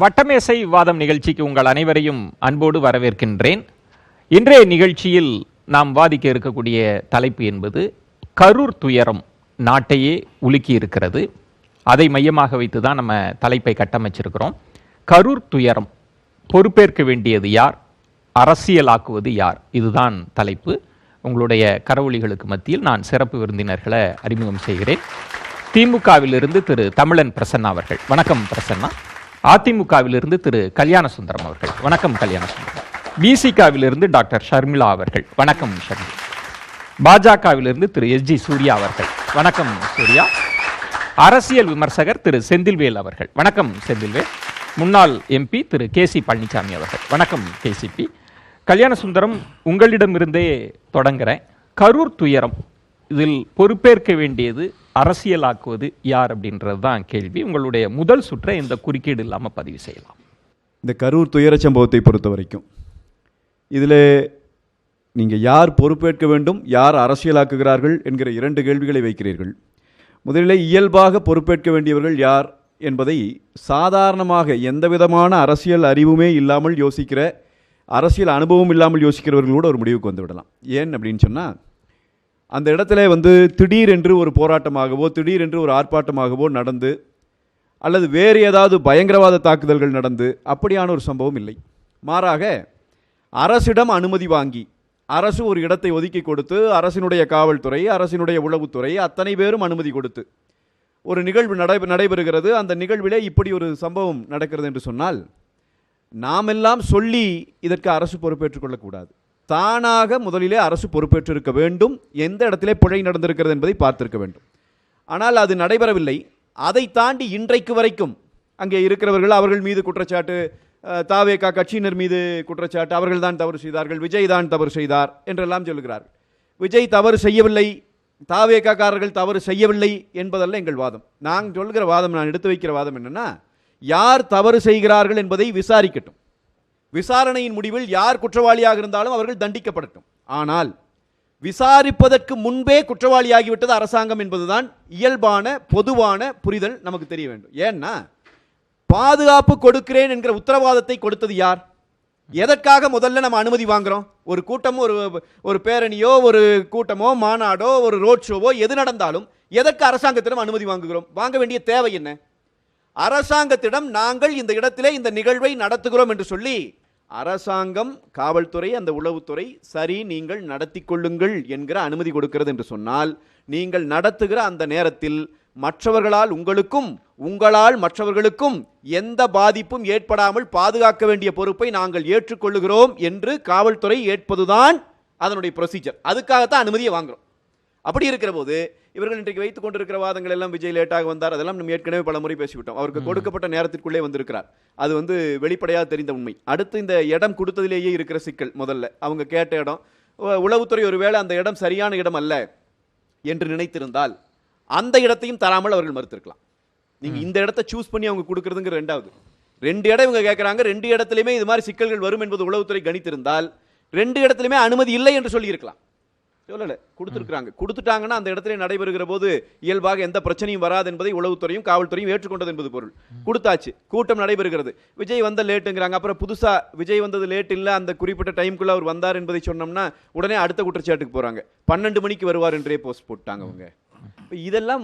வட்டமேசை விவாதம் நிகழ்ச்சிக்கு உங்கள் அனைவரையும் அன்போடு வரவேற்கின்றேன். இன்றைய நிகழ்ச்சியில் நாம் வாதிக்க இருக்கக்கூடிய தலைப்பு என்பது கரூர் துயரம் நாட்டையே உலுக்கி இருக்கிறது. அதை மையமாக வைத்து தான் நம்ம தலைப்பை கட்டமைச்சிருக்கிறோம். கரூர் துயரம் பொறுப்பேற்க வேண்டியது யார், அரசியலாக்குவது யார், இதுதான் தலைப்பு. உங்களுடைய கரவொலிகளுக்கு மத்தியில் நான் சிறப்பு விருந்தினர்களை அறிமுகம் செய்கிறேன். திமுகவிலிருந்து திரு தமிழன் பிரசன்னா அவர்கள், வணக்கம் பிரசன்னா. அதிமுகவிலிருந்து திரு கல்யாண சுந்தரம் அவர்கள், வணக்கம் கல்யாண சுந்தரம். பிசிகவிலிருந்து டாக்டர் ஷர்மிளா அவர்கள், வணக்கம் ஷர்மிளா. பாஜகவிலிருந்து திரு எஸ்ஜி சூர்யா அவர்கள், வணக்கம் சூர்யா. அரசியல் விமர்சகர் திரு செந்தில்வேல் அவர்கள், வணக்கம் செந்தில்வேல். முன்னாள் எம்பி திரு கேசி பழனிசாமி அவர்கள், வணக்கம் கேசிபி. கல்யாண சுந்தரம், உங்களிடமிருந்தே தொடங்குறேன். கரூர் துயரம், இதில் பொறுப்பேற்க வேண்டியது அரசியலாக்குவது யார் அப்படின்றது தான் கேள்வி. உங்களுடைய முதல் சுற்றை இந்த குறுக்கீடு இல்லாமல் பதிவு செய்யலாம். இந்த கரூர் துயர சம்பவத்தை பொறுத்த வரைக்கும் இதில் நீங்கள் யார் பொறுப்பேற்க வேண்டும், யார் அரசியலாக்குகிறார்கள் என்கிற இரண்டு கேள்விகளை வைக்கிறீர்கள். முதலில் இயல்பாக பொறுப்பேற்க வேண்டியவர்கள் யார் என்பதை சாதாரணமாக எந்த விதமான அரசியல் அறிவுமே இல்லாமல் யோசிக்கிற, அரசியல் அனுபவம் இல்லாமல் யோசிக்கிறவர்களோடு ஒரு முடிவுக்கு வந்து விடலாம். ஏன் அப்படின்னு சொன்னால், அந்த இடத்துல திடீரென்று ஒரு போராட்டமாகவோ திடீரென்று ஒரு ஆர்ப்பாட்டமாகவோ நடந்து, அல்லது வேறு ஏதாவது பயங்கரவாத தாக்குதல்கள் நடந்து அப்படியான ஒரு சம்பவம் இல்லை. மாறாக அரசிடம் அனுமதி வாங்கி, அரசு ஒரு இடத்தை ஒதுக்கி கொடுத்து, அரசினுடைய காவல்துறை, அரசினுடைய உளவுத்துறை அத்தனை பேரும் அனுமதி கொடுத்து ஒரு நிகழ்வு நடைபெறுகிறது. அந்த நிகழ்விலே இப்படி ஒரு சம்பவம் நடக்கிறது என்று சொன்னால், நாமெல்லாம் சொல்லி இதற்கு அரசு பொறுப்பேற்றுக் கொள்ளக்கூடாது. தானாக முதலிலே அரசு பொறுப்பேற்றிருக்க வேண்டும். எந்த இடத்திலே பிழை நடந்திருக்கிறது என்பதை பார்த்திருக்க வேண்டும். ஆனால் அது நடைபெறவில்லை. அதை தாண்டி இன்றைக்கு வரைக்கும் அங்கே இருக்கிறவர்கள், அவர்கள் மீது குற்றச்சாட்டு, தாவேகா கட்சியினர் மீது குற்றச்சாட்டு, அவர்கள் தான் தவறு செய்தார்கள், விஜய் தான் தவறு செய்தார் என்றெல்லாம் சொல்லுகிறார்கள். விஜய் தவறு செய்யவில்லை, தாவேகாக்காரர்கள் தவறு செய்யவில்லை என்பதல்ல எங்கள் வாதம். நான் சொல்கிற வாதம், நான் எடுத்து வைக்கிற வாதம் என்னன்னா, யார் தவறு செய்கிறார்கள் என்பதை விசாரிக்கட்டும். விசாரணையின் முடிவில் யார் குற்றவாளியாக இருந்தாலும் அவர்கள் தண்டிக்கப்படட்டும். ஆனால் விசாரிப்பதற்கு முன்பே குற்றவாளியாகிவிட்டது அரசாங்கம் என்பதுதான் இயல்பான பொதுவான புரிதல் நமக்கு தெரிய வேண்டும். ஏன்னா, பாதுகாப்பு கொடுக்கிறேன் என்கிற உத்தரவாதத்தை கொடுத்தது யார்? எதற்காக முதல்ல நம்ம அனுமதி வாங்குறோம்? ஒரு கூட்டமோ, ஒரு பேரணியோ, ஒரு கூட்டமோ, மாநாடோ, ஒரு ரோட் ஷோவோ எது நடந்தாலும் எதற்கு அரசாங்கத்திடம் அனுமதி வாங்குகிறோம்? வாங்க வேண்டிய தேவை என்ன? அரசாங்கத்திடம் நாங்கள் இந்த இடத்திலே இந்த நிகழ்வை நடத்துகிறோம் என்று சொல்லி அரசாங்கம், காவல்துறை, அந்த உளவுத்துறை சரி நீங்கள் நடத்தி கொள்ளுங்கள் என்கிற அனுமதி கொடுக்கிறது என்று சொன்னால், நீங்கள் நடத்துகிற அந்த நேரத்தில் மற்றவர்களால் உங்களுக்கும், உங்களால் மற்றவர்களுக்கும் எந்த பாதிப்பும் ஏற்படாமல் பாதுகாக்க வேண்டிய பொறுப்பை நாங்கள் ஏற்றுக்கொள்ளுகிறோம் என்று காவல்துறை ஏற்பதுதான் அதனுடைய ப்ரொசீஜர். அதுக்காகத்தான் அனுமதியை வாங்குறோம். அப்படி இருக்கிற போது இவர்கள் இன்றைக்கு வைத்துக் கொண்டிருக்கிற வாதங்கள் எல்லாம், விஜய் லேட்டாக வந்தார், அதெல்லாம் நம்ம ஏற்கனவே பல முறை பேசிவிட்டோம். அவருக்கு கொடுக்கப்பட்ட நேரத்திற்குள்ளே வந்திருக்கிறார். அது வெளிப்படையாக தெரிந்த உண்மை. அடுத்து இந்த இடம் கொடுத்ததிலேயே இருக்கிற சிக்கல். முதல்ல அவங்க கேட்ட இடம், உளவுத்துறை ஒருவேளை அந்த இடம் சரியான இடம் அல்ல என்று நினைத்திருந்தால் அந்த இடத்தையும் தராமல் அவர்கள் மறுத்திருக்கலாம். நீங்க இந்த இடத்தை சூஸ் பண்ணி அவங்க கொடுக்கறதுங்கிற ரெண்டாவது. ரெண்டு இடம் இவங்க கேட்கறாங்க, ரெண்டு இடத்திலுமே இது மாதிரி சிக்கல்கள் வரும் என்பது உளவுத்துறை கணித்திருந்தால் ரெண்டு இடத்திலுமே அனுமதி இல்லை என்று சொல்லியிருக்கலாம். சொல்லல, கொடுத்துருக்காங்க. கொடுத்துட்டாங்கன்னா அந்த இடத்துல நடைபெறுகிற போது இயல்பாக எந்த பிரச்சனையும் வராது என்பதை உளவுத்துறையும் காவல்துறையும் ஏற்றுக்கொண்டது என்பது பொருள். கொடுத்தாச்சு, கூட்டம் நடைபெறுகிறது. விஜய் வந்த லேட்டுங்கிறாங்க. அப்புறம் புதுசா விஜய் வந்தது லேட் இல்லை, அந்த குறிப்பிட்ட டைமுக்குள்ள அவர் வந்தார் என்பதை சொன்னோம்னா உடனே அடுத்த குற்றச்சாட்டுக்கு போறாங்க. 12 மணிக்கு வருவார் என்றே போஸ்ட் போட்டாங்க அவங்க. இதெல்லாம்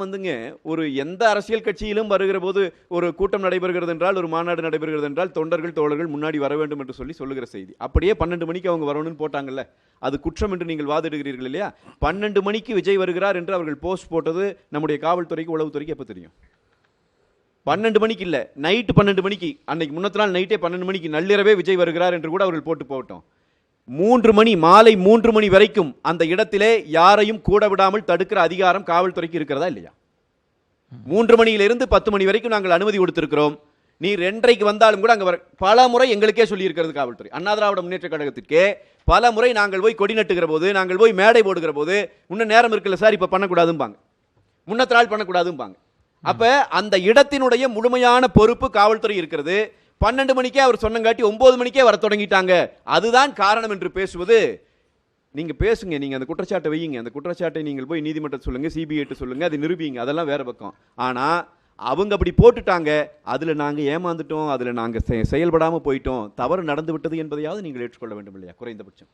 ஒரு எந்த அரசியல் கட்சியிலும் வருகிற போது, ஒரு கூட்டம் நடைபெறுகிறது என்றால், ஒரு மாநாடு நடைபெறுகிறது என்றால் தொண்டர்கள் தோழர்கள் முன்னாடி வர வேண்டும் என்று சொல்லுகிற செய்தி. அப்படியே 12 மணிக்கு அவங்க வரணும்னு போட்டாங்கல்ல, அது குற்றம் என்று நீங்கள் வாதிடுகிறீர்கள் இல்லையா? 12 மணிக்கு விஜய் வருகிறார் என்று அவர்கள் போஸ்ட் போட்டது நம்முடைய காவல்துறைக்கு, உளவுத்துறைக்கு எப்போ தெரியும்? 12 மணிக்கு இல்லை, நைட்டு 12 மணிக்கு, அன்னைக்கு முன்னத்த நாள் நைட்டே 12 மணிக்கு, நள்ளிரவே விஜய் வருகிறார் என்று கூட அவர்கள் போட்டு போட்டோம். 3 மணி, மாலை 3 மணி வரைக்கும் அந்த இடத்திலே யாரையும் கூட விடாமல் தடுக்கிற அதிகாரம் காவல்துறைக்கு இருக்கிறதா இல்லையா? 3 மணியிலிருந்து 10 மணி வரைக்கும் நாங்கள் அனுமதி கொடுத்திருக்கிறோம். நீ 2:30க்கு வந்தாலும் கூட அங்க பல முறை எங்களுக்கே சொல்லி இருக்கிறது காவல்துறை. அண்ணா திராவிட முன்னேற்ற கழகத்திற்கே பல முறை நாங்கள் போய் கொடி நட்டுகிற போது, நாங்கள் போய் மேடை போடுகிற போது, இன்னும் நேரம் இருக்குல்ல சார், இப்ப பண்ணக்கூடாதும்பாங்க, முன்னத்த நாள் பண்ணக்கூடாதும்பாங்க. அப்ப அந்த இடத்தினுடைய முழுமையான பொறுப்பு காவல்துறை இருக்கிறது. 12 மணிக்கே அவர் சொன்னங்காட்டி 9 மணிக்கே வர தொடங்கிட்டாங்க, அதுதான் காரணம் என்று பேசுவது. நீங்க பேசுங்க, நீங்க அந்த குற்றச்சாட்டை வையுங்க, அந்த குற்றச்சாட்டை நீங்கள் போய் நீதிமன்றத்தை சொல்லுங்க, சிபிஐ சொல்லுங்க, அதை நிரூபிங்க, அதெல்லாம் வேற பக்கம். ஆனா அவங்க அப்படி போட்டுட்டாங்க, அதில் நாங்கள் ஏமாந்துட்டோம், அதில் நாங்கள் செயல்படாமல் போயிட்டோம், தவறு நடந்து விட்டது என்பதையாவது நீங்கள் ஏற்றுக்கொள்ள வேண்டும் இல்லையா? குறைந்தபட்சம்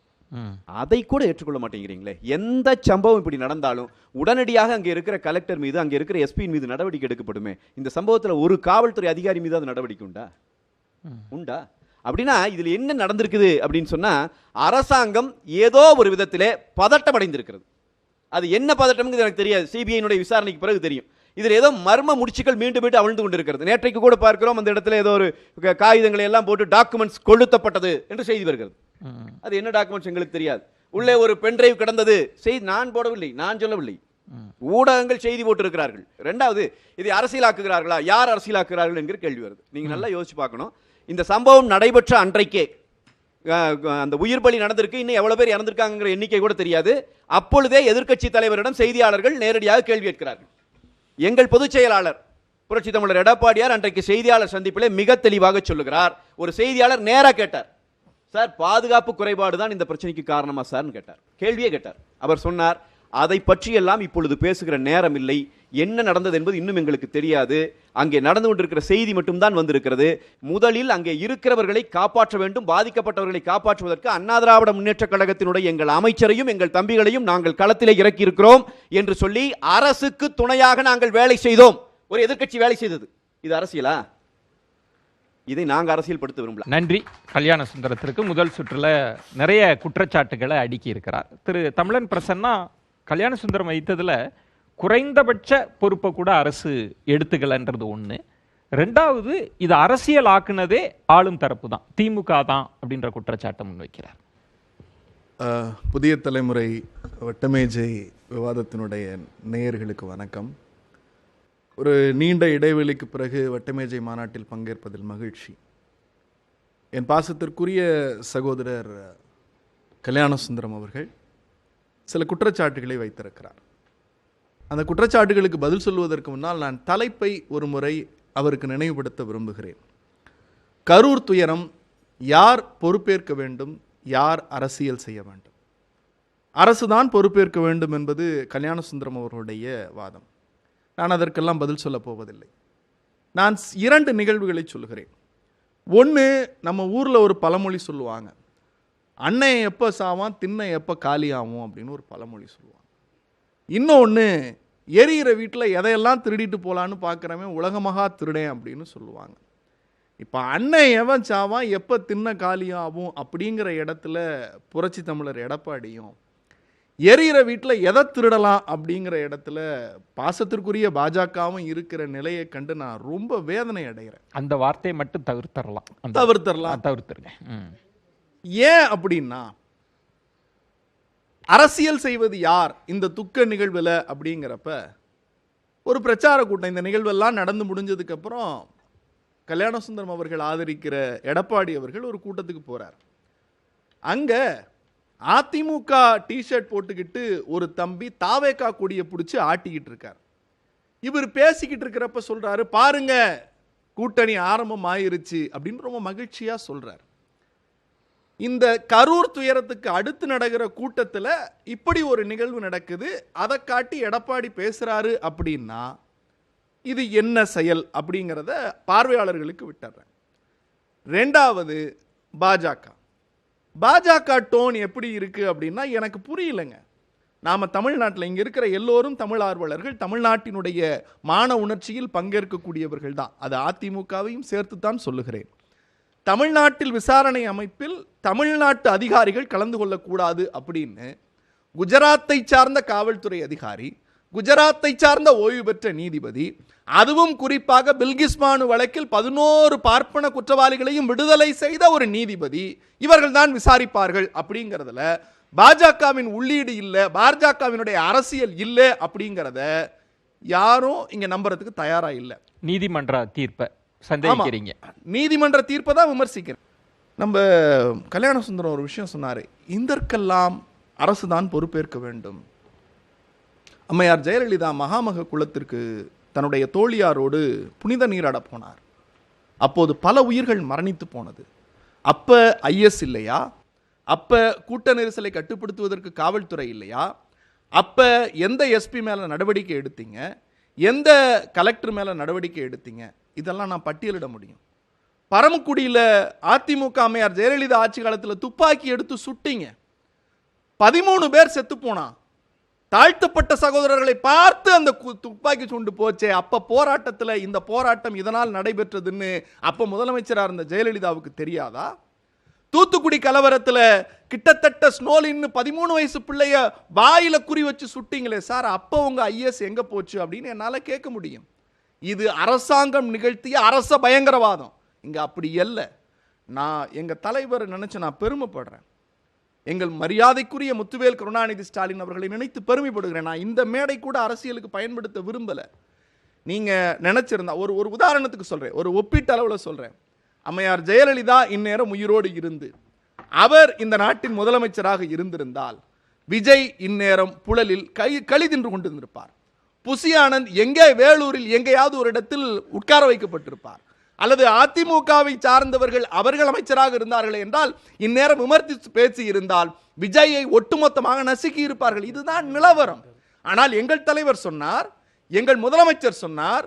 அதை கூட ஏற்றுக்கொள்ள மாட்டேங்கிறீங்களே. எந்த சம்பவம் இப்படி நடந்தாலும் உடனடியாக அங்கே இருக்கிற கலெக்டர் மீது, அங்கே இருக்கிற எஸ்பி மீது நடவடிக்கை எடுக்கப்படுமே. இந்த சம்பவத்தில் ஒரு காவல்துறை அதிகாரி மீது அது நடவடிக்கை உண்டா? அப்படின்னா இதில் என்ன நடந்திருக்குது அப்படின்னு சொன்னா, அரசாங்கம் ஏதோ ஒரு விதத்திலே பதட்டம் அடைந்திருக்கிறது. அது என்ன பதட்டம் எனக்கு தெரியாது, சிபிஐனுடைய விசாரணைக்கு பிறகு தெரியும். இதில் ஏதோ மர்ம முடிச்சுகள் மீண்டும் மீண்டும் அவிழ்ந்து கொண்டிருக்கிறது. நேற்றைக்கு கூட பார்க்கிறோம், அந்த இடத்துல ஏதோ ஒரு காகிதங்களை எல்லாம் போட்டு டாக்குமெண்ட்ஸ் கொளுத்தப்பட்டது என்று செய்தி வருகிறது. அது என்ன டாக்குமெண்ட்ஸ் எங்களுக்கு தெரியாது. உள்ளே ஒரு பென்டிரைவ் கிடந்தது, செய்தி நான் போடவில்லை, நான் சொல்லவில்லை, ஊடகங்கள் செய்தி போட்டிருக்கிறார்கள். இரண்டாவது, இதை அரசியலாக்குகிறார்களா, யார் அரசியலாக்குகிறார்கள் என்கிற கேள்வி வருது. நீங்க நல்லா யோசிச்சு பார்க்கணும். இந்த சம்பவம் நடைபெற்ற அன்றைக்கே அந்த உயிர் பலி நடந்திருக்கு, இன்னும் எவ்வளவு பேர் இறந்திருக்காங்கிற எண்ணிக்கை கூட தெரியாது. அப்பொழுதே எதிர்க்கட்சி தலைவரிடம் செய்தியாளர்கள் நேரடியாக கேள்வி கேட்கிறார்கள். எங்கள் பொதுச் செயலாளர் புரட்சி தமிழர் எடப்பாடியார் அன்றைக்கு செய்தியாளர் சந்திப்பிலே மிக தெளிவாக சொல்லுகிறார். ஒரு செய்தியாளர் நேரா கேட்டார், சார் பாதுகாப்பு குறைபாடு தான் இந்த பிரச்சனைக்கு காரணமா சார்னு கேட்டார், கேள்வியே கேட்டார். அவர் சொன்னார், அதை பற்றியெல்லாம் இப்பொழுது பேசுகிற நேரம் இல்லை, என்ன நடந்தது என்பது இன்னும் எங்களுக்கு தெரியாது, அங்கே நடந்து கொண்டிருக்கிற செய்தி மட்டும்தான் வந்திருக்கிறது, முதலில் அங்கே இருக்கிறவர்களை காப்பாற்ற வேண்டும், பாதிக்கப்பட்டவர்களை காப்பாற்றுவதற்கு அண்ணா திராவிட முன்னேற்ற கழகத்தினுடைய எங்கள் அமைச்சரையும் எங்கள் தம்பிகளையும் நாங்கள் களத்திலே இறக்கி இருக்கிறோம் என்று சொல்லி அரசுக்கு துணையாக நாங்கள் வேலை செய்தோம். ஒரு எதிர்க்கட்சி வேலை செய்தது. இது அரசியலா? இதை நாங்கள் அரசியல் படுத்த விரும்பல. நன்றி. கல்யாண சுந்தரத்திற்கு முதல் சுற்றுல நிறைய குற்றச்சாட்டுகளை அடுக்கி இருக்கிறார். திரு தமிழன் பிரசன்னா, கல்யாண சுந்தரம் வைத்ததுல குறைந்தபட்ச பொறுப்பை கூட அரசு எடுத்துக்கலன்றது ஒண்ணு. ரெண்டாவது, இது அரசியல் ஆக்குனதே ஆளும் தரப்பு தான், திமுக தான் அப்படின்ற குற்றச்சாட்டை முன்வைக்கிறார். புதிய தலைமுறை வட்டமேஜை விவாதத்தினுடைய நேயர்களுக்கு வணக்கம். ஒரு நீண்ட இடைவெளிக்கு பிறகு வட்டமேஜை மாநாட்டில் பங்கேற்பதில் மகிழ்ச்சி. என் பாசத்திற்குரிய சகோதரர் கல்யாண சுந்தரம் அவர்கள் சில குற்றச்சாட்டுகளை வைத்திருக்கிறார். அந்த குற்றச்சாட்டுகளுக்கு பதில் சொல்வதற்கு முன்னால் நான் தலைப்பை ஒரு முறை அவருக்கு நினைவுபடுத்த விரும்புகிறேன். கரூர் துயரம் யார் பொறுப்பேற்க வேண்டும், யார் அரசியல் செய்ய வேண்டும்? அரசுதான் பொறுப்பேற்க வேண்டும் என்பது கல்யாண சுந்தரம் அவர்களுடைய வாதம். நான் அதற்கெல்லாம் பதில் சொல்ல போவதில்லை. நான் 2 நிகழ்வுகளை சொல்கிறேன். ஒன்று, நம்ம ஊரில் ஒரு பழமொழி சொல்லுவாங்க, அன்னை எப்போ சாவான் திண்ணை எப்போ காலியாகும் அப்படின்னு ஒரு பழமொழி சொல்லுவாங்க. இன்னொன்று, எரியிற வீட்டில் எதையெல்லாம் திருடிட்டு போகலான்னு பார்க்குறவன் உலகமகா திருடேன் அப்படின்னு சொல்லுவாங்க. இப்போ அன்னை எவன் சாவான் எப்போ திண்ணை காலியாகும் அப்படிங்கிற இடத்துல புரட்சி தமிழர் எடப்பாடியும், எரியிற வீட்டில் எதை திருடலாம் அப்படிங்கிற இடத்துல பாசத்திற்குரிய பாஜகவும் இருக்கிற நிலையை கண்டு நான் ரொம்ப வேதனை அடைகிறேன். அந்த வார்த்தையை மட்டும் தவிர்த்தரலாம். தவிர்த்துருங்க. ஏன் அப்படின்னா, அரசியல் செய்வது யார் இந்த துக்க நிகழ்வில் அப்படிங்கிறப்ப ஒரு பிரச்சார கூட்டம், இந்த நிகழ்வெல்லாம் நடந்து முடிஞ்சதுக்கு அப்புறம் கல்யாண சுந்தரம் அவர்கள் ஆதரிக்கிற எடப்பாடி அவர்கள் ஒரு கூட்டத்துக்கு போறார். அங்க அதிமுக டிஷர்ட் போட்டுக்கிட்டு ஒரு தம்பி தாவேக்கா கொடியை பிடிச்சி ஆட்டிக்கிட்டு இருக்கார். இவர் பேசிக்கிட்டு இருக்கிறப்ப சொல்றாரு, பாருங்க கூட்டணி ஆரம்பம் ஆயிருச்சு அப்படின்னு ரொம்ப மகிழ்ச்சியா சொல்றார். இந்த கரூர் துயரத்துக்கு அடுத்து நடக்கிற கூட்டத்தில் இப்படி ஒரு நிகழ்வு நடக்குது, அதை காட்டி எடப்பாடி பேசுறாரு அப்படின்னா இது என்ன செயல் அப்படிங்கிறத பார்வையாளர்களுக்கு விட்டுறேன். ரெண்டாவது, பாஜக டோன் எப்படி இருக்கு அப்படின்னா எனக்கு புரியலைங்க. நாம தமிழ்நாட்டில் இங்க இருக்கிற எல்லோரும் தமிழ் ஆர்வலர்கள், தமிழ்நாட்டினுடைய மான உணர்ச்சியில் பங்கேற்கக்கூடியவர்கள் தான். அது அதிமுகவையும் சேர்த்து தான் சொல்லுகிறேன். தமிழ்நாட்டில் விசாரணை அமைப்பில் தமிழ்நாட்டு அதிகாரிகள் கலந்து கொள்ளக்கூடாது அப்படின்னு குஜராத்தை சார்ந்த காவல்துறை அதிகாரி, குஜராத்தை சார்ந்த ஓய்வு பெற்ற நீதிபதி, அதுவும் குறிப்பாக பில்கிஸ் பானு வழக்கில் 11 பார்ப்பன குற்றவாளிகளையும் விடுதலை செய்த ஒரு நீதிபதி, இவர்கள் தான் விசாரிப்பார்கள் அப்படிங்கிறதுல பாஜகவின் உள்ளீடு இல்லை, பாஜகவினுடைய அரசியல் இல்லை அப்படிங்கிறத யாரும் இங்க நம்புறதுக்கு தயாரா இல்லை. நீதிமன்ற தீர்ப்பை சந்தேகிக்கிறீங்க? நீதிமன்ற தீர்ப்பை தான் விமர்சிக்கிறேன். நம்ம கல்யாண சுந்தரம் ஒரு விஷயம் சொன்னாரு, இதற்கெல்லாம் அரசு தான் பொறுப்பேற்க வேண்டும். அம்மையார் ஜெயலலிதா மகாமக குளத்திற்கு தன்னுடைய தோழியாரோடு புனித நீராட போனார். அப்போது பல உயிர்கள் மரணித்து போனது. அப்ப ஐஎஸ் இல்லையா? அப்ப கூட்ட நெரிசலை கட்டுப்படுத்துவதற்கு காவல்துறை இல்லையா? அப்ப எந்த எஸ்பி மேல நடவடிக்கை எடுத்தீங்க? எந்த கலெக்டர் மேலே நடவடிக்கை எடுத்தீங்க? இதெல்லாம் நான் பட்டியலிட முடியும். பரமக்குடியில் அதிமுக அம்மையார் ஜெயலலிதா ஆட்சி காலத்தில் துப்பாக்கி எடுத்து சுட்டிங்க, 13 பேர் செத்து போனா. தாழ்த்தப்பட்ட சகோதரர்களை பார்த்து அந்த துப்பாக்கி சுண்டு போச்சே. அப்ப போராட்டத்தில் இந்த போராட்டம் இதனால் நடைபெற்றதுன்னு அப்ப முதலமைச்சராக இருந்த ஜெயலலிதாவுக்கு தெரியாதா? தூத்துக்குடி கலவரத்தில் கிட்டத்தட்ட ஸ்னோலின்னு 13 வயசு பிள்ளைய வாயில குறி வச்சு சுட்டிங்களே சார், அப்ப உங்க ஐஎஸ் எங்க போச்சு அப்படின்னு என்னால கேட்க முடியும். இது அரசாங்கம் நிகழ்த்திய அரச பயங்கரவாதம். இங்க அப்படி அல்ல. நான் எங்க தலைவர் நினைச்சு நான் பெருமைப்படுறேன். எங்கள் மரியாதைக்குரிய முத்துவேல் கருணாநிதி ஸ்டாலின் அவர்களை நினைத்து பெருமைப்படுகிறேன். நான் இந்த மேடை கூட அரசியலுக்கு பயன்படுத்த விரும்பல. நீங்க நினைச்சிருந்தா ஒரு உதாரணத்துக்கு சொல்றேன், ஒரு ஒப்பீட்டு அளவில் சொல்றேன். அம்மையார் ஜெயலலிதா இந்நேரம் உயிரோடு இருந்து அவர் இந்த நாட்டின் முதலமைச்சராக இருந்திருந்தால் விஜய் இந்நேரம் புழலில் களி தின்று கொண்டிருந்திருப்பார். புசி ஆனந்த் எங்கே வேலூரில் எங்கேயாவது ஒரு இடத்தில் உட்கார வைக்கப்பட்டிருப்பார். அல்லது அதிமுகவை சார்ந்தவர்கள் அவர்கள் அமைச்சராக இருந்தார்கள் என்றால் இந்நேரம் விமர்சித்து பேசி இருந்தால் விஜயை ஒட்டுமொத்தமாக நசுக்கி இருப்பார்கள். இதுதான் நிலவரம். ஆனால் எங்கள் தலைவர் சொன்னார், எங்கள் முதலமைச்சர் சொன்னார்,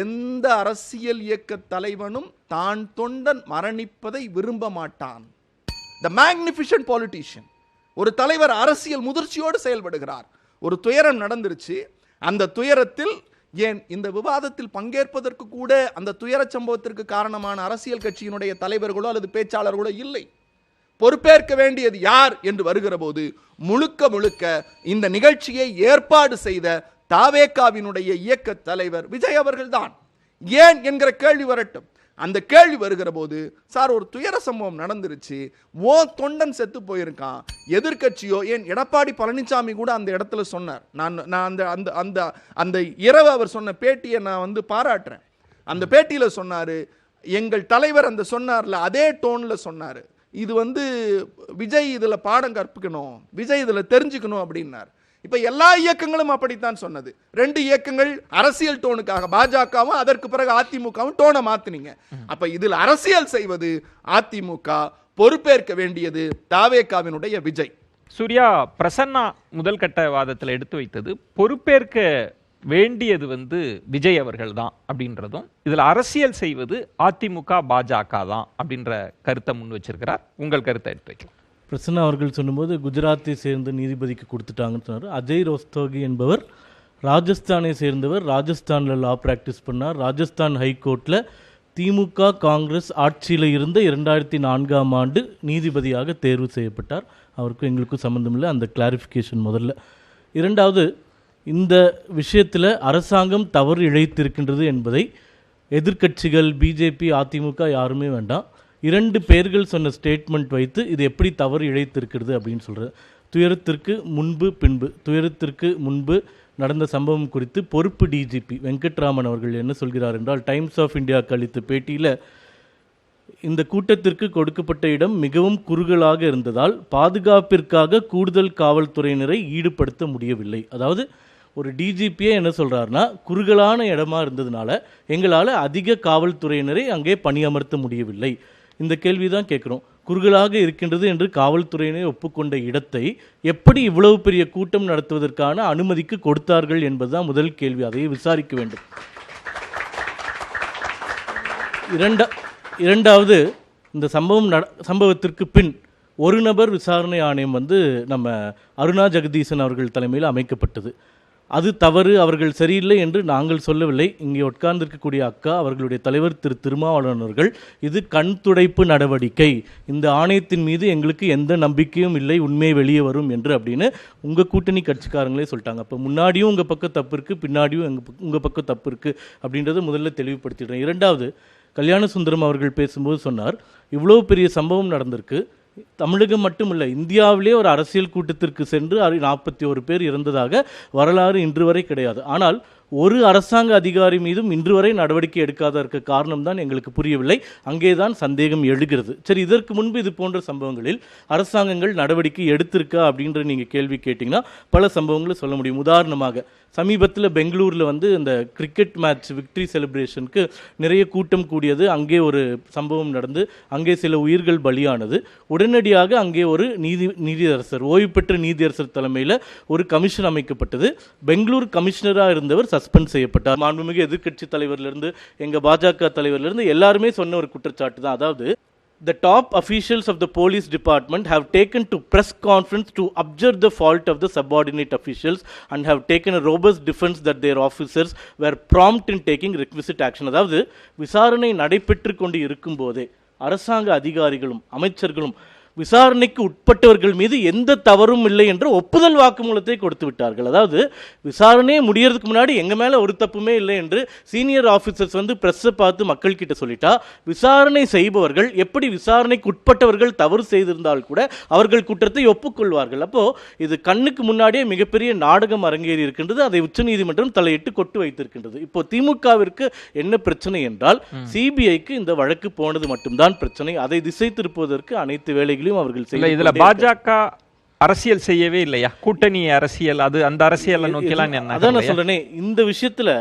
எந்த அரசியல் இயக்க தலைவனும் தான் தொண்டன் மரணிப்பதை விரும்ப மாட்டான். The magnificent politician. ஒரு தலைவர் அரசியல் முதிர்ச்சியோடு செயல்படுகிறார். ஒரு துயரம் நடந்துருச்சு, அந்த துயரத்தில் ஏன் இந்த விவாதத்தில் பங்கேற்பதற்கு கூட அந்த துயர சம்பவத்திற்கு காரணமான அரசியல் கட்சியினுடைய தலைவர்களோ அல்லது பேச்சாளர்களோ இல்லை. பொறுப்பேற்க வேண்டியது யார் என்று வருகிற போது முழுக்க முழுக்க இந்த நிகழ்ச்சியை ஏற்பாடு செய்த தாவேகாவினுடைய இயக்க தலைவர் விஜய் அவர்கள்தான். ஏன் என்கிற கேள்வி வரட்டும். அந்த கேள்வி வருகிற போது சார் ஒரு துயர சம்பவம் நடந்துருச்சு, தொண்டன் செத்து போயிருக்கான், எதிர்கட்சியோ ஏன் எடப்பாடி பழனிசாமி கூட அந்த இடத்துல சொன்னார். நான் அந்த இரவு அவர் சொன்ன பேட்டியை நான் பாராட்டுறேன். அந்த பேட்டியில் சொன்னார், எங்கள் தலைவர் அந்த சொன்னார்ல அதே டோனில் சொன்னார், இது விஜய் இதில் பாடம் கற்பிக்கணும், விஜய் இதில் தெரிஞ்சுக்கணும் அப்படின்னார். இப்ப எல்லா இயக்கங்களும் அப்படித்தான் சொன்னது. 2 இயக்கங்கள் அரசியல் டோனுக்காக, பாஜகவும் அதற்கு பிறகு அதிமுகவும் டோனை மாத்தினீங்க. அப்ப இதில் அரசியல் செய்வது அதிமுக, பொறுப்பேற்க வேண்டியது தாவேகாவினுடைய விஜய். சூர்யா, பிரசன்னா முதல் கட்ட வாதத்தில் எடுத்து வைத்தது பொறுப்பேற்க வேண்டியது விஜய் அவர்கள் தான் அப்படின்றதும், இதில் அரசியல் செய்வது அதிமுக பாஜக தான் அப்படின்ற கருத்தை முன் வச்சிருக்கிறார். உங்கள் கருத்தை எடுத்து வைக்கலாம். பிரசன்னா அவர்கள் சொல்லும்போது குஜராத்தை சேர்ந்த நீதிபதிக்கு கொடுத்துட்டாங்கன்னு சொன்னார். அஜய் ரோஸ்தோகி என்பவர் ராஜஸ்தானை சேர்ந்தவர். ராஜஸ்தானில் லா ப்ராக்டிஸ் பண்ணார். ராஜஸ்தான் ஹைகோர்ட்டில் திமுக காங்கிரஸ் ஆட்சியில் இருந்த 2004ஆம் ஆண்டு நீதிபதியாக தேர்வு செய்யப்பட்டார். அவருக்கும் எங்களுக்கும் சம்மந்தம் இல்லை. அந்த கிளாரிஃபிகேஷன் முதல்ல. இரண்டாவது, இந்த விஷயத்தில் அரசாங்கம் தவறு இழைத்திருக்கின்றது என்பதை எதிர்க்கட்சிகள் பிஜேபி அதிமுக யாருமே வேண்டாம். 2 பேர்கள் சொன்ன ஸ்டேட்மெண்ட் வைத்து இது எப்படி தவறு இழைத்திருக்கிறது அப்படின்னு சொல்கிறது. துயரத்திற்கு முன்பு நடந்த சம்பவம் குறித்து பொறுப்பு டிஜிபி வெங்கட்ராமன் அவர்கள் என்ன சொல்கிறார் என்றால், டைம்ஸ் ஆஃப் இந்தியாவுக்கு அளித்த பேட்டியில், இந்த கூட்டத்திற்கு கொடுக்கப்பட்ட இடம் மிகவும் குறுகலாக இருந்ததால் பாதுகாப்பிற்காக கூடுதல் காவல்துறையினரை ஈடுபடுத்த முடியவில்லை. அதாவது ஒரு டிஜிபியே என்ன சொல்கிறாருன்னா, குறுகலான இடமா இருந்ததுனால எங்களால் அதிக காவல்துறையினரை அங்கே பணியமர்த்த முடியவில்லை. இந்த கேள்வி தான் கேட்குறோம். குறுகலாக இருக்கின்றது என்று காவல்துறையினை ஒப்புக்கொண்ட இடத்தை எப்படி இவ்வளவு பெரிய கூட்டம் நடத்துவதற்கான அனுமதிக்கு கொடுத்தார்கள் என்பதுதான் முதல் கேள்வி. அதையே விசாரிக்க வேண்டும். இரண்டாவது, இந்த சம்பவத்திற்கு பின் ஒரு நபர் விசாரணை ஆணையம் நம்ம அருணா ஜெகதீசன் அவர்கள் தலைமையில் அமைக்கப்பட்டது. அது தவறு, அவர்கள் சரியில்லை என்று நாங்கள் சொல்லவில்லை. இங்கே உட்கார்ந்திருக்கக்கூடிய அக்கா, அவர்களுடைய தலைவர் திரு திருமாவளவன் அவர்கள், இது கண் துடைப்பு நடவடிக்கை, இந்த ஆணையத்தின் மீது எங்களுக்கு எந்த நம்பிக்கையும் இல்லை, உண்மை வெளியே வரும் என்று அப்படின்னு உங்கள் கூட்டணி கட்சிக்காரங்களே சொல்லிட்டாங்க. அப்போ முன்னாடியும் உங்கள் பக்கம் தப்பு இருக்குது, பின்னாடியும் உங்கள் பக்கம் தப்பு இருக்குது அப்படின்றத முதல்ல தெளிவுபடுத்திடுறேன். இரண்டாவது, கல்யாண சுந்தரம் அவர்கள் பேசும்போது சொன்னார், இவ்வளோ பெரிய சம்பவம் நடந்திருக்கு, தமிழகம் மட்டுமில்லை இந்தியாவிலே ஒரு அரசியல் கூட்டத்திற்கு சென்று 41 பேர் இறந்ததாக வரலாறு இன்று வரை கிடையாது. ஆனால் ஒரு அரசாங்க அதிகாரி மீதும் இன்று வரை நடவடிக்கை எடுக்காததற்கு காரணம் தான் எங்களுக்கு புரியவில்லை. அங்கேதான் சந்தேகம் எழுகிறது. சரி, இதற்கு முன்பு இது போன்ற சம்பவங்களில் அரசாங்கங்கள் நடவடிக்கை எடுத்திருக்கா அப்படின்ற நீங்கள் கேள்வி கேட்டிங்கன்னா பல சம்பவங்களை சொல்ல முடியும். உதாரணமாக சமீபத்தில் பெங்களூரில் இந்த கிரிக்கெட் மேட்ச் விக்டரி செலிப்ரேஷனுக்கு நிறைய கூட்டம் கூடியது. அங்கே ஒரு சம்பவம் நடந்து அங்கே சில உயிர்கள் பலியானது. உடனடியாக அங்கே ஒரு நீதியரசர், ஓய்வு பெற்ற நீதியரசர் தலைமையில் ஒரு கமிஷன் அமைக்கப்பட்டது. பெங்களூர் கமிஷனராக இருந்தவர் சஸ்பெண்ட் செய்யப்பட்டார். மாண்புமிகு எதிர்க்கட்சி தலைவர்லேருந்து எங்கள் பாஜக தலைவர்லேருந்து எல்லாருமே சொன்ன ஒரு குற்றச்சாட்டு தான். அதாவது the top officials of the police department have taken to press conference to observe the fault of the subordinate officials and have taken a robust defense that their officers were prompt in taking requisite action. அதாவது விசாரணை நடைபெற்று கொண்டு இருக்கும்போதே அரசாங்க அதிகாரிகளும் அமைச்சர்களும் விசாரணைக்கு உட்பட்டவர்கள் மீது எந்த தவறும் இல்லை என்ற ஒப்புதல் வாக்குமூலத்தை கொடுத்து விட்டார்கள். அதாவது விசாரணையே முடியறதுக்கு முன்னாடி எங்க மேல ஒரு தப்புமே இல்லை என்று சீனியர் ஆபீசர்ஸ் வந்து பிரஸ்ஸை பார்த்து மக்கள் கிட்ட சொல்லிட்டா, விசாரணை செய்பவர்கள் எப்படி விசாரணைக்கு உட்பட்டவர்கள் தவறு செய்திருந்தால் கூட அவர்கள் குற்றத்தை ஒப்புக்கொள்வார்கள். அப்போ இது கண்ணுக்கு முன்னாடியே மிகப்பெரிய நாடகம் அரங்கேறி இருக்கின்றது. அதை உச்சநீதிமன்றம் தலையிட்டு கொட்டு வைத்திருக்கின்றது. இப்போ திமுகவிற்கு என்ன பிரச்சனை என்றால், சிபிஐக்கு இந்த வழக்கு போனது மட்டும்தான் பிரச்சனை. அதை திசை திருப்புவதற்கு அனைத்து வேலைகளையும் அவர்கள் செய்ய. இதுல பாஜக அரசியல் செய்யவே இல்லையா? கூட்டணி அரசியல், அது அந்த அரசியலை நோக்கிலாம் என்ன? அதான் நான் சொல்றேனே, இந்த விஷயத்துல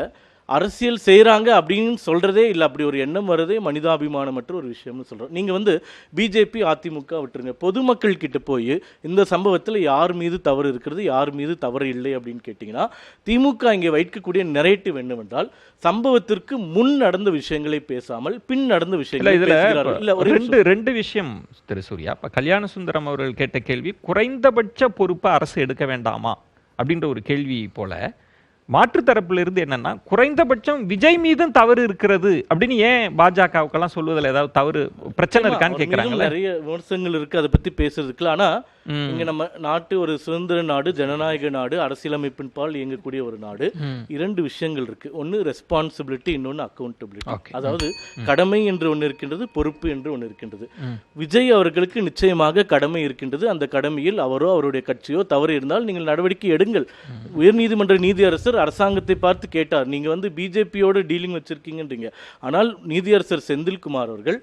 அரசியல் செய்கிறாங்க அப்படின்னு சொல்கிறதே இல்லை. அப்படி ஒரு எண்ணம் வரதே மனிதாபிமானமற்ற ஒரு விஷயம்னு சொல்கிறோம். நீங்கள் வந்து பிஜேபி அதிமுக விட்டுருங்க, பொதுமக்கள் கிட்ட போய் இந்த சம்பவத்தில் யார் மீது தவறு இருக்கிறது, யார் மீது தவறு இல்லை அப்படின்னு கேட்டிங்கன்னா, திமுக இங்கே வைக்கக்கூடிய நரேட்டிவ் என்னவென்றால், சம்பவத்திற்கு முன் நடந்த விஷயங்களை பேசாமல் பின் நடந்த விஷயங்களை பேசுகிறார்கள். ரெண்டு விஷயம் திரு சூர்யா. இப்போ கல்யாண சுந்தரம் அவர்கள் கேட்ட கேள்வி, குறைந்தபட்ச பொறுப்பை அரசு எடுக்க வேண்டாமா அப்படின்ற ஒரு கேள்வி போல, மாற்று தரப்புல இருந்து என்னன்னா, குறைந்தபட்சம் விஜய் மீதும் தவறு இருக்கிறது அப்படின்னு ஏன் பாஜகவுக்கெல்லாம் சொல்வதில் ஏதாவது தவறு பிரச்சனை இருக்கான்னு கேட்குறாங்க. நிறைய விமர்சனங்கள் இருக்கு அதை பத்தி பேசுறதுக்கு. ஆனா இங்க நம்ம நாட்டு ஒரு சுதந்திர நாடு, ஜனநாயக நாடு, அரசியலமைப்பின் பால் இயங்கக்கூடிய ஒரு நாடு. இரண்டு விஷயங்கள் இருக்கு. ஒன்னு ரெஸ்பான்சிபிலிட்டி, இன்னொன்னு அக்கௌண்டபிலிட்டி. அதாவது கடமை என்று ஒன்று இருக்கின்றது, பொறுப்பு என்று ஒன்று இருக்கின்றது. விஜய் அவர்களுக்கு நிச்சயமாக கடமை இருக்கின்றது. அந்த கடமையில் அவரோ அவருடைய கட்சியோ தவறு இருந்தால் நீங்கள் நடவடிக்கை எடுங்கள். உயர்நீதிமன்ற நீதியரசர் அரசாங்கத்தை பார்த்து கேட்டார், நீங்க வந்து பிஜேபியோட டீலிங் வச்சிருக்கீங்கன்றீங்க. ஆனால் நீதியரசர் செந்தில்குமார் அவர்கள்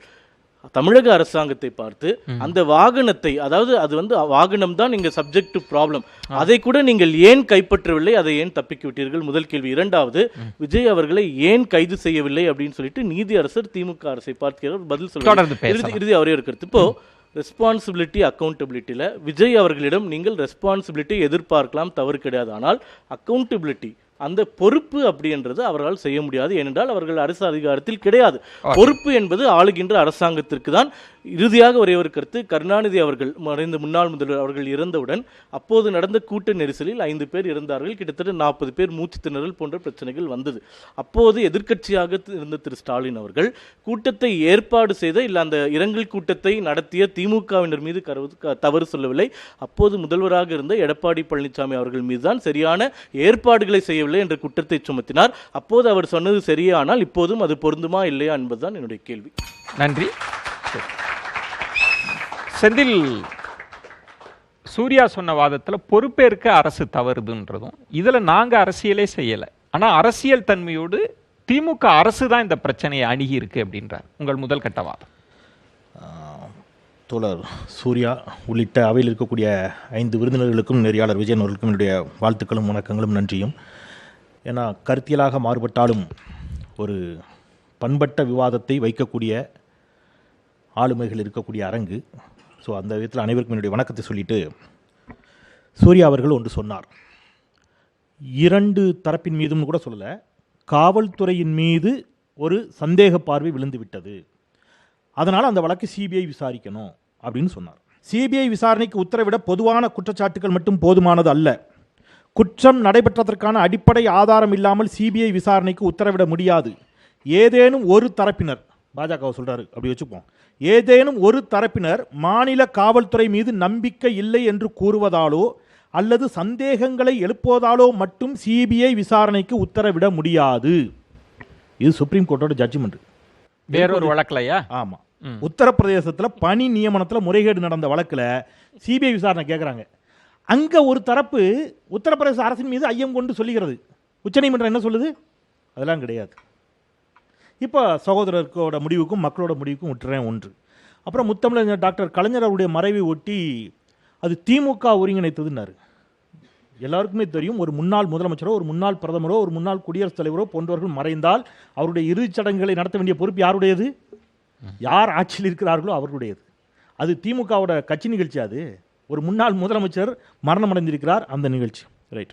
தமிழக அரசாங்கத்தை பார்த்து அந்த வாகனத்தை, அதாவது அது வந்து வாகனம் தான் இங்க சப்ஜெக்ட் டு ப்ராப்ளம், அதை கூட நீங்கள் ஏன் கைப்பற்றவில்லை, அதை ஏன் தப்பிக்க விட்டீர்கள்? முதல் கேள்வி. இரண்டாவது, விஜய் அவர்களை ஏன் கைது செய்யவில்லை அப்படின்னு சொல்லிட்டு நீதியரசர் திமுக அரசை பார்த்து பதில் சொல்ல இறுதி அவரே இருக்கிறது. இப்போ ரெஸ்பான்சிபிலிட்டி அக்கௌண்டபிலிட்டியில் விஜய் அவர்களிடம் நீங்கள் ரெஸ்பான்சிபிலிட்டி எதிர்பார்க்கலாம், தவறு கிடையாது. ஆனால் அக்கௌண்டபிலிட்டி, அந்த பொறுப்பு அப்படின்றது அவர்களால் செய்ய முடியாது. ஏனென்றால் அவர்கள் அரசு அதிகாரத்தில் கிடையாது. பொறுப்பு என்பது ஆளுகின்ற அரசாங்கத்திற்கு தான். இறுதியாக ஒரே ஒரு கருத்து, கருணாநிதி அவர்கள் மறைந்த முன்னாள் முதல்வர் அவர்கள் இறந்தவுடன் அப்போது நடந்த கூட்ட நெரிசலில் 5 பேர் இறந்தார்கள். கிட்டத்தட்ட 40 பேர் மூச்சு திணறல் போன்ற பிரச்சனைகள் வந்தது. அப்போது எதிர்க்கட்சியாக இருந்த திரு ஸ்டாலின் அவர்கள் கூட்டத்தை ஏற்பாடு செய்த, இல்லை அந்த இரங்கல் கூட்டத்தை நடத்திய திமுகவினர் மீது தவறு சொல்லவில்லை. அப்போது முதல்வராக இருந்த எடப்பாடி பழனிசாமி அவர்கள் மீதுதான் சரியான ஏற்பாடுகளை செய்யவில்லை என்ற குற்றத்தை சுமத்தினார். அப்போது அவர் சொன்னது சரியானால் இப்போதும் அது பொருந்துமா இல்லையா என்பதுதான் என்னுடைய கேள்வி. நன்றி. செந்தில், சூர்யா சொன்ன வாதத்தில் பொறுப்பேற்க அரசு தவறுதுன்றதும், இதில் நாங்கள் அரசியலே செய்யலை, ஆனால் அரசியல் தன்மையோடு திமுக அரசு தான் இந்த பிரச்சனையை அணுகி இருக்கு அப்படின்றார். உங்கள் முதல் கட்ட வாதம். தோழர் சூர்யா உள்ளிட்ட அவையில் இருக்கக்கூடிய 5 விருந்தினர்களுக்கும் நெறியாளர் விஜயன் அவர்களுக்கும் என்னுடைய வாழ்த்துக்களும் வணக்கங்களும் நன்றியும். ஏன்னா கருத்தியலாக மாறுபட்டாலும் ஒரு பண்பட்ட விவாதத்தை வைக்கக்கூடிய ஆளுமைகள் இருக்கக்கூடிய அரங்கு. ஸோ அந்த விதத்தில் அனைவருக்கும் என்னுடைய வணக்கத்தை சொல்லிட்டு, சூர்யா அவர்கள் ஒன்று சொன்னார், 2 தரப்பின் மீதும் கூட சொல்லலை, காவல்துறையின் மீது ஒரு சந்தேக பார்வை விழுந்து விட்டது, அதனால் அந்த வழக்கு சிபிஐ விசாரிக்கணும் அப்படின்னு சொன்னார். சிபிஐ விசாரணைக்கு உத்தரவிட பொதுவான குற்றச்சாட்டுகள் மட்டும் போதுமானது அல்ல. குற்றம் நடைபெற்றதற்கான அடிப்படை ஆதாரம் இல்லாமல் சிபிஐ விசாரணைக்கு உத்தரவிட முடியாது. ஏதேனும் ஒரு தரப்பினர், பாஜகவை சொல்கிறாரு அப்படி வச்சுப்போம், ஏதேனும் ஒரு தரப்பினர் மாநில காவல்துறை மீது நம்பிக்கை இல்லை என்று கூறுவதாலோ அல்லது சந்தேகங்களை எழுப்புவதாலோ மட்டும் சிபிஐ விசாரணைக்கு உத்தரவிட முடியாது. இது சுப்ரீம் கோர்ட்டோட ஜட்ஜ்மெண்ட். வேறொரு வழக்கிலையா? ஆமாம், உத்தரப்பிரதேசத்தில் பணி நியமனத்தில் முறைகேடு நடந்த வழக்கில் சிபிஐ விசாரணை கேட்குறாங்க. அங்கே ஒரு தரப்பு உத்தரப்பிரதேச அரசின் மீது ஐயம் கொண்டு சொல்லுகிறது. உச்சநீதிமன்றம் என்ன சொல்லுது? அதெல்லாம் கிடையாது. இப்போ சகோதரர்களோட முடிவுக்கும் மக்களோட முடிவுக்கும் விட்டுறேன் ஒன்று. அப்புறம் முத்தமிழர் டாக்டர் கலைஞர் அவருடைய மறைவை ஒட்டி அது திமுக ஒருங்கிணைத்ததுன்னாரு. எல்லாருக்குமே தெரியும், ஒரு முன்னாள் முதலமைச்சரோ, ஒரு முன்னாள் பிரதமரோ, ஒரு முன்னாள் குடியரசுத் தலைவரோ போன்றவர்கள் மறைந்தால் அவருடைய இறுதிச் சடங்குகளை நடத்த வேண்டிய பொறுப்பு யாருடையது? யார் ஆட்சியில் இருக்கிறார்களோ அவர்களுடையது. அது திமுகவோட கட்சி நிகழ்ச்சி. அது ஒரு முன்னாள் முதலமைச்சர் மரணம் அடைந்திருக்கிறார், அந்த நிகழ்ச்சி. ரைட்.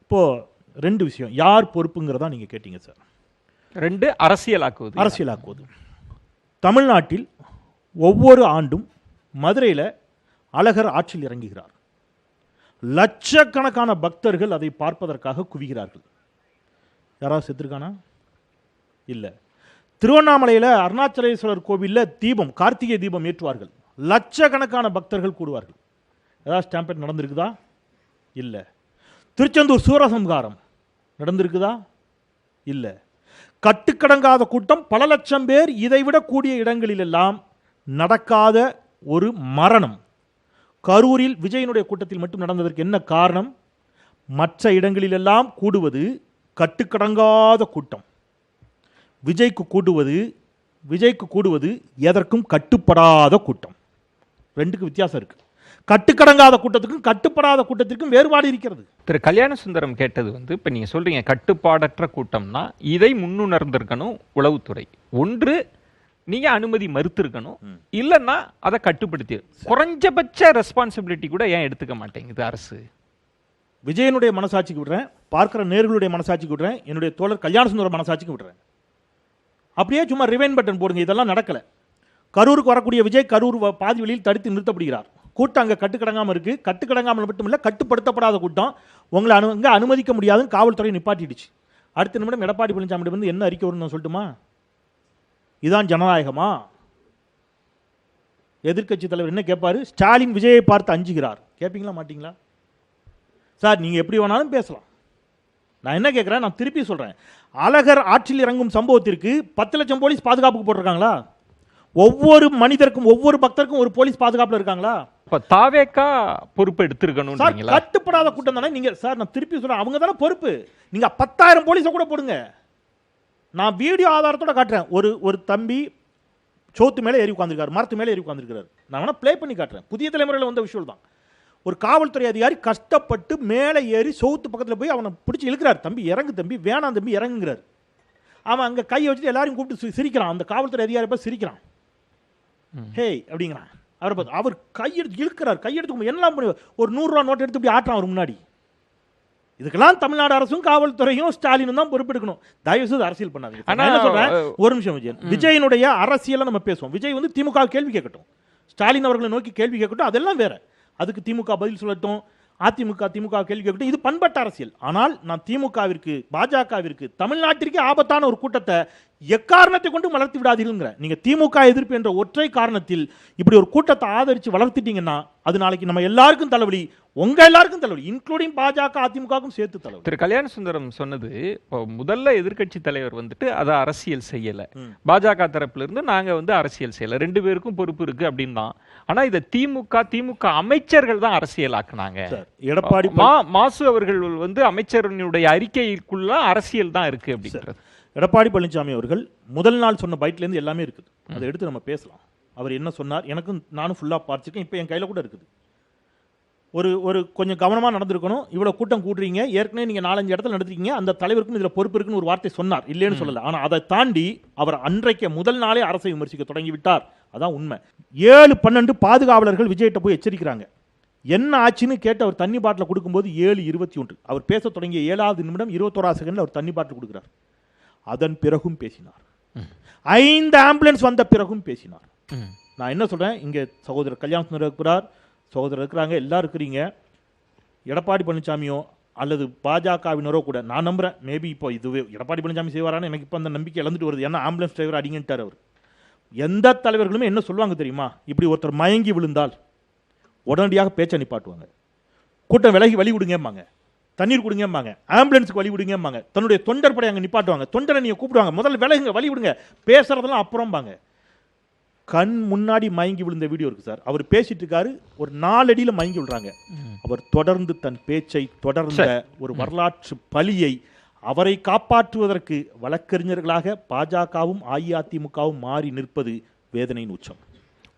இப்போது 2 விஷயம். யார் பொறுப்புங்கிறதா நீங்கள் கேட்டீங்க சார். 2 அரசியலாக்குவது. அரசியலாக்குவது. தமிழ்நாட்டில் ஒவ்வொரு ஆண்டும் மதுரையில் அழகர் ஆற்றில் இறங்குகிறார். லட்சக்கணக்கான பக்தர்கள் அதை பார்ப்பதற்காக குவிகிறார்கள். யாராவது செத்துருக்கானா? இல்லை. திருவண்ணாமலையில் அருணாச்சலேஸ்வரர் கோவிலில் தீபம், கார்த்திகை தீபம் ஏற்றுவார்கள். லட்சக்கணக்கான பக்தர்கள் கூடுவார்கள். ஏதாவது ஸ்டாம்பேட் நடந்திருக்குதா? இல்லை. திருச்செந்தூர் சூரசம்ஹாரம் நடந்திருக்குதா? இல்லை. கட்டுக்கடங்காத கூட்டம், பல லட்சம் பேர், இதைவிட கூடிய இடங்களிலெல்லாம் நடக்காத ஒரு மரணம் கரூரில் விஜயனுடைய கூட்டத்தில் மட்டும் நடந்ததற்கு என்ன காரணம்? மற்ற இடங்களிலெல்லாம் கூடுவது கட்டுக்கடங்காத கூட்டம். விஜய்க்கு கூடுவது எதற்கும் கட்டுப்படாத கூட்டம். 2க்கு வித்தியாசம் இருக்கு. கட்டுக்கடங்காத கூட்டத்துக்கும் கட்டுப்படாத கூட்டத்திற்கும் வேறுபாடு இருக்கிறது. திரு கல்யாண சுந்தரம் கேட்டது இப்போ நீங்க சொல்றீங்க கட்டுப்பாடற்ற கூட்டம்னா இதை முன்னுணர்ந்திருக்கணும் உளவுத்துறை. ஒன்று, நீங்க அனுமதி மறுத்திருக்கணும், இல்லைன்னா அதை கட்டுப்படுத்தி குறைஞ்சபட்ச ரெஸ்பான்சிபிலிட்டி கூட ஏன் எடுத்துக்க மாட்டேங்குது அரசு? விஜயனுடைய மனசாட்சிக்கு விடுறேன், பார்க்கிற நேர்களுடைய மனசாட்சிக்கு விடுறேன், என்னுடைய தோழர் கல்யாண சுந்தரம் மனசாட்சிக்கு விடுறேன். அப்படியே சும்மா ரிவைன் பட்டன் போடுங்க. இதெல்லாம் நடக்கல. கரூருக்கு வரக்கூடிய விஜய் கரூர் பாதி வழியில் தடுத்து நிறுத்தப்படுகிறார். கூட்டம் அங்கே கட்டுக்கடங்காமல் இருக்கு. கட்டுக்கடங்காமல் மட்டும் இல்லை, கட்டுப்படுத்தப்படாத கூட்டம். உங்களை அங்கே அனுமதிக்க முடியாதுன்னு காவல்துறை நிப்பாட்டிடுச்சு. அடுத்த நிமிடம் எடப்பாடி பழனிசாமி வந்து என்ன அறிக்கை வரும்னு நான் சொல்லட்டுமா? இதான் ஜனநாயகமா? எதிர்க்கட்சி தலைவர் என்ன கேட்பாரு? ஸ்டாலின் விஜயை பார்த்து அஞ்சுகிறார். கேட்பீங்களா மாட்டீங்களா? சார் நீங்கள் எப்படி வேணாலும் பேசலாம். நான் என்ன கேட்குறேன், நான் திருப்பி சொல்கிறேன். அழகர் ஆற்றில் இறங்கும் சம்பவத்திற்கு 10 லட்சம் போலீஸ் பாதுகாப்புக்கு போட்டிருக்காங்களா? ஒவ்வொரு மனிதருக்கும், ஒவ்வொரு பக்தருக்கும் ஒரு போலீஸ் பாதுகாப்புல இருக்காங்களா? தாவேக்கா பொறுப்பு எடுத்திருக்கணும். கட்டுப்படாத கூட்டம் தானே நீங்க. சார் நான் திருப்பி சொல்றேன், அவங்க தானே பொறுப்பு. நீங்க 10,000 போலீஸை கூட போடுங்க. நான் வீடியோ ஆதாரத்தோட காட்டுறேன். ஒரு தம்பி சோத்து மேலே ஏறி உட்காந்துருக்காரு, மரத்து மேலே ஏறி உட்காந்துருக்காரு. நான் வேணா ப்ளே பண்ணி காட்டுறேன். புதிய தலைமுறையில் வந்த விஷயம் தான். ஒரு காவல்துறை அதிகாரி கஷ்டப்பட்டு மேலே ஏறி சோத்து பக்கத்தில் போய் அவனை பிடிச்சி இழுக்கிறார். தம்பி இறங்கு தம்பி, வேணாம் தம்பி இறங்குங்கிறார். அவன் அங்கே கையை வச்சுட்டு எல்லாரையும் கூப்பிட்டு சிரிக்கிறான். அந்த காவல்துறை அதிகாரி பார்த்து சிரிக்கிறான். ஹே அப்படிங்கிறான். அவரை பார்த்து அவர் கையெடுத்து இழுக்கிறார். கையெடுத்து என்னெல்லாம் பண்ணி ஒரு 100 ரூபா நோட்டு எடுத்து இப்படி ஆட்டுறான் அவர் முன்னாடி. இதுக்கெல்லாம் தமிழ்நாடு அரசும் காவல்துறையும் ஸ்டாலினும் தான் பொறுப்பெடுக்கணும். தயவு செய்து அரசியல் பண்ணாதீங்க. நான் சொல்றேன், ஒரு நிமிஷம் விஜயன். விஜயனுடைய அரசியலை நம்ம பேசுவோம். விஜய் வந்து திமுக கேள்வி கேட்கட்டும், ஸ்டாலின் அவர்களை நோக்கி கேள்வி கேட்கட்டும், அதெல்லாம் வேற. அதுக்கு திமுக பதில் சொல்லட்டும், அதிமுக கேள்வி கேட்கட்டும். இது பண்பட்ட அரசியல். ஆனால் நான் திமுகவிற்கு, பாஜகவிற்கு, தமிழ்நாட்டிற்கு ஆபத்தான ஒரு கூட்டத்தை எக்காரணத்தை கொண்டு வளர்த்து விடாதீர்கள். நீங்க திமுக எதிர்ப்பு என்ற ஒற்றை காரணத்தில் இப்படி ஒரு கூட்டத்தை ஆதரிச்சு வளர்த்துட்டீங்கன்னா அது நாளைக்கு நம்ம எல்லாருக்கும் தலைவலி, உங்க எல்லாருக்கும் தலைவலி, இன்க்ளூடிங் பாஜக அதிமுகவுக்கும் சேர்த்து தலைவலி. திரு கல்யாண சுந்தரம் சொன்னது, முதல்ல எதிர்க்கட்சி தலைவர் அதை அரசியல் செய்யல, பாஜக தரப்புல இருந்து நாங்க அரசியல் செய்யல, 2 பேருக்கும் பொறுப்பு இருக்கு அப்படின்னா. ஆனா இதை திமுக அமைச்சர்கள் தான் அரசியலாக்குனாங்க. எடப்பாடி மாசு அவர்கள் அமைச்சருடைய அறிக்கைக்குள்ள அரசியல் தான் இருக்கு அப்படின்றது. எடப்பாடி பழனிசாமி அவர்கள் முதல் நாள் சொன்ன பைட்லேருந்து எல்லாமே இருக்குது. அதை எடுத்து நம்ம பேசலாம். அவர் என்ன சொன்னார், எனக்கும் நானும் ஃபுல்லாக பார்த்துருக்கேன். இப்போ என் கையில் கூட இருக்குது. ஒரு கொஞ்சம் கவனமாக நடந்திருக்கணும். இவ்வளோ கூட்டம் கூடுறீங்க, ஏற்கனவே நீங்கள் 4-5 இடத்துல நடத்திருக்கீங்க, அந்த தலைவருக்கும் இதில் பொறுப்பு இருக்குன்னு ஒரு வார்த்தை சொன்னார், இல்லைன்னு சொல்லலை. ஆனால் அதை தாண்டி அவர் அன்றைக்கு முதல் நாளே அரசை விமர்சிக்க தொடங்கிவிட்டார். அதான் உண்மை. 7-12 பாதுகாவலர்கள் விஜய்கிட்ட போய் எச்சரிக்கிறாங்க. என்ன ஆச்சுன்னு கேட்டு அவர் தண்ணி பாட்டில் கொடுக்கும்போது 7:21 அவர் பேச தொடங்கிய 7வது நிமிடம் 21 செகண்டில் அவர் தண்ணி பாட்டில் கொடுக்குறார். அதன் பிறகும் பேசினார். 5 ஆம்புலன்ஸ் வந்த பிறகும் பேசினார். நான் என்ன சொல்றேன், இங்க சகோதரர் கல்யாண சுந்தரம் இருக்கிறார், சகோதரர் இருக்கிறாங்க, எல்லாரும் இருக்கிறீங்க. எடப்பாடி பழனிசாமியோ அல்லது பாஜகவினரோ கூட நான் நம்புறேன், மேபி இப்போ இதுவே எடப்பாடி பழனிசாமி செய்வாரான்னு எனக்கு இப்போ அந்த நம்பிக்கை இழந்துட்டு வருது. ஏன்னா ஆம்புலன்ஸ் டிரைவர் அடிங்கன்ட்டார் அவர். எந்த தலைவர்களுமே என்ன சொல்லுவாங்க தெரியுமா, இப்படி ஒருத்தர் மயங்கி விழுந்தால் உடனடியாக பேச்சை நிப்பாட்டுவாங்க. கூட்டம் விலகி வழி விடுங்கம்பாங்க, தண்ணீர் கொடுங்கம்பாங்க, ஆம்புலன்ஸுக்கு வழி விடுங்கம்பாங்க, தன்னுடைய தொண்டர் படை அங்கே நிப்பாட்டுவாங்க, தொண்டரை நீங்கள் கூப்பிடுவாங்க, முதல்ல விலகுங்க வழி விடுங்க, பேசுறதெல்லாம் அப்புறம்பாங்க. கண் முன்னாடி மயங்கி விழுந்த வீடியோ இருக்கு சார். அவர் பேசிட்டு இருக்காரு, ஒரு 4 அடியில் மயங்கி விழுறாங்க. அவர் தொடர்ந்து தன் பேச்சை தொடர்ந்த ஒரு வரலாற்று பலியை அவரை காப்பாற்றுவதற்கு வழக்கறிஞர்களாக பாஜகவும் அஇஅதிமுகவும் மாறி நிற்பது வேதனையின் உச்சம்.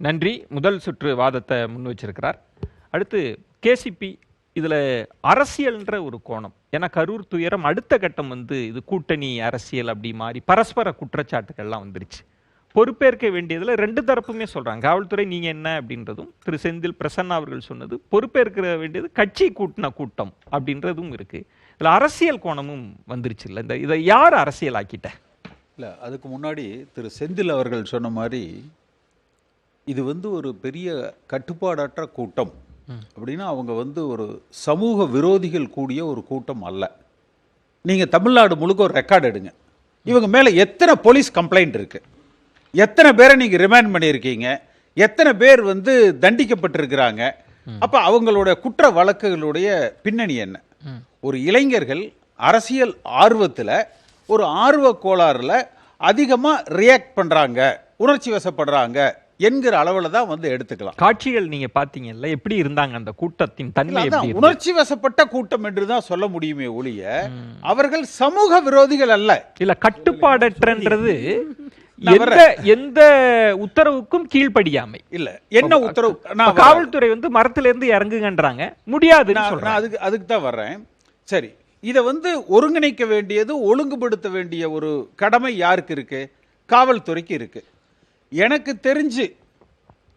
நன்றி. முதல் சுற்று வாதத்தை முன் வச்சிருக்கிறார். அடுத்து கேசிபி, இதுல அரசியல்ன்ற ஒரு கோணம். ஏன்னா கரூர் துயரம் அடுத்த கட்டம் இது கூட்டணி அரசியல் அப்படி மாறி பரஸ்பர குற்றச்சாட்டுகள்லாம் வந்துருச்சு. பொறுப்பேற்க வேண்டியதுல 2 தரப்புமே சொல்றாங்க. காவல்துறை நீங்க என்ன அப்படின்றதும், திரு செந்தில் பிரசன்னா அவர்கள் சொன்னது பொறுப்பேற்க வேண்டியது கட்சி கூட்டின கூட்டம் அப்படின்றதும் இருக்கு. இதுல அரசியல் கோணமும் வந்துருச்சு இல்லை? இதை யார் அரசியலாக்கிட்ட? இல்லை, அதுக்கு முன்னாடி திரு செந்தில் அவர்கள் சொன்ன மாதிரி இது ஒரு பெரிய கட்டுப்பாடற்ற கூட்டம் அப்படின்னா அவங்க ஒரு சமூக விரோதிகள் கூடிய ஒரு கூட்டம் அல்ல. நீங்கள் தமிழ்நாடு முழுக்க ஒரு ரெக்கார்டு எடுங்க. இவங்க மேலே எத்தனை போலீஸ் கம்ப்ளைண்ட் இருக்குது, எத்தனை பேரை நீங்கள் ரிமாண்ட் பண்ணியிருக்கீங்க, எத்தனை பேர் தண்டிக்கப்பட்டிருக்கிறாங்க. அப்போ அவங்களோட குற்ற வழக்குகளுடைய பின்னணி என்ன? ஒரு இளைஞர்கள் அரசியல் ஆர்வத்தில் ஒரு ஆர்வ கோளாறுல அதிகமாக ரியாக்ட் பண்ணுறாங்க, உணர்ச்சி வசப்படுறாங்க என்கிற அளவில் தான் எடுத்துக்கலாம். காட்சிகள் நீங்க பாத்தீங்கல்ல, எப்படி இருந்தாங்க அந்த கூட்டத்தின் தன்மை? உணர்ச்சி வசப்பட்ட கூட்டம் என்று தான் சொல்ல முடியுமே ஒழிய அவர்கள் சமூக விரோதிகள் அல்ல. இல்ல, கட்டுப்பாடற்றது எந்த உத்தரவுக்கும் கீழ்ப்படியாமை இல்ல. என்ன உத்தரவு? காவல்துறை மரத்துல இருந்து இறங்குங்கன்றாங்க, முடியாது. அதுக்கு தான் வர்றேன். சரி, இதை ஒருங்கிணைக்க வேண்டியது, ஒழுங்குபடுத்த வேண்டிய ஒரு கடமை யாருக்கு இருக்கு? காவல்துறைக்கு இருக்கு. எனக்கு தெரிஞ்சு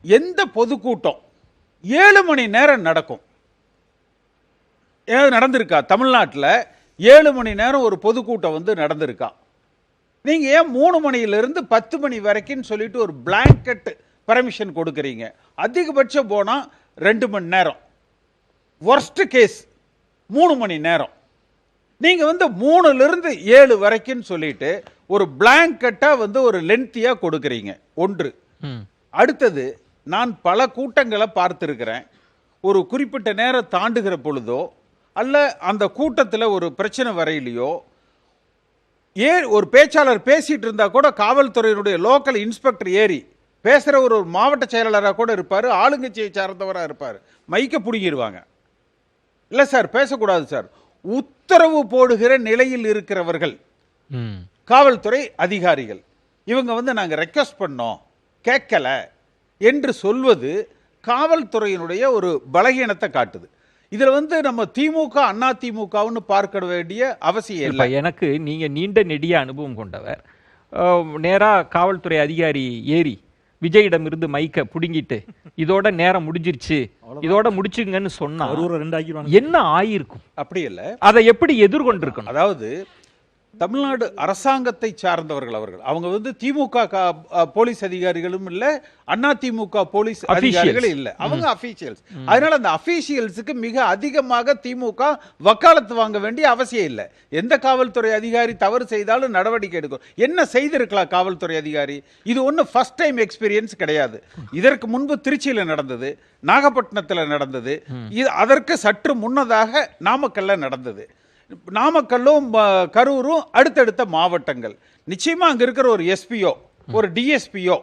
எந்த பொதுக்கூட்டம் 7 மணி நேரம் நடக்கும் ஏதாவது நடந்திருக்கா? தமிழ்நாட்டில் 7 மணி நேரம் ஒரு பொதுக்கூட்டம் நடந்திருக்கா? நீங்க ஏன் 3 மணியிலிருந்து 10 மணி வரைக்கும் சொல்லிட்டு ஒரு பிளாங்கெட் பர்மிஷன் கொடுக்குறீங்க? அதிகபட்சம் போனா 2 மணி நேரம், வொர்ஸ்ட் கேஸ் 3 மணி நேரம். நீங்க 3லிருந்து 7 வரைக்கும் சொல்லிட்டு ஒரு பிளாங்கெட்டா ஒரு லென்த்தியா கொடுக்குறீங்க. ஒன்று. அடுத்தது, நான் பல கூட்டங்களை பார்த்திருக்கிறேன். ஒரு குறிப்பிட்ட நேரம் தாண்டுகிற பொழுதோ அல்ல அந்த கூட்டத்தில் ஒரு பிரச்சனை வரையிலையோ ஒரு பேச்சாளர் பேசிட்டு இருந்தா கூட காவல்துறையினுடைய லோக்கல் இன்ஸ்பெக்டர் ஏறி பேசுற ஒரு மாவட்ட செயலாளராக கூட இருப்பாரு, ஆளுங்கட்சியை சார்ந்தவராக இருப்பார், மைக்க பிடிங்கிடுவாங்க. இல்லை சார், பேசக்கூடாது சார். உத்தரவு போடுகிற நிலையில் இருக்கிறவர்கள் காவல்துறை அதிகாரிகள். இவங்க நாங்கள் ரெக்வஸ்ட் பண்ணோம், கேட்கல என்று சொல்வது காவல்துறையினுடைய ஒரு பலகீனத்தை காட்டுது. இதுல நம்ம திமுக அண்ணா திமுகன்னு பார்க்க வேண்டிய அவசியம் இல்லை. எனக்கு நீங்க நீண்ட நெடிய அனுபவம் கொண்டவர். நேரா காவல்துறை அதிகாரி ஏறி விஜயிடம் இருந்து மைக்க புடுங்கிட்டு இதோட நேரம் முடிஞ்சிருச்சு, இதோட முடிச்சுங்கன்னு சொன்னா என்ன ஆயிருக்கும்? அப்படி இல்லை, அதை எப்படி எதிர்கொண்டிருக்கணும்? அதாவது தமிழ்நாடு அரசாங்கத்தை சார்ந்தவர்கள் அவர்கள். அவங்க திமுக போலீஸ் அதிகாரிகளும் இல்லை, அண்ணா திமுக போலீஸ் அதிகாரிகள் இல்லை, அவங்க அபிஷியல்ஸ். அதனால அந்த அபிஷியல்ஸுக்கு மிக அதிகமாக திமுக வக்காலத்து வாங்க வேண்டிய அவசியம் இல்லை. எந்த காவல்துறை அதிகாரி தவறு செய்தாலும் நடவடிக்கை எடுக்கும். என்ன செய்திருக்கலாம் காவல்துறை அதிகாரி? இது ஒன்றும் ஃபர்ஸ்ட் டைம் எக்ஸ்பீரியன்ஸ் கிடையாது. இதற்கு முன்பு திருச்சியில் நடந்தது, நாகப்பட்டினத்தில் நடந்தது, அதற்கு சற்று முன்னதாக நாமக்கல்ல நடந்தது. நாமக்கல்லும் கரூரும் அடுத்தடுத்த மாவட்டங்கள். நிச்சயமா அங்க இருக்கிற ஒரு எஸ்பியோ ஒரு டிஎஸ்பியோ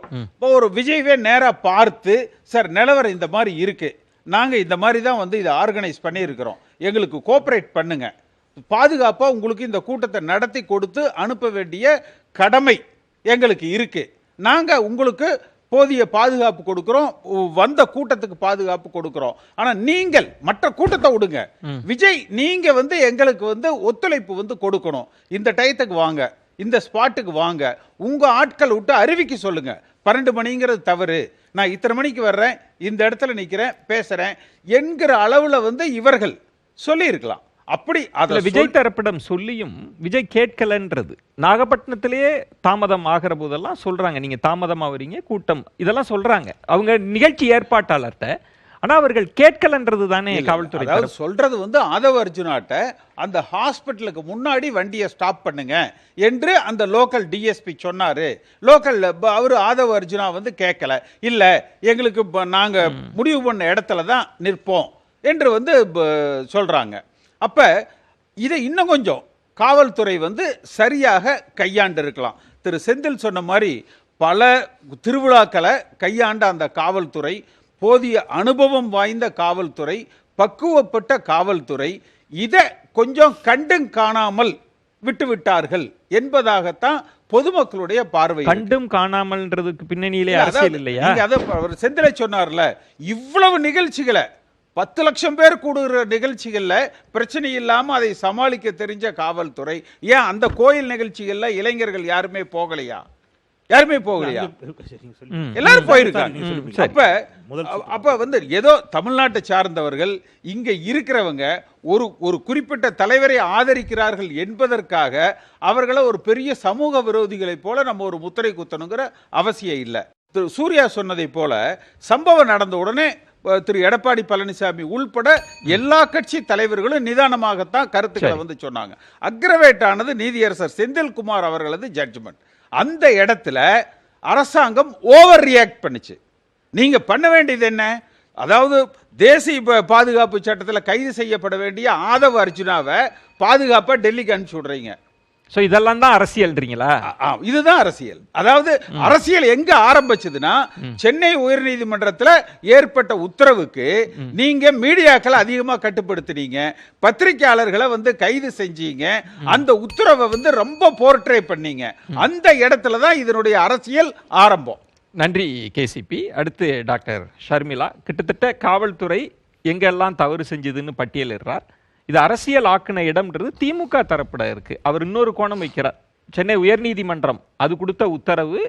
ஒரு விஜய்வே நேரா பார்த்து, சார் நிலவரம் இந்த மாதிரி இருக்கு, நாங்க இந்த மாதிரி தான் இதை ஆர்கனைஸ் பண்ணி இருக்கிறோம், எங்களுக்கு கோஆபரேட் பண்ணுங்க, பாதுகாப்பா உங்களுக்கு இந்த கூட்டத்தை நடத்தி கொடுத்து அனுப்ப வேண்டிய கடமை எங்களுக்கு இருக்கு, நாங்க உங்களுக்கு போதிய பாதுகாப்பு கொடுக்கிறோம், வந்த கூட்டத்துக்கு பாதுகாப்பு கொடுக்கிறோம். ஆனா நீங்கள் மற்ற கூட்டத்தை விடுங்க, விஜய் நீங்க எங்களுக்கு ஒத்துழைப்பு கொடுக்கணும். இந்த டயத்துக்கு வாங்க, இந்த ஸ்பாட்டுக்கு வாங்க, உங்க ஆட்கள் விட்டு அறிவிக்க சொல்லுங்க. 12 மணிங்கிறது தவறு, நான் இத்தனை மணிக்கு வர்றேன், இந்த இடத்துல நிக்கிறேன், பேசுறேன் என்கிற அளவுல இவர்கள் சொல்லி இருக்கலாம். அப்படி அதுல விஜய் தரப்பிடம் சொல்லியும் விஜய் கேட்கலன்றது. நாகப்பட்டினத்திலேயே தாமதம் ஆகிற போதெல்லாம் சொல்றாங்க, நீங்க தாமதமா வரீங்க, கூட்டம் இதெல்லாம் சொல்றாங்க அவங்க நிகழ்ச்சி ஏற்பாட்டாளர்கிட்ட. ஆனா அவர்கள் கேட்கலன்றது தானே காவல்துறை. அதாவது சொல்றது ஆதவ அர்ஜுனாட்ட அந்த ஹாஸ்பிட்டலுக்கு முன்னாடி வண்டியை ஸ்டாப் பண்ணுங்க என்று அந்த லோக்கல் டிஎஸ்பி சொன்னாரு. லோக்கல் அவரு ஆதவ அர்ஜுனா கேட்கல, இல்ல எங்களுக்கு நாங்க முடிவு பண்ண இடத்துல தான் நிற்போம் என்று சொல்றாங்க. அப்ப இதை இன்னும் கொஞ்சம் காவல்துறை சரியாக கையாண்டு இருக்கலாம். திரு செந்தில் சொன்ன மாதிரி பல திருவிழாக்களை கையாண்ட அந்த காவல்துறை, போதிய அனுபவம் வாய்ந்த காவல்துறை, பக்குவப்பட்ட காவல்துறை இதை கொஞ்சம் கண்டும் காணாமல் விட்டுவிட்டார்கள் என்பதாகத்தான் பொதுமக்களுடைய பார்வை. கண்டும் காணாமல்ன்றதுக்கு பின்னணியிலே அரசியல் இல்லையா? செந்திலை சொன்னார்ல, இவ்வளவு நிகழ்ச்சிகளை 10 லட்சம் பேர் கூடுகிற நிகழ்ச்சிகள்ல பிரச்சனை இல்லாம அதை சமாளிக்க தெரிஞ்ச காவல்துறை ஏன் அந்த கோயில் நிகழ்ச்சிகள்ல இளைஞர்கள் யாருமே போகலையா? யாருமே போகலையா? எல்லாரும் போயிருக்காங்க. அப்ப வந்து ஏதோ தமிழ்நாட்டை சார்ந்தவர்கள் இங்க இருக்கிறவங்க ஒரு குறிப்பிட்ட தலைவரை ஆதரிக்கிறார்கள் என்பதற்காக அவர்களை ஒரு பெரிய சமூக விரோதிகளை போல நம்ம ஒரு முத்திரை குத்தணுங்கிற அவசியம் இல்லை. திரு சூர்யா சொன்னதை போல சம்பவம் நடந்த உடனே திரு எடப்பாடி பழனிசாமி உள்பட எல்லா கட்சி தலைவர்களும் நிதானமாகத்தான் கருத்துக்களை வந்து சொன்னாங்க. அக்ரவேட் ஆனது நீதியரசர் செந்தில்குமார் அவர்களது ஜட்ஜ்மெண்ட். அந்த இடத்துல அரசாங்கம் ஓவர் ரியாக்ட் பண்ணுச்சு. நீங்க பண்ண வேண்டியது என்ன? அதாவது தேசிய பாதுகாப்பு சட்டத்தில் கைது செய்யப்பட வேண்டிய ஆதவ அர்ஜுனாவை பாதுகாப்பா டெல்லிக்கு அனுப்பிச்சு விடுறீங்க. ஸோ இதெல்லாம் தான் அரசியல்ன்றீங்களா? இதுதான் அரசியல். அதாவது அரசியல் எங்க ஆரம்பிச்சதுன்னா சென்னை உயர்நீதிமன்றத்தில் ஏற்பட்ட உத்தரவுக்கு நீங்க மீடியாக்களை அதிகமா கட்டுப்படுத்தினீங்க, பத்திரிகையாளர்களை வந்து கைது செஞ்சீங்க, அந்த உத்தரவை வந்து ரொம்ப போர்ட்ரே பண்ணீங்க. அந்த இடத்துல தான் இதனுடைய அரசியல் ஆரம்பம். நன்றி கேசிபி. அடுத்து டாக்டர் ஷர்மிளா. கிட்டத்தட்ட காவல்துறை எங்கெல்லாம் தவறு செஞ்சதுன்னு பட்டியலிடுறார். இது அரசியல் ஆக்கின இடம்ன்றது திமுக தரப்பட இருக்கு. அவர் இன்னொரு கோணம் வைக்கிறார். சென்னை உயர்நீதிமன்றம் அது கொடுத்த உத்தரவு,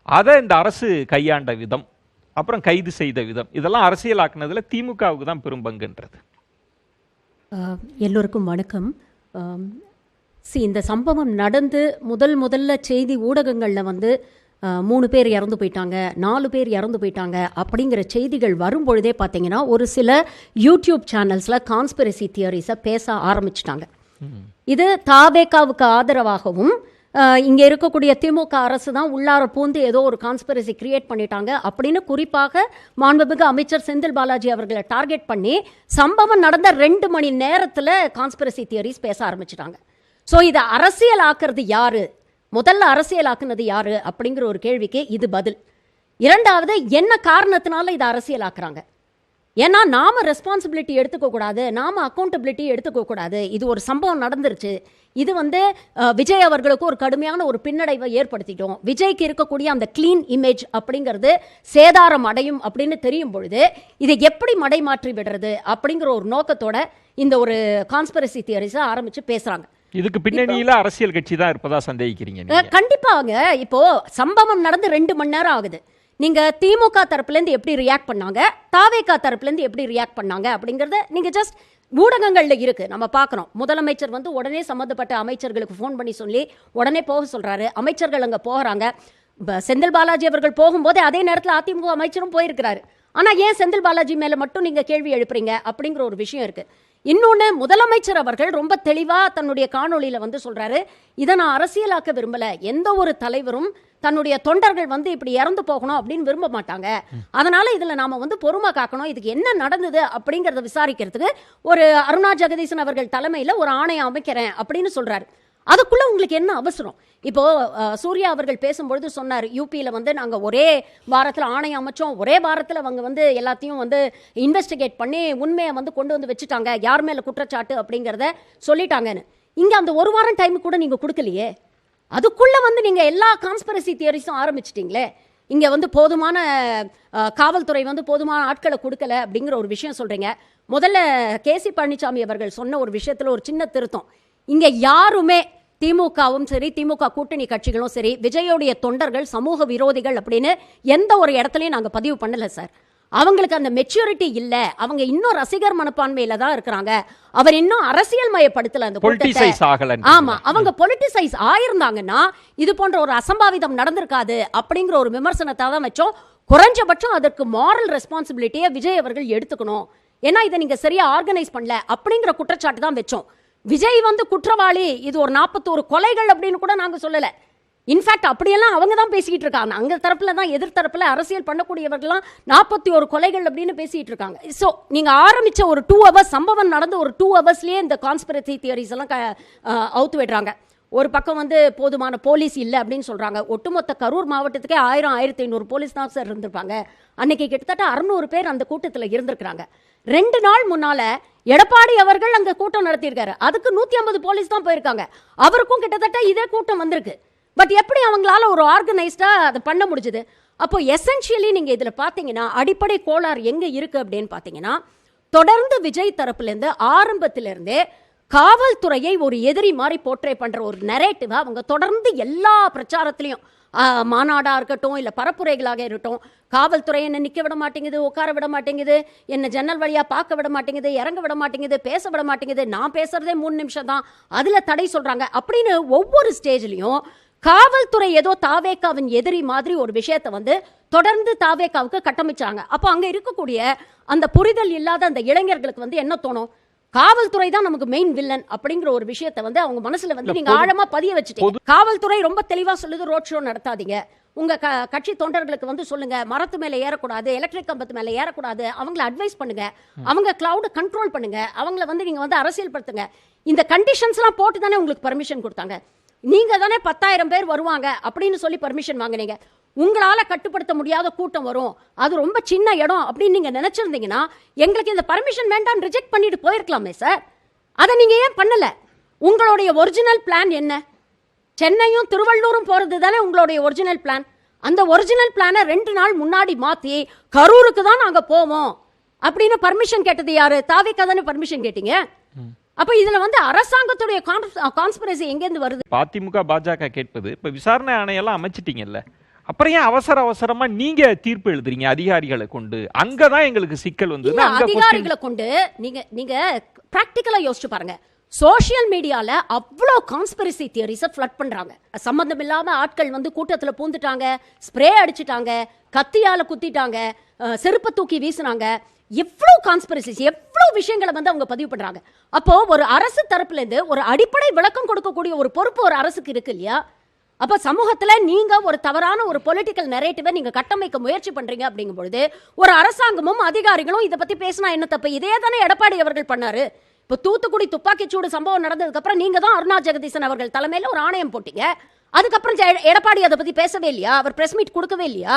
அதை இந்த அரசு கையாண்ட விதம், அப்புறம் கைது செய்த விதம், இதெல்லாம் அரசியல் ஆக்குனதுல திமுகவுக்கு தான் பெரும் பங்குன்றது. எல்லோருக்கும் வணக்கம். இந்த சம்பவம் நடந்து முதல்ல செய்தி ஊடகங்களில் வந்து 3 பேர் இறந்து போயிட்டாங்க, 4 பேர் இறந்து போயிட்டாங்க அப்படிங்கிற செய்திகள் வரும்பொழுதே பார்த்தீங்கன்னா ஒரு சில யூடியூப் சேனல்ஸில் கான்ஸ்பிரசி தியரிஸை பேச ஆரம்பிச்சிட்டாங்க. இது தாவேகாவுக்கு ஆதரவாகவும் இங்கே இருக்கக்கூடிய திமுக அரசு தான் உள்ளார பூந்து ஏதோ ஒரு கான்ஸ்பிரசி கிரியேட் பண்ணிட்டாங்க அப்படின்னு குறிப்பாக மாண்புமிகு அமைச்சர் செந்தில் பாலாஜி அவர்களை டார்கெட் பண்ணி சம்பவம் நடந்த 2 மணி நேரத்தில் கான்ஸ்பிரசி தியரிஸ் பேச ஆரம்பிச்சிட்டாங்க. ஸோ இதை அரசியல் ஆக்குறது யாரு, முதல்ல அரசியலாக்குனது யாரு அப்படிங்கிற ஒரு கேள்விக்கு இது பதில். இரண்டாவது, என்ன காரணத்தினால இதை அரசியலாக்குறாங்க? ஏன்னா நாம ரெஸ்பான்சிபிலிட்டி எடுத்துக்க கூடாது, நாம அக்கௌண்டபிலிட்டி எடுத்துக்க கூடாது. இது ஒரு சம்பவம் நடந்துருச்சு, இது வந்து விஜய் அவர்களுக்கு ஒரு கடுமையான ஒரு பின்னடைவை ஏற்படுத்திட்டோம், விஜய்க்கு இருக்கக்கூடிய அந்த கிளீன் இமேஜ் அப்படிங்கிறது சேதாரம் அடையும் அப்படின்னு தெரியும் பொழுது இதை எப்படி மடைமாற்றி விடுறது அப்படிங்கிற ஒரு நோக்கத்தோட இந்த ஒரு கான்ஸ்பிரசி தியரிஸை ஆரம்பிச்சு பேசுறாங்க. இதுக்கு பின்னணியில அரசியல் கட்சி தான் இருப்பதா சந்தேகிக்கிறீங்க? கண்டிப்பாங்க. இப்போ சம்பவம் நடந்து 2 மணி நேரம் ஆகுது. நீங்க திமுக தரப்புலேருந்து எப்படி ரியாக்ட் பண்ணாங்க, தாவேகா தரப்புலேருந்து எப்படி ரியாக்ட் பண்ணாங்க அப்படிங்கறத நீங்க ஜஸ்ட் ஊடகங்கள்ல இருக்கு, நம்ம பார்க்குறோம். முதலமைச்சர் வந்து உடனே சம்பந்தப்பட்ட அமைச்சர்களுக்கு ஃபோன் பண்ணி சொல்லி உடனே போக சொல்றாரு. அமைச்சர்கள் அங்கே போகிறாங்க. செந்தில் பாலாஜி அவர்கள் போகும்போது அதே நேரத்தில் அதிமுக அமைச்சரும் போயிருக்கிறாரு. ஆனால் ஏன் செந்தில் பாலாஜி மேலே மட்டும் நீங்கள் கேள்வி எழுப்புறீங்க அப்படிங்கிற ஒரு விஷயம் இருக்கு. இன்னொன்று, முதலமைச்சர் அவர்கள் ரொம்ப தெளிவாக தன்னுடைய காணொலியில் வந்து சொல்றாரு, இதை நான் அரசியலாக்க விரும்பல, எந்த ஒரு தலைவரும் தன்னுடைய தொண்டர்கள் வந்து இப்படி இறந்து போகணும் அப்படின்னு விரும்ப மாட்டாங்க, அதனால இதுல நாம வந்து பொறுமை காக்கணும், இதுக்கு என்ன நடந்தது அப்படிங்கறத விசாரிக்கிறதுக்கு ஒரு அருணா ஜெகதீசன் அவர்கள் தலைமையில ஒரு ஆணையம் அமைக்கிறேன் அப்படின்னு சொல்றாரு. அதுக்குள்ள உங்களுக்கு என்ன அவசரம்? இப்போ சூர்யா அவர்கள் பேசும்பொழுது சொன்னார், யூபியில் வந்து நாங்கள் ஒரே வாரத்தில் ஆணையம் அமைச்சோம், ஒரே வாரத்தில் அவங்க வந்து எல்லாத்தையும் வந்து இன்வெஸ்டிகேட் பண்ணி உண்மையை வந்து கொண்டு வந்து வச்சுட்டாங்க, யார் மேலே குற்றச்சாட்டு அப்படிங்கிறத சொல்லிட்டாங்கன்னு. இங்கே அந்த ஒரு வாரம் டைம் கூட நீங்கள் கொடுக்கலையே, அதுக்குள்ளே வந்து நீங்கள் எல்லா கான்ஸ்பிரசி தியரிஸும் ஆரம்பிச்சிட்டிங்களே. இங்கே வந்து போதுமான காவல்துறை வந்து போதுமான ஆட்களை கொடுக்கல அப்படிங்கிற ஒரு விஷயம் சொல்கிறீங்க. முதல்ல கேசி பழனிசாமி அவர்கள் சொன்ன ஒரு விஷயத்தில் ஒரு சின்ன திருத்தம். இங்கே யாருமே திமுகவும் சரி திமுக கூட்டணி கட்சிகளும் சரி விஜயோடைய தொண்டர்கள் சமூக விரோதிகள் அப்படின்னு எந்த ஒரு இடத்துலையும் நாங்கள் பதிவு பண்ணல சார். அவங்களுக்கு அந்த மெச்சூரிட்டி இல்லை, அவங்க இன்னும் ரசிகர் மனப்பான்மையில தான் இருக்கிறாங்க, அவர் இன்னும் அரசியல் மயப்படுத்தல அந்த கூட்டத்தை. ஆமா, அவங்க பொலிட்டிசைஸ் ஆயிருந்தாங்கன்னா இது போன்ற ஒரு அசம்பாவிதம் நடந்திருக்காது அப்படிங்கிற ஒரு விமர்சனத்தை தான் வச்சோம். குறைஞ்சபட்சம் அதற்கு மாரல் ரெஸ்பான்சிபிலிட்டியை விஜய் அவர்கள் எடுத்துக்கணும், ஏன்னா இதை நீங்க சரியா ஆர்கனைஸ் பண்ணல அப்படிங்கிற குற்றச்சாட்டு தான் வச்சோம். விஜய் வந்து குற்றவாளி, இது ஒரு 41 கொலைகள் அப்படின்னு கூட நாங்க சொல்லல. இன்ஃபேக்ட் அப்படியெல்லாம் அவங்க தான் பேசிக்கிட்டு இருக்காங்க. அங்க தரப்புல தான் எதிர்த்தரப்புல அரசியல் பண்ணக்கூடியவர்கள்லாம் 41 கொலைகள் அப்படின்னு பேசிட்டு இருக்காங்க. ஸோ நீங்க ஆரம்பிச்ச ஒரு 2 hours சம்பவம் நடந்து ஒரு 2 hoursலயே இந்த கான்ஸ்பிரசி தியரிஸ் எல்லாம் அவுத்து விடுறாங்க. ஒரு பக்கம் வந்து போதுமான போலீஸ் இல்லை அப்படின்னு சொல்றாங்க. ஒட்டுமொத்த கரூர் மாவட்டத்துக்கே 1000-1500 போலீஸ் தான் சார் இருந்திருப்பாங்க. அன்னைக்கு கிட்டத்தட்ட 600 பேர் அந்த கூட்டத்தில் இருந்திருக்கிறாங்க. 2 நாள் முன்னால எடப்பாடி அவர்கள் அங்க கூட்டம் நடத்தியிருக்காரு, அதுக்கு 150 போலீஸ் தான் போயிருக்காங்க, அவருக்கும் கிட்டத்தட்ட இதே கூட்டம் வந்திருக்கு. பட் எப்படி அவங்களால ஒரு ஆர்கனைஸ்டா அதை பண்ண முடிஞ்சது? அப்போ எசென்ஷியலி நீங்க இதுல பாத்தீங்கன்னா அடிப்படை கோளாறு எங்க இருக்கு அப்படின்னு பாத்தீங்கன்னா, தொடர்ந்து விஜய் தரப்புல இருந்து ஆரம்பத்திலிருந்தே காவல்துறையை ஒரு எதிரி மாதிரி போர்ட்ரே பண்ற ஒரு நரேட்டிவ அவங்க தொடர்ந்து எல்லா பிரச்சாரத்திலையும் மாநாடா இருக்கட்டும் இல்ல பரப்புரைகளாக இருக்கட்டும், காவல்துறை என்ன நிக்க விட மாட்டேங்குது, உட்கார விட மாட்டேங்குது, என்ன ஜன்னல் வழியா பார்க்க விட மாட்டேங்குது, இறங்க விட மாட்டேங்குது, பேச விட மாட்டேங்குது, நான் பேசுறதே 3 நிமிஷம் தான், அதுல தடை சொல்றாங்க அப்படின்னு ஒவ்வொரு ஸ்டேஜ்லயும் காவல்துறை ஏதோ தாவேக்காவின் எதிரி மாதிரி ஒரு விஷயத்தை வந்து தொடர்ந்து தாவேக்காவுக்கு கட்டமைச்சாங்க. அப்போ அங்க இருக்கக்கூடிய அந்த புரிதல் இல்லாத அந்த இளைஞர்களுக்கு வந்து என்ன தோணும், காவல்துறை தான் நமக்கு மெயின் வில்லன் அப்படிங்கிற ஒரு விஷயத்தை வந்து அவங்க மனசுல வந்து நீங்க ஆழமா பதிய வச்சுட்டீங்க. காவல்துறை ரொம்ப தெளிவா சொல்லுது, ரோட் ஷோ நடத்தாதீங்க, உங்க கட்சி தொண்டர்களுக்கு வந்து சொல்லுங்க மரத்து மேல ஏறக்கூடாது, எலக்ட்ரிக் கம்பத்து மேல ஏறக்கூடாது, அவங்களை அட்வைஸ் பண்ணுங்க, அவங்க கிளவுட் கண்ட்ரோல் பண்ணுங்க, அவங்கள வந்து நீங்க வந்து அரசியல் படுத்துங்க. இந்த கண்டிஷன்ஸ் எல்லாம் போட்டு தானே உங்களுக்கு பர்மிஷன் கொடுத்தாங்க. நீங்க தானே 10,000 பேர் வருவாங்க அப்படின்னு சொல்லி பர்மிஷன் வாங்கினீங்க. உங்களால கட்டுப்படுத்த முடியாத கூட்டம் வரும், அது ரொம்ப சின்ன இடம் அப்படின்னு நீங்க நினைச்சிருந்தீங்கன்னா எங்களுக்கு இந்த பர்மிஷன் வேண்டாம் ரிஜெக்ட் பண்ணிட்டு போயிருக்கலாமே சார். அதை நீங்க ஏன் பண்ணல? உங்களுடைய ஒரிஜினல் பிளான் என்ன? சென்னையும் திருவள்ளூரும் போறது தானே உங்களுடைய ஒரிஜினல் பிளான். அந்த ஒரிஜினல் பிளானை 2 நாள் முன்னாடி மாத்தி கரூருக்கு தான் நாங்க போவோம் அப்படின்னு பர்மிஷன் கேட்டது யாரு? தாவேக்கா தானே பர்மிஷன் கேட்டீங்க. அப்ப இதுல வந்து அரசாங்கத்துடைய கான்ஸ்பிரசி எங்க இருந்து வருது? அதிமுக பாஜக கேட்பது இப்ப விசாரணை ஆணையெல்லாம் அமைச்சிட்டீங்கல்ல, அப்புறம் ஏன் அவசரமா நீங்க தீர்ப்பு எழுதுறீங்க அதிகாரிகளை கொண்டு? அங்கதான் எங்களுக்கு சிக்கல் வந்து. அதிகாரிகளை கொண்டு நீங்க பிராக்டிகலா யோசிச்சு பாருங்க. சோசியல் மீடியால அவ்வளோ கான்ஸ்பிரசி தியரிஸை ஃப்ளட் பண்றாங்க. சம்பந்தம் இல்லாம ஆட்கள் வந்து கூட்டத்துல பூந்துட்டாங்க, ஸ்ப்ரே அடிச்சிட்டாங்க, கத்தியால குத்திட்டாங்க, செருப்பை தூக்கி வீசினாங்க, எவ்வளவு கான்ஸ்பிரசிஸ், எவ்வளவு விஷயங்களை வந்து அவங்க பதிவு பண்றாங்க. அப்போ ஒரு அரசு தரப்புல இருந்து ஒரு அடிப்படை விளக்கம் கொடுக்கக்கூடிய ஒரு பொறுப்பு ஒரு அரசுக்கு இருக்கு இல்லையா? அப்ப சமூகத்துல நீங்க ஒரு தவறான ஒரு பொலிட்டிக்கல் நரேட்டிவை நீங்க கட்டமைக்க முயற்சி பண்றீங்க அப்படிங்கும் பொழுது ஒரு அரசாங்கமும் அதிகாரிகளும் இதை பத்தி பேசினா என்ன தப்பு? இதே தானே எடப்பாடி அவர்கள் பண்ணாரு. இப்போ தூத்துக்குடி துப்பாக்கிச்சூடு சம்பவம் நடந்ததுக்கு அப்புறம் நீங்க தான் அருணா ஜெகதீசன் அவர்கள் தலைமையில ஒரு ஆணையம் போட்டீங்க. அதுக்கப்புறம் எடப்பாடி அதை பத்தி பேசவே இல்லையா? அவர் பிரஸ் மீட் கொடுக்கவே இல்லையா?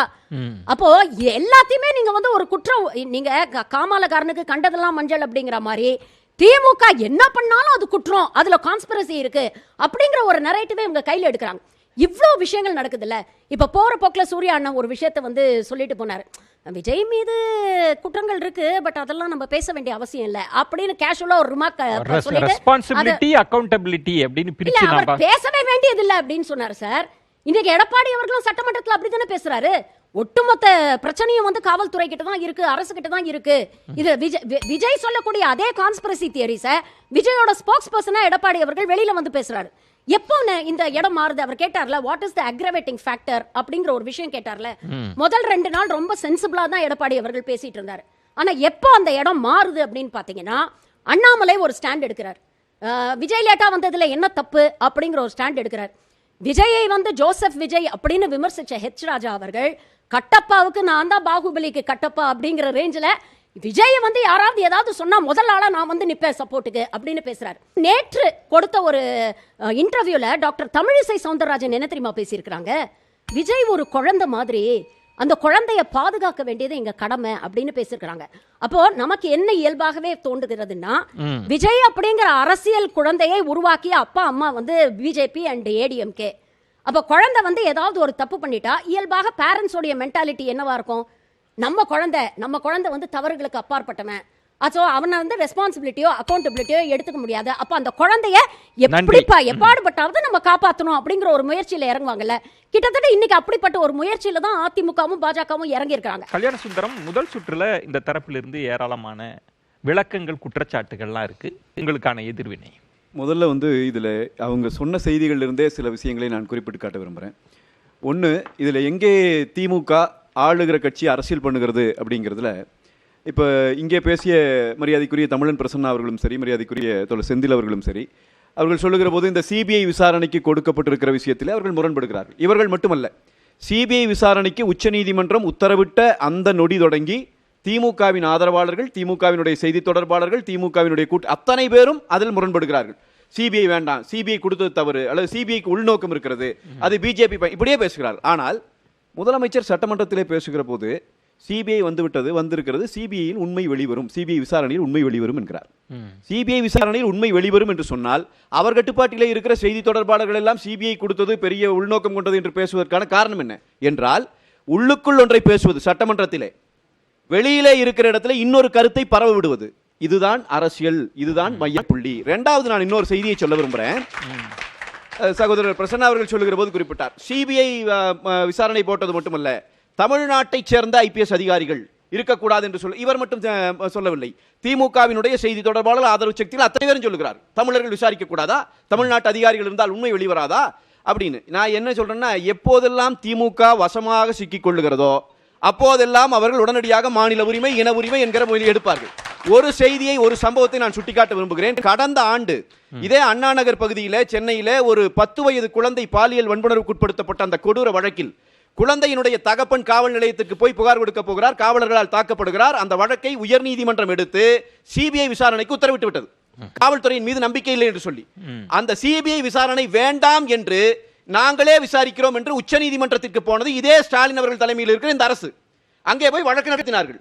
அப்போ எல்லாத்தையுமே நீங்க வந்து ஒரு குற்றம், நீங்க காமாலகாரனுக்கு கண்டதெல்லாம் மஞ்சள் அப்படிங்கிற மாதிரி திமுக என்ன பண்ணாலும் அது குற்றம், அதுல கான்ஸ்பிரசி இருக்கு அப்படிங்கிற ஒரு நரேட்டிவை உங்க கையில எடுக்கிறாங்க. இவ்வளோ விஷயங்கள் நடக்குதுல்ல. இப்ப போற போக்குல சூர்யா அண்ணா ஒரு விஷயத்தை வந்து சொல்லிட்டு போனாரு, விஜய் மீது குற்றங்கள் இருக்கு, பட் அதெல்லாம் நம்ம பேச வேண்டிய அவசியம் இல்ல அப்படின்னு கேஷுவலா ஒரு ரிமார்க் சொல்லிட்டு ரெஸ்பான்சிபிலிட்டி அக்கவுண்டபிலிட்டி அப்படின்னு பிரிச்சு நம்ம பேசவே வேண்டியது இல்ல அப்படின்னு சொன்னாரு சார். இன்னைக்கு எடப்பாடி அவர்களும் சட்டமன்றத்தில் அப்படித்தானே பேசுறாரு. ஒட்டுமொத்த பிரச்சனையும் வந்து காவல்துறை கிட்ட தான் இருக்கு, அரசு கிட்ட தான் இருக்கு. இது விஜய் சொல்லக்கூடிய அதே கான்ஸ்பிரசி தியரிஸ விஜயோட ஸ்போக்ஸ் பர்சனா எடப்பாடி அவர்கள் வெளியில வந்து பேசுறாரு. எப்போ இந்த இடம் மாறுது? அவர் கேட்டார்ல, what is the aggravating factor அப்படிங்கிற ஒரு விஷயம் கேட்டார்ல. முதல் 2 நாள் ரொம்ப சென்சிபிளா தான் எடப்பாடி அவர்கள் பேசிட்டு இருந்தாரு. ஆனா எப்போ அந்த இடம் மாறுது அப்படின்னு பாத்தீங்கன்னா, அண்ணாமலை ஒரு ஸ்டாண்ட் எடுக்கிறார். விஜய் லேட்டா வந்ததுல என்ன தப்பு அப்படிங்கிற ஒரு ஸ்டாண்ட் எடுக்கிறார். விஜயை வந்து ஜோசப் விஜய் அப்படின்னு விமர்சிச்ச ஹெச் ராஜா அவர்கள் கட்டப்பாவுக்கு நான் தான் பாகுபலிக்கு கட்டப்பா அப்படிங்கிற ரேஞ்சில் விஜய் வந்து யாராவது ஏதாவது சொன்னா முதல் ஆளா நான் வந்து நிப்பேன் சப்போர்ட்டுக்கு அப்படின்னு பேசுறாரு. நேற்று கொடுத்த ஒரு இன்டர்வியூல டாக்டர் தமிழிசை சவுந்தரராஜன் என்ன தெரியுமா பேசியிருக்கிறாங்க? விஜய் ஒரு குழந்தை மாதிரி, அந்த குழந்தைய பாதுகாக்க வேண்டியது எங்க கடமை அப்படின்னு பேசியிருக்கிறாங்க. அப்போ நமக்கு என்ன இயல்பாகவே தோன்றுகிறதுன்னா, விஜய் அப்படிங்கிற அரசியல் குழந்தையை உருவாக்கிய அப்பா அம்மா வந்து பிஜேபி அண்ட் ஏடிஎம்கே. அப்ப குழந்தை வந்து ஏதாவது ஒரு தப்பு பண்ணிட்டா இயல்பாக பேரண்ட்ஸோடைய மென்டாலிட்டி என்னவா இருக்கும்? நம்ம குழந்தை வந்து தவறுகளுக்கு அப்பாற்பட்டவன், அதோ அவனை வந்து ரெஸ்பான்சிபிலிட்டியோ அக்கௌண்டபிலிட்டியோ எடுத்துக்க முடியாது. அப்ப அந்த குழந்தைய எப்பாடுபட்டாவது நம்ம காப்பாற்றணும் அப்படிங்கிற ஒரு முயற்சியில இறங்குவாங்கல்ல. கிட்டத்தட்ட இன்னைக்கு அப்படிப்பட்ட ஒரு முயற்சியில தான் அதிமுகவும் பாஜகவும் இறங்கி இருக்காங்க. கல்யாண சுந்தரம், முதல் சுற்றுல இந்த தரப்பிலிருந்து ஏராளமான விளக்கங்கள், குற்றச்சாட்டுகள்லாம் இருக்கு. உங்களுக்கான எதிர்வினை முதல்ல வந்து இதில் அவங்க சொன்ன செய்திகளிலிருந்தே சில விஷயங்களை நான் குறிப்பிட்டு காட்ட விரும்புகிறேன். ஒன்று, இதில் எங்கே திமுக ஆளுகிற கட்சி அரசியல் பண்ணுகிறது அப்படிங்கிறதுல, இப்போ இங்கே பேசிய மரியாதைக்குரிய தமிழன் பிரசன்னா அவர்களும் சரி, மரியாதைக்குரிய தோழர் செந்தில் அவர்களும் சரி, அவர்கள் சொல்லுகிற போது இந்த சிபிஐ விசாரணைக்கு கொடுக்கப்பட்டிருக்கிற விஷயத்தில் அவர்கள் முரண்படுகிறார்கள். இவர்கள் மட்டுமல்ல, சிபிஐ விசாரணைக்கு உச்சநீதிமன்றம் உத்தரவிட்ட அந்த நொடி தொடங்கி திமுகவின் ஆதரவாளர்கள், திமுகவினுடைய செய்தி தொடர்பாளர்கள், திமுகவினுடைய அத்தனை பேரும் அதில் முரண்படுகிறார்கள். சிபிஐ வேண்டாம், சிபிஐ கொடுத்தது தவறு, அல்லது சிபிஐக்கு உள்நோக்கம் இருக்கிறது, அது பிஜேபி இப்படியே பேசுகிறார்கள். ஆனால் முதலமைச்சர் சட்டமன்றத்திலே பேசுகிற போது சிபிஐ வந்திருக்கிறது, சிபிஐயில் உண்மை வெளிவரும், சிபிஐ விசாரணையில் உண்மை வெளிவரும் என்கிறார். சிபிஐ விசாரணையில் உண்மை வெளிவரும் என்று சொன்னால் அவர் கட்டுப்பாட்டிலே இருக்கிற செய்தி தொடர்பாளர்கள் எல்லாம் சிபிஐ கொடுத்தது பெரிய உள்நோக்கம் கொண்டது என்று பேசுவதற்கான காரணம் என்ன என்றால், உள்ளுக்குள் ஒன்றை பேசுவது சட்டமன்றத்திலே, வெளியிலே இருக்கிற இடத்துல இன்னொரு கருத்தை பரவ விடுவது. இதுதான் அரசியல், இதுதான் மையப்புள்ளி. இரண்டாவது நான் இன்னொரு செய்தியை சொல்ல விரும்புகிறேன். சகோதரர் பிரசன்னா அவர்கள் சொல்லுகிற போது குறிப்பிட்டார், சிபிஐ விசாரணை போட்டது மட்டுமல்ல, தமிழ்நாட்டைச் சேர்ந்த ஐபிஎஸ் அதிகாரிகள் இருக்கக்கூடாது என்று சொல்ல இவர் மட்டும் சொல்லவில்லை. திமுகவினுடைய செய்தி தொடர்பாளர் ஆதரவு சக்திகள் அத்தனை பேரும் சொல்லுகிறார், தமிழர்கள் விசாரிக்க கூடாதா, தமிழ்நாட்டு அதிகாரிகள் இருந்தால் உண்மை வெளிவராதா அப்படின்னு. நான் என்ன சொல்றேன்னா, எப்போதெல்லாம் திமுக வசமாக சிக்கிக் கொள்ளுகிறதோ அப்போதெல்லாம் அவர்கள் உடனடியாக மாநில உரிமை, இன உரிமை என்கிற மொழி எடுப்பார்கள். ஒரு செய்தியை, ஒரு சம்பவத்தை நான் சுட்டிக்காட்ட விரும்புகிறேன். கடந்த ஆண்டு இதே அண்ணா நகர் பகுதியில் சென்னையில் ஒரு 10 வயது குழந்தை பாலியல் வன்புணர்வுக்கு உட்படுத்தப்பட்ட அந்த கொடூர வழக்கில் குழந்தையினுடைய தகப்பன் காவல் நிலையத்துக்கு போய் புகார் கொடுக்க போகிறார், காவலர்களால் தாக்கப்படுகிறார். அந்த வழக்கை உயர்நீதிமன்றம் எடுத்து சிபிஐ விசாரணைக்கு உத்தரவிட்டு விட்டது, காவல்துறையின் மீது நம்பிக்கை இல்லை என்று சொல்லி. அந்த சிபிஐ விசாரணை வேண்டாம் என்று நாங்களே விசாரிக்கிறோம் என்று உச்சநீதிமன்றத்திற்கு போனது இதே ஸ்டாலின் அவர்கள் தலைமையில் இருக்கிற இந்த அரசு. அங்கே போய் வழக்கு நடத்தினார்கள்.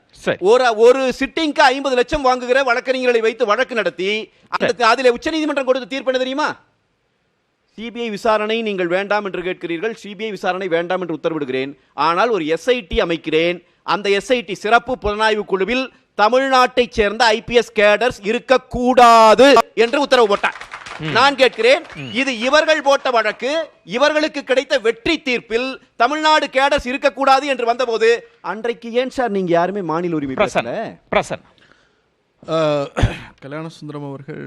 ஒரு சிட்டிங்க்கு 50 லட்சம் வாங்குகிற வழக்கறிஞர்களை வைத்து வழக்கு நடத்தி அதிலே உச்சநீதிமன்றம் கொடுத்த தீர்ப்பு என்ன தெரியுமா? சிபிஐ விசாரணை நீங்கள் வேண்டாம் என்று கேட்கிறீர்கள், சிபிஐ விசாரணை வேண்டாம் என்று உத்தரவிடுகிறேன், ஆனால் ஒரு எஸ்ஐடி அமைக்கிறேன், அந்த எஸ்ஐடி சிறப்பு புலனாய்வு குழுவில் தமிழ்நாட்டைச் சேர்ந்த ஐபிஎஸ் கேடர்ஸ் இருக்கக்கூடாது என்று உத்தரவு போட்டார். நான் கேட்கிறேன், இது இவர்கள் போட்ட வழக்கு, இவர்களுக்கு கிடைத்த வெற்றி தீர்ப்பில் தமிழ்நாடு கேடர்ஸ் இருக்கக்கூடாது என்று வந்தபோது அன்றைக்கு ஏன் சார் நீங்க யாருமே மாநில உரிமை பேசல? பிரசன் கல்யாணசுந்தரம் அவர்கள்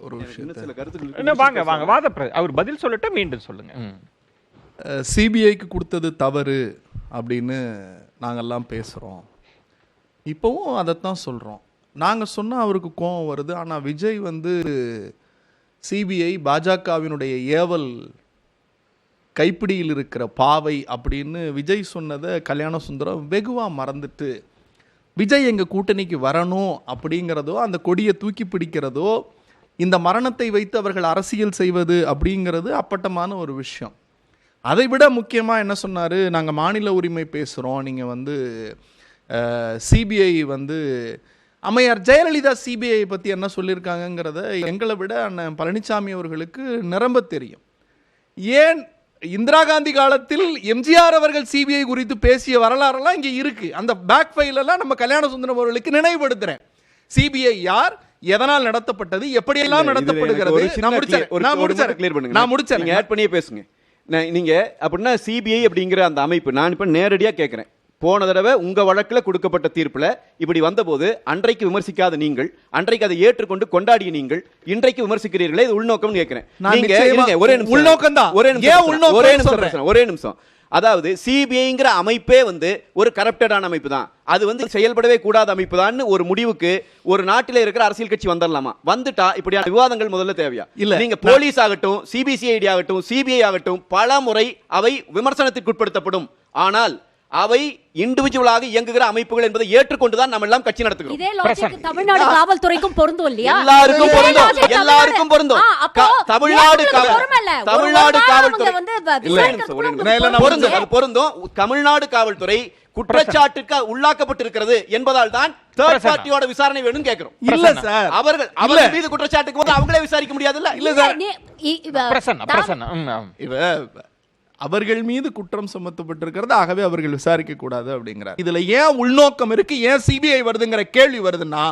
ஒரு விஷயத்துல கருத்துக்கள் அவர் பதில் சொல்லட்டும், மீண்டும் சொல்லுங்க. சிபிஐக்கு கொடுத்தது தவறு அப்படின்னு நாங்கெல்லாம் பேசுகிறோம், இப்போவும் அதைத்தான் சொல்கிறோம். நாங்கள் சொன்னால் அவருக்கு கோபம் வருது. ஆனால் விஜய் வந்து சிபிஐ பாஜகவினுடைய ஏவல் கைப்பிடியில் இருக்கிற பாவை அப்படின்னு விஜய் சொன்னதை கல்யாணசுந்தரம் வெகுவாக மறந்துட்டு, விஜய் எங்கள் கூட்டணிக்கு வரணும் அப்படிங்கிறதோ, அந்த கொடியை தூக்கி பிடிக்கிறதோ, இந்த மரணத்தை வைத்து அவர்கள் அரசியல் செய்வது அப்படிங்கிறது அப்பட்டமான ஒரு விஷயம். அதை விட முக்கியமாக என்ன சொன்னார், நாங்கள் மாநில உரிமை பேசுகிறோம், நீங்கள் வந்து சிபிஐ வந்து அம்மையார் ஜெயலலிதா சிபிஐ பற்றி என்ன சொல்லியிருக்காங்கங்கிறத எங்களை விட அண்ணன் பழனிசாமி அவர்களுக்கு நிரம்ப தெரியும். ஏன் இந்திரா காந்தி காலத்தில் எம்ஜிஆர் அவர்கள் சிபிஐ குறித்து பேசிய வரலாறுலாம் இங்கே இருக்கு. அந்த பேக் ஃபைலெல்லாம் நம்ம கல்யாணசுந்தரம் அவர்களுக்கு நினைவுபடுத்துறேன். சிபிஐ யார், எதனால் நடத்தப்பட்டது, எப்படியெல்லாம் நடத்தப்படுகிறது. நான் முடிச்சேன், ஆட் பண்ணியே பேசுங்க. நீங்க அப்படின்னா சிபிஐ அப்படிங்கிற அந்த அமைப்பு, நான் இப்ப நேரடியா கேட்கிறேன், போன தடவை உங்க வழக்கில் கொடுக்கப்பட்ட தீர்ப்புல இப்படி வந்தபோது அன்றைக்கு விமர்சிக்காத நீங்கள், அன்றைக்கு அதை ஏற்றுக்கொண்டு கொண்டாடிய நீங்கள், இன்றைக்கு விமர்சிக்கிறீர்களே, இது உள்நோக்கம் கேட்கிறேன். ஒரே நிமிஷம். அதாவது சிபிஐங்கிற அமைப்பே வந்து ஒரு கரப்டடான அமைப்பு தான், அது வந்து செயல்படவே கூடாத அமைப்பு தான் ஒரு முடிவுக்கு ஒரு நாட்டில் இருக்கிற அரசியல் கட்சி வந்துடலாமா? வந்துட்டா இப்படியான விவாதங்கள் முதல்ல தேவையா? இல்ல, நீங்க போலீஸ் ஆகட்டும், சிபிசிஐடி ஆகட்டும், சிபிஐ ஆகட்டும், பல முறை அவை விமர்சனத்திற்கு உட்படுத்தப்படும். ஆனால் அவை இண்டிவிஜுவலாக இயங்குகிற அமைப்புகள் என்பதை ஏற்றுக்கொண்டுதான் நம்ம எல்லாம் கட்சி நடத்துகிறோம். இதே லாஜிக் தமிழ்நாடு காவல்துறைக்கும் பொருந்தும் இல்லையா? எல்லாருக்கும் பொருந்தும். தமிழ்நாடு காவல்துறை பொருந்தும். தமிழ்நாடு காவல்துறை குற்றச்சாட்டுக்கு உள்ளாக்கப்பட்டிருக்கிறது என்பதால் தான் தேர்ட் பார்ட்டியோட விசாரணை வேணும் கேட்கிறோம். இல்ல சார், அவர்கள் மீது குற்றச்சாட்டுக்கு வந்து அவங்களே விசாரிக்க முடியாதுல்ல? இல்ல சார், அவர்கள் மீது குற்றம் சுமத்தப்பட்டிருக்கிறது, ஆகவே அவர்கள் விசாரிக்க கூடாது அப்படிங்கிறார். இதுல ஏன் உள்நோக்கம் இருக்கு, ஏன் சிபிஐ வருதுங்கிற கேள்வி வருதுன்னா,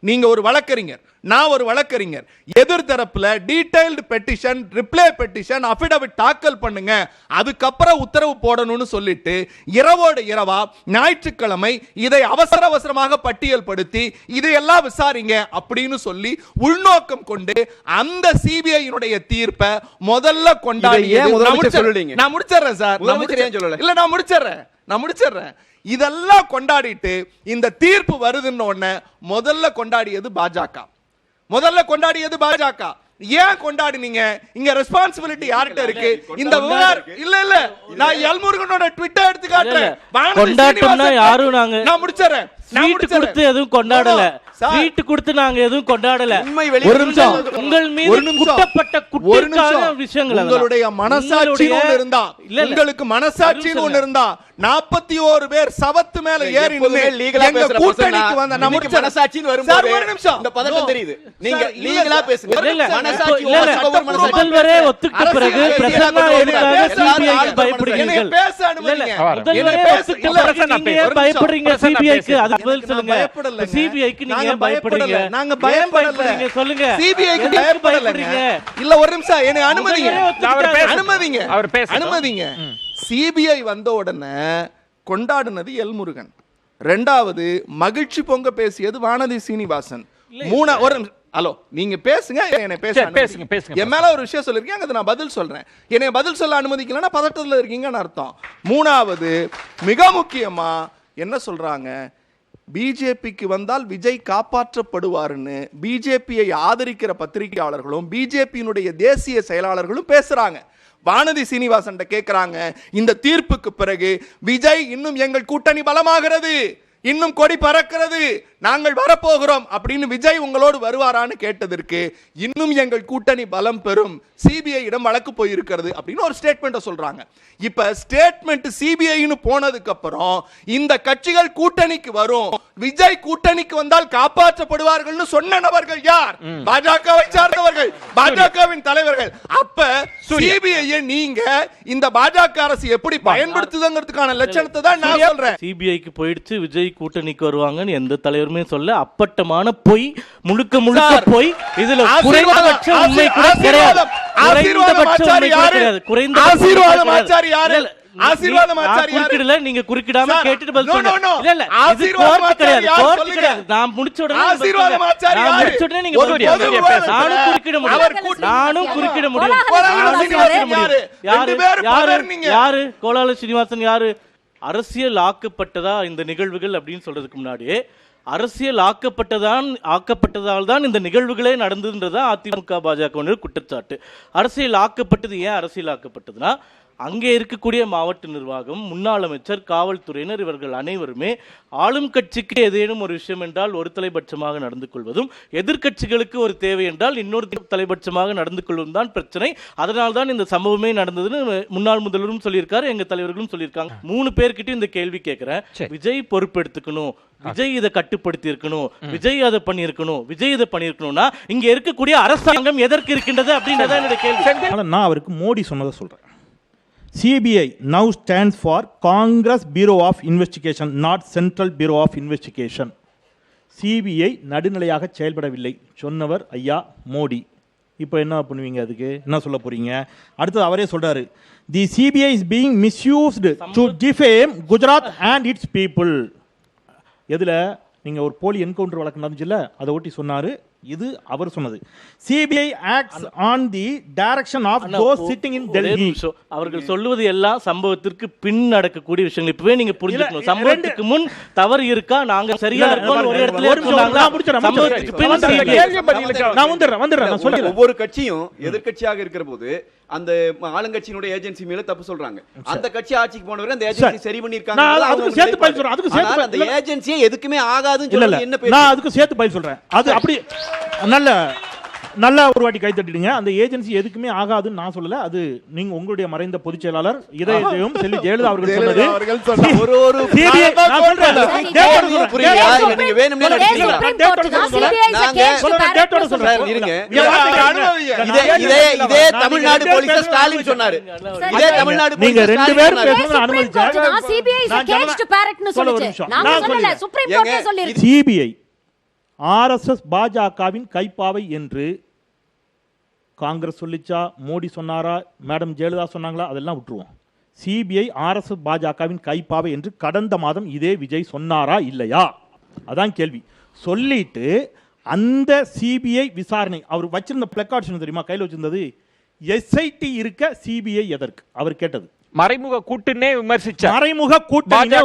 நீங்க ஒரு வழக்கறிஞர், நான் ஒரு வழக்கறிஞர், எதிர்த்தரப்புல detailed petition, reply petition, affidavit தாக்கல் பண்ணுங்க, அதுக்கப்புறம் உத்தரவு போடணும்னு சொல்லிட்டு இரவோடு இரவா ஞாயிற்றுக்கிழமை இதை அவசரமாக பட்டியல் படுத்தி இதையெல்லாம் விசாரிங்க அப்படின்னு சொல்லி உள்நோக்கம் கொண்டு அந்த சிபிஐ தீர்ப்பை முதல்ல கொண்டாடி, நான் முடிச்சிடுறேன் சார், நான் முடிச்சிடுறேன். இதெல்லாம் கொண்டாடிட்டு இந்த தீர்ப்பு வருதுன்னு உடனே முதல்ல கொண்டாடியது பாஜக. ஏன் கொண்டாடினீங்க? இங்க ரெஸ்பான்சிபிலிட்டி யார்கிட்ட இருக்கு? இந்த விவகாரம் இல்ல நான் எல்முருகனோட ட்விட்டர் எடுத்து காட்டுறேன். கொண்டாட்டம்னா யாரும் நாங்க நான் முடிச்சறேன். ஸ்வீட் கொடுத்து எதுவும் கொண்டாடல, ஸ்வீட் கொடுத்து நாங்க எதுவும் கொண்டாடல. ஒரு நிமிஷம், உங்கள் மீது குற்றப்பட்ட குற்றச்சாட்டான விஷயங்கள், உங்களுடைய மனசாட்சின்னு ஒன்னு இருந்தா, உங்களுக்கு மனசாட்சின்னு ஒன்னு இருந்தா, 41 பேர் சவத்து மேல ஏறி எங்க கூட்டணிக்கு வந்த நமக்கு மனசாட்சின்னு வரும்போது ஒரு நிமிஷம் இந்த பதட்டம் தெரியுது. நீங்க லீகலா பேசுங்க. முதல்வரே ஒத்துக்கிட்ட பிறகு பிரசன்னா எதுக்காக சிபிஐக்கு பயப்படுறீங்க? பேச அனுமதிங்க. முதல்வரே ஒத்துக்கிட்ட பிறகு நீங்க ஏன் பயப்படுறீங்க சிபிஐக்கு? அது பதில் சொல்லுங்க. சிபிஐக்கு நீங்க ஏன் பயப்படுறீங்க? நாங்க ஏன் பயப்படல. பயப்படுறீங்க? சொல்லுங்க. சிபிஐக்கு எதுக்கு பயப்படலங்க. பயப்படுறீங்க? இல்ல ஒரு நிமிஷம் என்னை அனுமதிங்க. அவர் பேசட்டும். அனுமதிங்க. அவர் பேசட்டும். அனுமதிங்க. சிபிஐ வந்த உடனே கொண்டாடுனது எல்முருகன். ரெண்டாவது மகிழ்ச்சி பொங்க பேசியது வானதி சீனிவாசன். ஒரு ஹலோ நீங்க பேசுங்க, என்னை பேச சரி, பேசுங்க, பேசுங்க. என் மேல ஒரு விஷயம் சொல்லிருக்கீங்க, அதை நான் பதில் சொல்றேன். என்னை பதில் சொல்ல அனுமதிக்கலன்னா பதட்டத்தில் இருக்கீங்கன்னு அர்த்தம். மூணாவது மிக முக்கியமா என்ன சொல்றாங்க, பிஜேபிக்கு வந்தால் விஜய் காப்பாற்றப்படுவார்னு பிஜேபியை ஆதரிக்கிற பத்திரிகையாளர்களும் பிஜேபியினுடைய தேசிய செயலாளர்களும் பேசுறாங்க. வானதி சீனிவாசன் கேட்கிறாங்க, இந்த தீர்ப்புக்கு பிறகு விஜய் இன்னும் எங்கள் கூட்டணி பலமாகிறது, இன்னும் கொடி பறக்கிறது, நாங்கள் வரப்போகிறோம் அப்படின்னு விஜய் உங்களோடு வருவாரான்னு கேட்டதற்கு இன்னும் எங்கள் கூட்டணி பலம் பெறும், சிபிஐ இடம் வழக்கு போயிருக்கிறது அப்படின்னு ஒரு ஸ்டேட்மெண்ட் சொல்றாங்க. இப்ப ஸ்டேட்மெண்ட் சிபிஐன்னு போனதுக்கு அப்புறம் இந்த கட்சிகள் கூட்டணிக்கு வரும், விஜய் கூட்டணிக்கு வந்தால் காப்பாற்றப்படுவார்கள் சொன்ன நபர்கள் யார்? பாஜகவை சார்ந்தவர்கள், பாஜகவின் தலைவர்கள். அப்ப சிபிஐ நீங்க இந்த பாஜக அரசு எப்படி பயன்படுத்துதுங்கிறதுக்கான லட்சணத்தை தான் நான் சொல்றேன். சிபிஐக்கு போயிடுச்சு, விஜய் கூட்டணிக்கு வருவாங்கன்னு எந்த தலைவருமே சொல்ல. அப்பட்டமான பொய், முழுக்க முழுக்க பொய். இதுல குறைந்தபட்ச உண்மை கூட கிடையாது. குறுக்கிடல, நீங்க குறுக்கிடாம கேட்டுட்டு பதில் சொல்லுங்க. இல்ல இல்ல, இது கோர்ட் கிடையாது, கோர்ட் கிடையாது. நான் முடிச்ச உடனே நீங்க நானும் குறுக்கிட முடியும், நானும் குறுக்கிட முடியும். யாரு கோலால ஸ்ரீனிவாசன் யாரு? அரசியல் ஆக்கப்பட்டதா இந்த நிகழ்வுகள் அப்படின்னு சொல்றதுக்கு முன்னாடியே அரசியல் ஆக்கப்பட்டதால் தான் இந்த நிகழ்வுகளே நடந்ததுன்றதா அதிமுக பாஜக குற்றச்சாட்டு. அரசியல் ஆக்கப்பட்டது ஏன் அரசியல் ஆக்கப்பட்டதுன்னா, அங்கே இருக்கக்கூடிய மாவட்ட நிர்வாகம், முன்னாள் அமைச்சர், காவல்துறையினர் இவர்கள் அனைவருமே ஆளும் கட்சிக்கு ஏதேனும் ஒரு விஷயம் என்றால் ஒரு தலைபட்சமாக நடந்து கொள்வதும், எதிர்கட்சிகளுக்கு ஒரு தேவை என்றால் இன்னொரு தலைபட்சமாக நடந்து கொள்வதும் தான் பிரச்சனை. அதனால் தான் இந்த சம்பவமே நடந்ததுன்னு முன்னாள் முதல்வரும் சொல்லியிருக்காரு, எங்க தலைவர்களும் சொல்லியிருக்காங்க. 3 பேர்கிட்ட இந்த கேள்வி கேட்கிறேன். விஜய் பொறுப்பெடுத்துக்கணும், விஜய் இதை கட்டுப்படுத்தி இருக்கணும், விஜய் அதை பண்ணியிருக்கணும், விஜய் இதை பண்ணியிருக்கணும்னா இங்க இருக்கக்கூடிய அரசாங்கம் எதற்கு இருக்கின்றது அப்படின்றத என்னுடைய கேள்வி. நான் அவருக்கு மோடி சொன்னதை சொல்றேன். CBI now stands for Congress Bureau of Investigation, not Central Bureau of Investigation. CBI நடுநிலையாக செயல்படவில்லை சொன்னவர் ஐயா மோடி. இப்போ என்ன பண்ணுவீங்க? அதுக்கு என்ன சொல்ல போறீங்க? அடுத்தது அவரே சொல்றாரு, the CBI is being misused to defame Gujarat and its people. எதுல நீங்க ஒரு போலி என்கவுண்டர் வழக்கு நடந்துச்சுல்ல, அதை ஒட்டி சொன்னாரு. இது அவர் சொன்னது. CBI acts on the direction of those sitting in Delhi. அவர்கள் சொல்லுவது எல்லாம் சம்பவத்திற்கு பின் நடக்கக்கூடிய விஷயங்கள். இப்பவே நீங்க புரிஞ்சுக்கணும், சம்பவத்துக்கு முன் தவறு இருக்கா, நாங்க சரியா இருக்கோம் ஒரு இடத்துல ஒவ்வொரு கட்சியும் எதிர்க்கட்சியாக இருக்கிற போது அந்த ஆளுங்கட்சியினுடைய ஏஜென்சி மேல தப்பு சொல்றாங்க. அந்த கட்சி ஆட்சிக்கு போனவரை அந்த ஏஜென்சி சரி பண்ணிருக்காங்க. அதுக்கு சேர்த்து பதில் சொல்றேன். அதுக்கு சேர்த்து அந்த ஏஜென்சியே எதுக்குமே ஆகாதுன்னு சொல்லி என்ன பேர்? நான் அதுக்கு சேர்த்து பதில் சொல்றேன். அது அப்படி நல்ல ஒரு வாட்டி கை தட்டிடுங்க. அந்த ஏஜென்சி எதுக்குமே ஆகாதுன்னு நான் சொல்லல. அது நீங்க உங்களுடைய மறைந்த பொதுச் செயலாளர் இதயம் செல்வி ஜெயலலிதா அவர்கள் சொன்னது. ஒரு நீங்க வேணும்னே இதே தமிழ்நாடு போலீஸ் ஸ்டாலின் சொன்னாரு. இதே தமிழ்நாடு நீங்க 2 பேரும் பேசணும் அனுமதிச்சாங்க. சிபிஐ RSS பாஜகவின் கைப்பாவை என்று காங்கிரஸ் சொல்லிச்சா, மோடி சொன்னாரா, மேடம் ஜெயலலிதா சொன்னாங்களா, அதெல்லாம் விட்டுருவோம். சிபிஐ RSS பாஜகவின் கைப்பாவை என்று கடந்த மாதம் இதே விஜய் சொன்னாரா இல்லையா? அதான் கேள்வி. சொல்லிட்டு அந்த சிபிஐ விசாரணை அவர் வச்சிருந்த பிளக்கார்ட் தெரியுமா, கையில் வச்சிருந்தது, SIT இருக்க சிபிஐ எதற்கு அவர் கேட்டது. மறைமுக கூட்டணே விமர்சிச்சார். மறைமுக கூட்டணி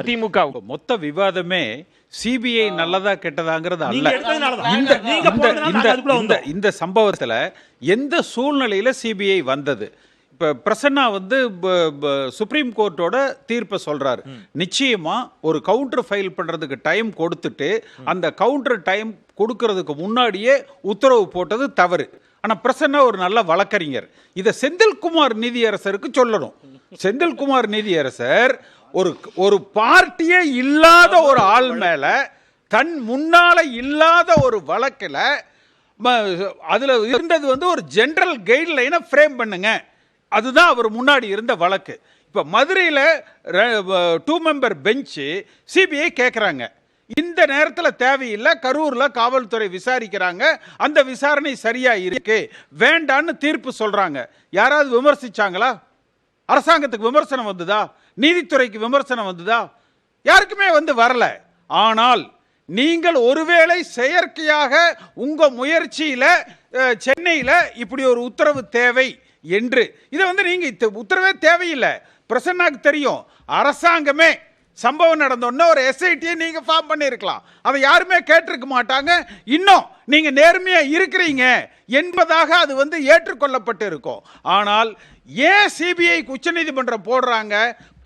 திமுக மொத்த விவாதமே சிபிஐ நல்லதா கெட்டதாங்கிறது அல்ல. இந்த சம்பவத்துல எந்த சூழ்நிலையில சிபிஐ வந்தது? இப்ப பிரசன்னா சுப்ரீம் கோர்ட்டோட தீர்ப்பை சொல்றாரு. நிச்சயமா ஒரு கவுண்டர் ஃபைல் பண்றதுக்கு டைம் கொடுத்துட்டு அந்த கவுண்டர் டைம் கொடுக்கறதுக்கு முன்னாடியே உத்தரவு போட்டது தவறு. ஆனா பிரசன்னா ஒரு நல்ல வழக்கறிஞர். இதை செந்தில்குமார் நீதியரசருக்கு சொல்லணும். செந்தில்குமார் நீதியரசர் ஒரு பார்ட்டியே இல்லாத ஒரு ஆள் மேல தன் முன்னால இல்லாத ஒரு வழக்கில் அதுல இருந்தது ஒரு ஜெனரல் கைட்லைனை ஃப்ரேம் பண்ணுங்க, அதுதான் அவர் முன்னாடி இருந்த வழக்கு. இப்ப மதுரையில் 2 மெம்பர் பெஞ்சு சிபிஐ கேட்குறாங்க, இந்த நேரத்துல தேவையில்லை, கரூர்ல காவல்துறை விசாரிக்கிறாங்க, அந்த விசாரணை சரியா இருக்கு, வேண்டான்னு தீர்ப்பு சொல்றாங்க. யாராவது விமர்சிச்சாங்களா? அரசாங்கத்துக்கு விமர்சனம் வந்ததா? நீதித்துறைக்கு விமர்சனம் வந்ததா? யாருக்குமே வரல. ஆனால் நீங்கள் ஒருவேளை செயற்கையாக உங்க முயற்சியில சென்னையில இப்படி ஒரு உத்தரவு தேவை என்று, இதை நீங்க உத்தரவே தேவையில்லை, பிரசன்னாக்கு தெரியும். அரசாங்கமே சம்பவம் நடந்தோன்னா ஒரு எஸ்ஐடியை நீங்க ஃபார்ம் பண்ணியிருக்கலாம், அதை யாருமே கேட்டிருக்க மாட்டாங்க. இன்னும் நீங்க நேர்மையா இருக்கிறீங்க என்பதாக அது ஏற்றுக்கொள்ளப்பட்டு இருக்கும். ஆனால் ஏன் சிபிஐ உச்சநீதிமன்றம் போடுறாங்க?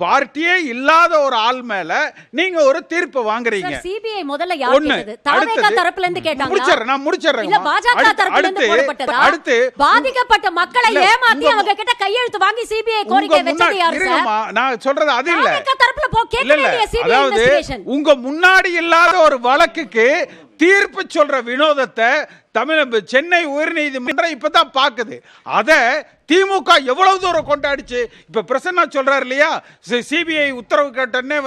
பார்ட்டியே இல்லாத ஒரு ஆள் மேல நீங்க ஒரு தீர்ப்பு வாங்குறீங்க. சிபிஐ முதல்ல யார் கேட்டது? தாவேகா தரப்புல இருந்து கேட்டாங்களா? நான் முடிச்சறேன். இல்ல பாஜக தரப்புல இருந்து போடப்பட்டதா? அடுத்து பாதிக்கப்பட்ட மக்களை ஏமாத்தி அவங்க கிட்ட கையெழுத்து வாங்கி சிபிஐ கோரிக்கை வெச்சது யாரு சார்? நான் சொல்றது அது இல்ல. தாவேகா தரப்புல கேட்க வேண்டிய சிபிஐ இன்வெஸ்டிகேஷன். உங்க முன்னாடி இல்லாத ஒரு வழக்குக்கு தீர்ப்பு சொல்ற வினோதத்தை சென்னை உயர்நீதிமன்றம் இப்பதான் பாக்குது. அத திமுக எவ்வளவு தூரம் கொண்டாடிச்சு. இப்ப பிரசன்னா சொல்றாரு இல்லையா, சிபிஐ உத்தரவு கேட்டனே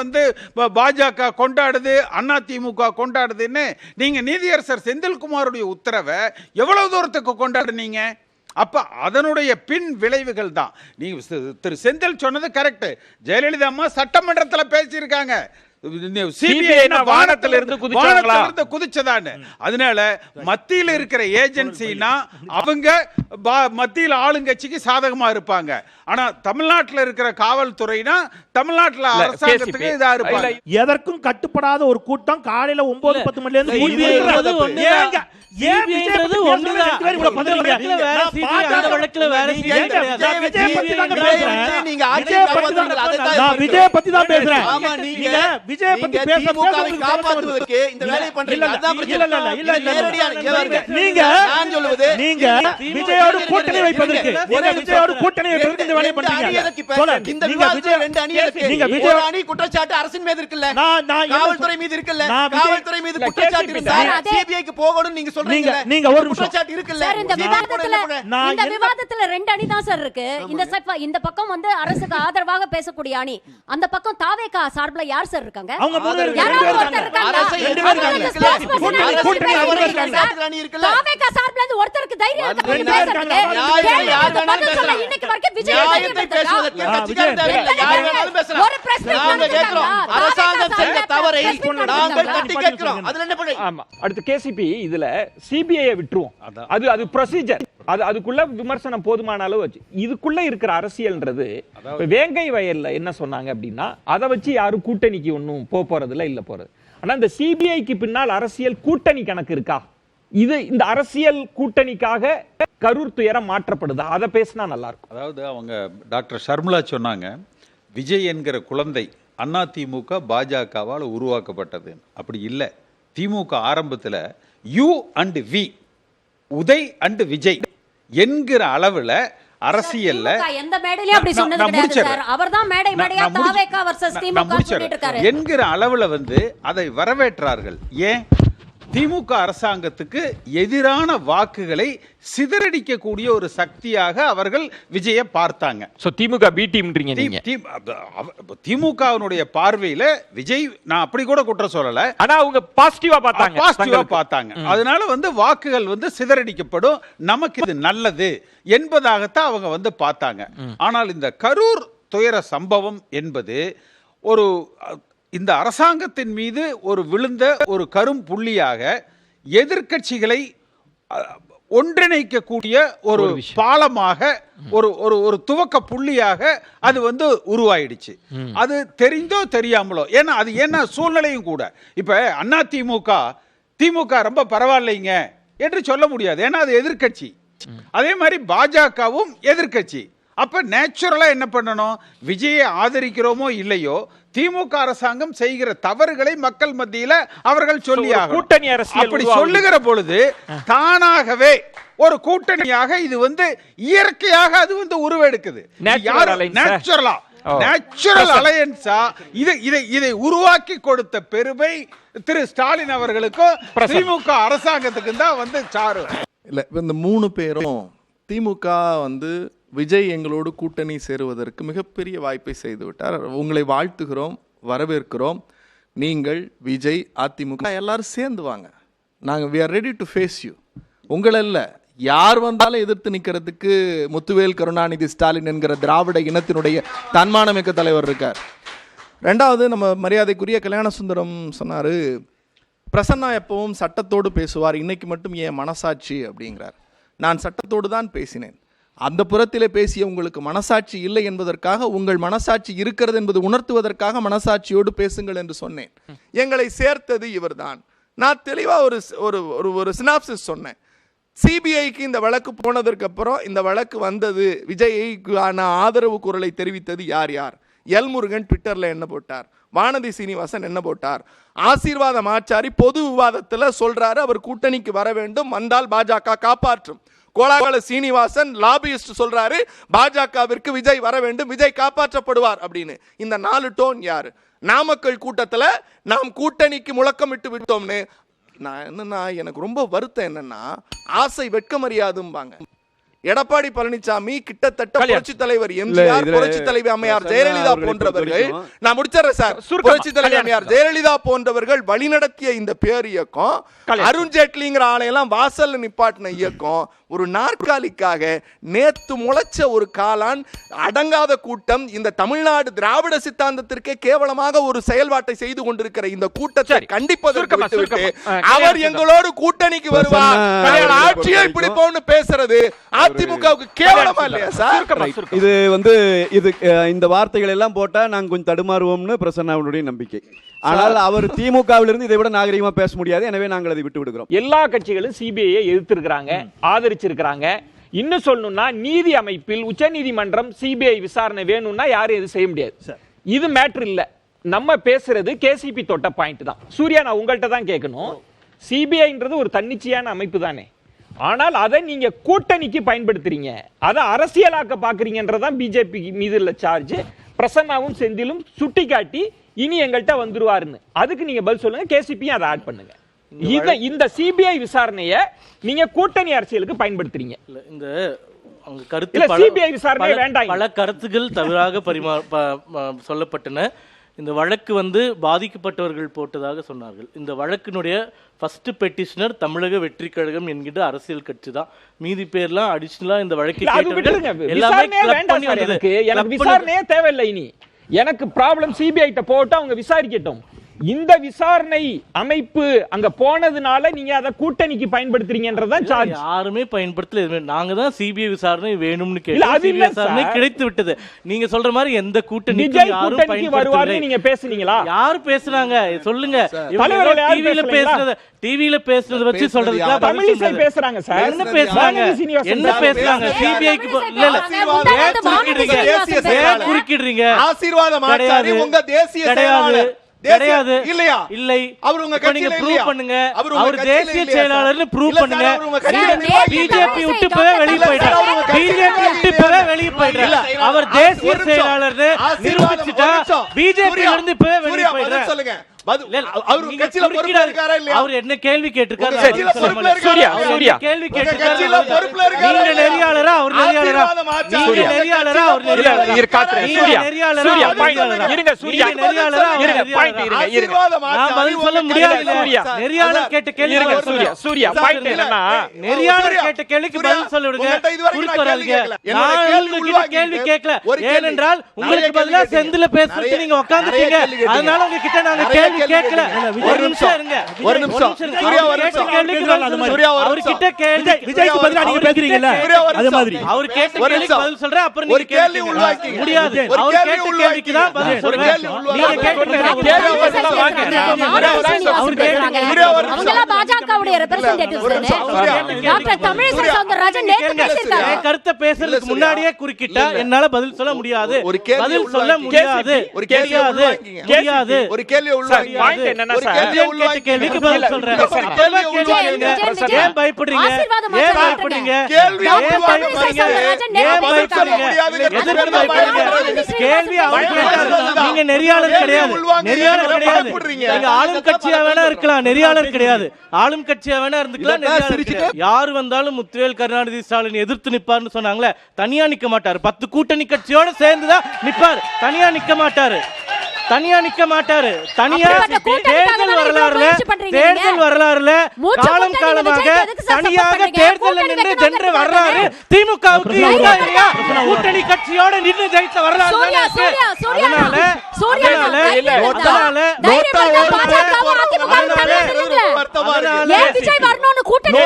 பாஜக கொண்டாடுது, அண்ணா திமுக கொண்டாடுதுன்னு. நீங்க நீதியரசர் செந்தில்குமாருடைய உத்தரவை எவ்வளவு தூரத்துக்கு கொண்டாடுனீங்க? அப்ப அதனுடைய பின் விளைவுகள் தான். நீங்க திரு செந்தில் சொன்னது கரெக்ட். ஜெயலலிதா அம்மா சட்டமன்றத்தில் பேசியிருக்காங்க, குதிச்சதான்னு. அதனால மத்தியில் இருக்கிற ஏஜென்சினா அவங்க மத்தியில் ஆளுங்கட்சிக்கு சாதகமா இருப்பாங்க. ஆனா தமிழ்நாட்டில் இருக்கிற காவல்துறைனா தமிழ்நாட்டில் அரசாங்கத்துக்கு இதா இருப்பாங்க. எதற்கும் கட்டுப்படாத ஒரு கூட்டம் காலையில 9-10 மணில இருந்து விஜய் பத்தி தான் பேசுறேன். விஜய் பத்தி காப்பாற்றுவதற்கு இந்த வேலையை பண்றீங்க. நீங்க விஜயோடு கூட்டணி வைப்பதற்கு இந்த வேலையை பண்றீங்க. இந்த விவாதம் ரெண்டு அணி இருக்கு. நீங்க விஜய் அணி குற்றச்சாட்டு அரசின் மீது இருக்குல்ல, காவல்துறை மீது இருக்குல்ல. காவல்துறை மீது குற்றச்சாட்டு இருந்தா சிபிஐக்கு போகணும் நீங்க சொல்றீங்க. நீங்க ஒரு குற்றச்சாட்டு இருக்குல்ல. இந்த விவாதத்துல ரெண்டு அணி தான் சார் இருக்கு. இந்த பக்கம் அரசுக்கு ஆதரவாக பேசக்கூடிய அணி, அந்த பக்கம் தாவேகா சார்புல யார் சார் இருக்காங்க? அவங்க மூணு பேர் இருக்காங்க. தாவேகா சார்புல இருந்து ஒருத்தருக்கு தைரியம் இருக்கா பேசுறதுக்கு? இன்னைக்கு வரைக்கும் விஜய் ஒரு பிரஸ் அரசாங்கம் செய்த தவறை நாங்கள் தட்டி கேட்கிறோம். அதுல என்ன பண்ணி? ஆமா, அடுத்து கேசிபி இதுல சிபிஐ விட்டுருவோம். அது ப்ரொசீஜர், அதுக்குள்ள விமர்சனம் போதுமான அளவு வச்சு. இதுக்குள்ள இருக்கிற அரசியல்ன்றது வேங்கை வயல்ல என்ன சொன்னாங்க அப்படின்னா, அதை வச்சு யாரும் கூட்டணிக்கு ஒன்றும் போறதுல இல்ல போறது. ஆனா இந்த சிபிஐக்கு பின்னால் அரசியல் கூட்டணி கணக்கு இருக்கா? இந்த அரசியல் கூட்டணிக்காக கரூர் துயரம் மாற்றப்படுதா? அதை பேசினா நல்லா இருக்கும். அதாவது அவங்க டாக்டர் ஷர்மிளா சொன்னாங்க, விஜய் என்கிற குழந்தை அண்ணா திமுக பாஜகவால் உருவாக்கப்பட்டது. அப்படி இல்லை. திமுக ஆரம்பத்தில் U and V, Udhay and Vijay என்கிற அளவுல அரசியல்ல எந்த மேடையிலயும் அப்படி சொன்னது கிடையாது சார். அவர்தான் மேடை மேடையா தாவேகா வர்சஸ் திமுக சொல்லிட்டு இருக்காரு என்கிற அளவுல அதை வரவேற்றார்கள். ஏன்? திமுக அரசாங்கத்துக்கு எதிரான வாக்குகளை சிதறடிக்கக்கூடிய ஒரு சக்தியாக அவர்கள் விஜய பார்த்தாங்க. திமுக பி டீம்ன்றீங்க நீங்க. திமுகவினுடைய பார்வையில விஜய், நான் அப்படி கூட குற்றம் சொல்லல, ஆனா அவங்க பாசிட்டிவா பார்த்தாங்க. அதனால வாக்குகள் சிதறடிக்கப்படும், நமக்கு இது நல்லது என்பதாகத்தான் அவங்க பார்த்தாங்க. ஆனால் இந்த கரூர் துயர சம்பவம் என்பது ஒரு இந்த அரசாங்கத்தின் மீது ஒரு விழுந்த ஒரு கரும் புள்ளியாக எதிர்க்கட்சிகளை ஒன்றிணைக்கக்கூடிய ஒரு பாலமாக, ஒரு துவக்க புள்ளியாக அது உருவாயிடுச்சு. அது தெரிந்தோ தெரியாமலோ, ஏன்னா அது என்ன சூழ்நிலையும் கூட. இப்ப அண்ணா திமுக ரொம்ப பரவாயில்லைங்க என்று சொல்ல முடியாது, ஏன்னா அது எதிர்க்கட்சி. அதே மாதிரி பாஜகவும் எதிர்க்கட்சி. அப்ப நேச்சுரலா என்ன பண்ணணும்? விஜயை ஆதரிக்கிறோமோ இல்லையோ, திமுக அரசாங்கம் செய்கிற தவறுகளை மக்கள் மத்தியில அவர்கள் சொல்லியாக கூட்டணி அரசியல் அப்படி சொல்லுகிற பொழுது தானாகவே ஒரு கூட்டணியாக இது இயற்கையாக அது உருவெடுக்குது. நேச்சுரல் அலையன்ஸா இதை உருவாக்கி கொடுத்த பெருமை திரு ஸ்டாலின் அவர்களுக்கும் திமுக அரசாங்கத்துக்கு தான் சாரு. இல்ல, இந்த மூணு பேரும் திமுக விஜய் எங்களோடு கூட்டணி சேருவதற்கு மிகப்பெரிய வாய்ப்பை செய்து விட்டார். உங்களை வாழ்த்துகிறோம், வரவேற்கிறோம். நீங்கள், விஜய், அதிமுக எல்லாரும் சேர்ந்து வாங்க. நாங்கள் we are ready to face you. உங்களல்ல, யார் வந்தாலும் எதிர்த்து நிற்கிறதுக்கு முத்துவேல் கருணாநிதி ஸ்டாலின் என்கிற திராவிட இனத்தினுடைய தன்மானமிக்க தலைவர் இருக்கார். ரெண்டாவது, நம்ம மரியாதைக்குரிய கல்யாண சுந்தரம் சொன்னார், பிரசன்னா எப்பவும் சட்டத்தோடு பேசுவார், இன்னைக்கு மட்டும் என் மனசாட்சி அப்படிங்கிறார். நான் சட்டத்தோடு தான் பேசினேன். அந்த புறத்திலே பேசிய உங்களுக்கு மனசாட்சி இல்லை என்பதற்காக, உங்கள் மனசாட்சி இருக்கிறது என்பது உணர்த்துவதற்காக மனசாட்சியோடு பேசுங்கள் என்று சொன்னேன். எங்களை சேர்த்தது இவர்தான். நான் தெளிவாக ஒரு சினாப்சிஸ் சொன்னேன். சிபிஐக்கு இந்த வழக்கு போனதற்கு அப்புறம் இந்த வழக்கு வந்தது, விஜய்க்கான ஆதரவு குரலை தெரிவித்தது யார் யார்? எல் முருகன் ட்விட்டரில் என்ன போட்டார், வானதி சீனிவாசன் என்ன போட்டார், ஆசீர்வாதம் ஆச்சாரி பொது விவாதத்தில் சொல்றாரு அவர் கூட்டணிக்கு வர வேண்டும், வந்தால் பாஜக காப்பாற்றும். கோலாகல சீனிவாசன் லாபியிஸ்ட் சொல்றாரு பாஜகவிற்கு விஜய் வர வேண்டும், விஜய் காப்பாற்றப்படுவார் அப்படின்னு. இந்த 4 டோன் யாரு? நாமக்கல் கூட்டத்தில் நாம் கூட்டணிக்கு முழக்கமிட்டு விட்டோம்னு. நான் என்னன்னா, எனக்கு ரொம்ப வருத்தம் என்னன்னா, ஆசை வெட்கமறியாதும்பாங்க. எடப்பாடி பழனிசாமி கிட்டத்தட்ட புரட்சி தலைவர் எம்ஜிஆர், புரட்சி தலைவி அம்மையார் ஜெயலலிதா போன்றவர்கள், நான் முடிச்சிடறேன் சார், புரட்சி தலைவி அம்மையார் ஜெயலலிதா போன்றவர்கள் வழிநடத்திய இந்த பேர் இயக்கம், அருண்ஜேட்லிங்கிற ஆளையெல்லாம் வாசல்ல நிப்பாட்டின இயக்கம், ஒரு நாற்காலிக்காக நேத்து முளைச்ச ஒரு காளான், அடங்காத கூட்டம், இந்த தமிழ்நாடு திராவிட சித்தாந்தத்திற்கே கேவலமாக ஒரு செயல்பாட்டை செய்து கொண்டிருக்கிற இந்த கூட்டத்தை கண்டிப்பதற்கு விட்டுவிட்டு அவர் எங்களோடு கூட்டணிக்கு வருவார், ஆட்சியை பிடிப்போம்னு பேசுறது அதிமுகவுக்கு கேவலமா இல்லையா சார்? இது இது இந்த வார்த்தைகள் எல்லாம் போட்டா நாங்க கொஞ்சம் தடுமாறுவோம்னு பிரசன்னாவுடைய நம்பிக்கை. ஆனால் அவர் திமுகவிலிருந்து இதை விட நாகரிகமா பேச முடியாது, எனவே நாங்கள் அதை விட்டு விடுகிறோம். எல்லா கட்சிகளும் சிபிஐயை எதிர்த்திருக்கிறாங்க, ஆதரிச்சிருக்கிறாங்க. இன்னும் சொல்லணும்னா, நீதி அமைப்பில் உச்சநீதிமன்றம் சிபிஐ விசாரணை வேணும்னா யாரும் எது செய்ய முடியாது. இது மேட்டர் இல்ல. நம்ம பேசுறது கேசிபி தொட்ட பாயிண்ட் தான். சூர்யா, நான் உங்கள்கிட்ட தான் கேட்கணும். சிபிஐன்றது ஒரு தன்னிச்சையான அமைப்பு தானே, ஆனால் அதை நீங்க கூட்டணிக்கு பயன்படுத்துறீங்க, அதை அரசியலாக்க பாக்குறீங்கன்றதான் பிஜேபி மீது உள்ள சார்ஜ். பிரசன்னாவும் செந்திலும் சுட்டி காட்டி இனி எங்கள்கிட்ட வந்துருவாருன்னு, அதுக்கு நீங்க பதில் சொல்லுங்க. கேசிபியும் அதை ஆட் பண்ணுங்க. இந்த சிபிஐ விசாரணையை நீங்க கூட்டணி அரசியலுக்கு பயன்படுத்துறீங்க. இந்த கருத்து சிபிஐ விசாரணை வேண்டாம், பல கருத்துக்கள் தவறாக சொல்லப்பட்டன. இந்த வழக்கு பாதிக்கப்பட்டவர்கள் போட்டதாக சொன்னார்கள். இந்த வழக்கினுடைய ஃபர்ஸ்ட் பெட்டிஷனர் தமிழக வெற்றி கழகம் என்கிற அரசியல் கட்சி தான். மீதி பேர்லாம் அடிஷனலா இந்த வழக்கை விசாரணையே தேவையில்லை. இனி எனக்கு ப்ராப்ளம் சிபிஐ போட்டு அவங்க விசாரிக்கட்டும். இந்த விசாரணை அமைப்பு அங்க போனதுனால நீங்க அதை கூட்டணிக்கு பயன்படுத்துறீங்கன்றதான் சார்ஜ். யாருமே பயன்படுத்தல. நாங்க தான் சிபிஐ விசாரணை வேணும்னு கேட்டோம், சிபிஐ விசாரணை கிடைத்து விட்டது. நீங்க சொல்ற மாதிரி எந்த கூட்டணிக்கு யாரும் பயன்படுத்தல. நீங்க பேசுனீங்களா? யார் பேசுறாங்க சொல்லுங்க. டிவில பேசுறத வச்சு சொல்றதுக்கு தமிழிசை பேசுறாங்க சார். என்ன பேசுறாங்க? என்ன பேசுறாங்க? சிபிஐக்கு இல்ல இல்ல குறுக்கிடுறீங்க. ஆசீர்வாதம் ஆச்சாரி உங்க தேசிய செயலாளர் கிடையாது இல்லையா? இல்லை. அவர் உங்க கட்சியில ப்ரூவ் பண்ணுங்க. அவர் தேசிய செயலாளர்னு ப்ரூவ் பண்ணுங்க. பிஜேபி விட்டு போய் வெளிய போயிட்டார். பிஜேபி விட்டு போய் வெளிய போயிட்டார். அவர் தேசிய செயலாளர்னு நிரூபிச்சிட்டா பிஜேபி இருந்து போய் வெளிய போயிட்டார். சொல்லுங்க. அவர் கட்சியில பொறுப்புல இருக்காரா இல்லையா? அவர் என்ன கேள்வி கேட்டிருக்காரு? கேள்வி கேட்டிருக்காரு. நீங்க நெறியாளரா அவர் நெறியாளரா? நீங்க நெறியாளரா அவர் நெறியாளரா? நெறியாளரா இருங்க. சூர்யா நெறியாளரா அவர் நெறியாளரா? நான் பதில் சொல்ல முடியாது. நெறியாளர் கேட்ட கேள்வி சூர்யா பாயிண்ட் என்னன்னா, நெறியாளர் கேட்ட கேள்விக்கு பதில் சொல்ல விடுங்க. குறுக்கு வராதீங்க. நான் உங்ககிட்ட கேள்வி கேட்கல. ஏனென்றால் உங்களுக்கு பதிலா செந்தில பேசுறதுக்கு நீங்க உட்கார்ந்துட்டீங்க. அதனால உங்ககிட்ட நாங்க கேள்வி கேட்கல. ஒரு நிமிஷம் இருங்க. ஒரு நிமிஷம். சூர்யா ஒரு நிமிஷம். சூர்யா அவர் கிட்ட கேள்வி விஜய்க்கு பதிலா நீங்க பேசுறீங்கல அது மாதிரி அவர் கேட்ட கேள்விக்கு பதில் சொல்றேன். அப்புறம் நீங்க கேள்வி உள்வாக்கிங்க. முடியாது. அவர் கேட்ட கேள்விக்கு தான் பதில் சொல்றேன். நீங்க கேட்ட கேள்வி பதிலா வாங்க. அவர் கேட்ட அவங்கள பாஜகவுடைய ரெப்ரசன்டேட்டிவ்ஸ் தானே. டாக்டர் தமிழிசை சௌந்தரராஜன் நேத்து பேசிட்டாங்க. கருத்தை பேசுறதுக்கு முன்னாடியே குறுக்கிட்டா என்னால பதில் சொல்ல முடியாது. பதில் சொல்ல முடியாது. ஒரு கேள்வி முடியாது. ஒரு கேள்வி பாயிண்ட் என்னன்னா சார், கேள்விக்கு பதில் சொல்றேன். ஏன் பயப்படுறீங்க? ஏன் பயப்படுறீங்க? கேள்வி அவர் கேட்டாரு. நீங்க நெறியாளர் கிடையாது. நெறியாளர் கிடையாது. நீங்க ஆளும் கட்சியா வேணா இருக்கலாம், நெறியாளர் கிடையாது. ஆளும் கட்சியா வேணா இருந்துக்கலாம், நெறியாளர் கிடையாது. யாரு வந்தாலும் முத்துவேல் கருணாநிதி ஸ்டாலின் எதிர்த்து நிப்பாருன்னு சொன்னாங்களே, தனியா நிக்க மாட்டாரு. 10 கூட்டணி கட்சியோட சேர்ந்துதான் நிப்பாரு, தனியா நிக்க மாட்டாரு. தனியா நிக்க மாட்டாரு. தனியா அப்படிப்பட்ட கூட்டணிக்காக தேர்தல் தானே வரலாறுல இவ்வளவு முயற்சி பண்றீங்க தேர்தல் வரலாறுல மூச்சு காலம் முட்டை காலமாக நீங்க விஜய்க்கு எதுக்கு தனியாக support பண்றீங்க? தேர்தல் கூட்டணி நின்று வைக்கணும் வென்ற வரலாறு கேக்குறாங்க. திமுகவுக்கு தைரியம் இருக்கா இல்லையா? இருந்தா கூட்டணி கட்சியோட நின்று ஜெயித்த வரலாறு சூர்யா, தானே சூர்யா, இருக்கு. சூர்யா, அதனால சூர்யா, அதனால தைரியம் இருந்தா, அதனால தைரியம் இருந்தா பாஜகவும் அதிமுகவும் தனியா சொல்லுங்களேன். ஏன் விஜய் வரணும்னு கூட்டணி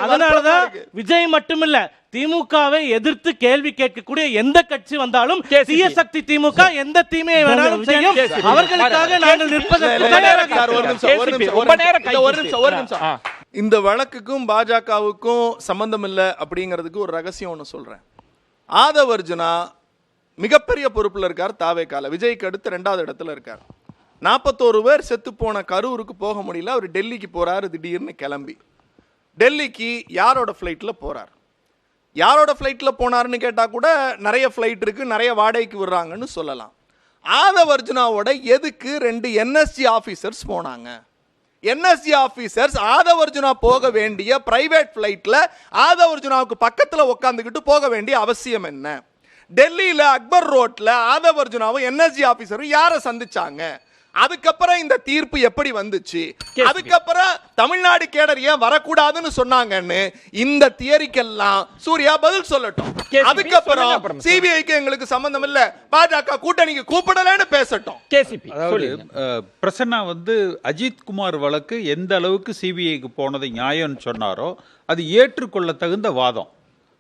அதனாலதான் விஜய் மட்டுமில்ல, திமுகவை எதிர்த்து கேள்வி கேட்கக்கூடிய எந்த கட்சி வந்தாலும் தீய சக்தி திமுக எந்த தீமையை வேணாலும் செய்யும். அவர்களுக்காக நாங்கள் நிற்பதற்கு இந்த வழக்குக்கும் பாஜகவுக்கும் சம்பந்தம் இல்லை அப்படிங்கிறதுக்கு ஒரு ரகசியம் ஒன்று சொல்றேன். ஆதவ் அர்ஜுனா மிகப்பெரிய பொறுப்புல இருக்கார். தாவேக்கால விஜய்க்கு அடுத்து 2வது இடத்துல இருக்கார். 41 பேர் செத்து போன கரூருக்கு போக முடியல. அவர் டெல்லிக்கு போறாரு. திடீர்னு கிளம்பி டெல்லிக்கு யாரோட ஃப்ளைட்டில் போறார்? யாரோட ஃப்ளைட்டில் போனார்னு கேட்டால் கூட நிறைய ஃப்ளைட் இருக்குது, நிறைய வாடகைக்கு விடுறாங்கன்னு சொல்லலாம். ஆதவ் அர்ஜுனாவோட எதுக்கு 2 என்எஸ்ஜி ஆஃபீஸர்ஸ் போனாங்க? என்எஸ்ஜி ஆஃபீஸர்ஸ் ஆதவ் அர்ஜுனா போக வேண்டிய பிரைவேட் ஃப்ளைட்டில் ஆதவ் அர்ஜுனாவுக்கு பக்கத்தில் உட்காந்துக்கிட்டு போக வேண்டிய அவசியம் என்ன? டெல்லியில் அக்பர் ரோட்டில் ஆதவ் அர்ஜுனாவும் என்எஸ்ஜி ஆஃபீஸரும் யாரை சந்திச்சாங்க? அதுக்கப்புறம் இந்த தீர்ப்பு எப்படி வந்துச்சு? அதுக்கப்புறம் தமிழ்நாடு கேடர் ஏன் வரக்கூடாதுன்னு சொன்னாங்கன்னு இந்த தியரிக்கெல்லாம் சூர்யா பதில் சொல்லட்டும். அதுக்கப்புறம் சிபிஐக்கு எங்களுக்கு சம்பந்தம் இல்ல, பாஜக கூட்டணிக்கு கூப்பிடலன்னு பேசட்டும். அதாவது பிரசன்னா அஜித் குமார் வழக்கு எந்த அளவுக்கு சிபிஐக்கு போனது நியாயம்னு சொன்னாரோ அது ஏற்றுக்கொள்ள தகுந்த வாதம்,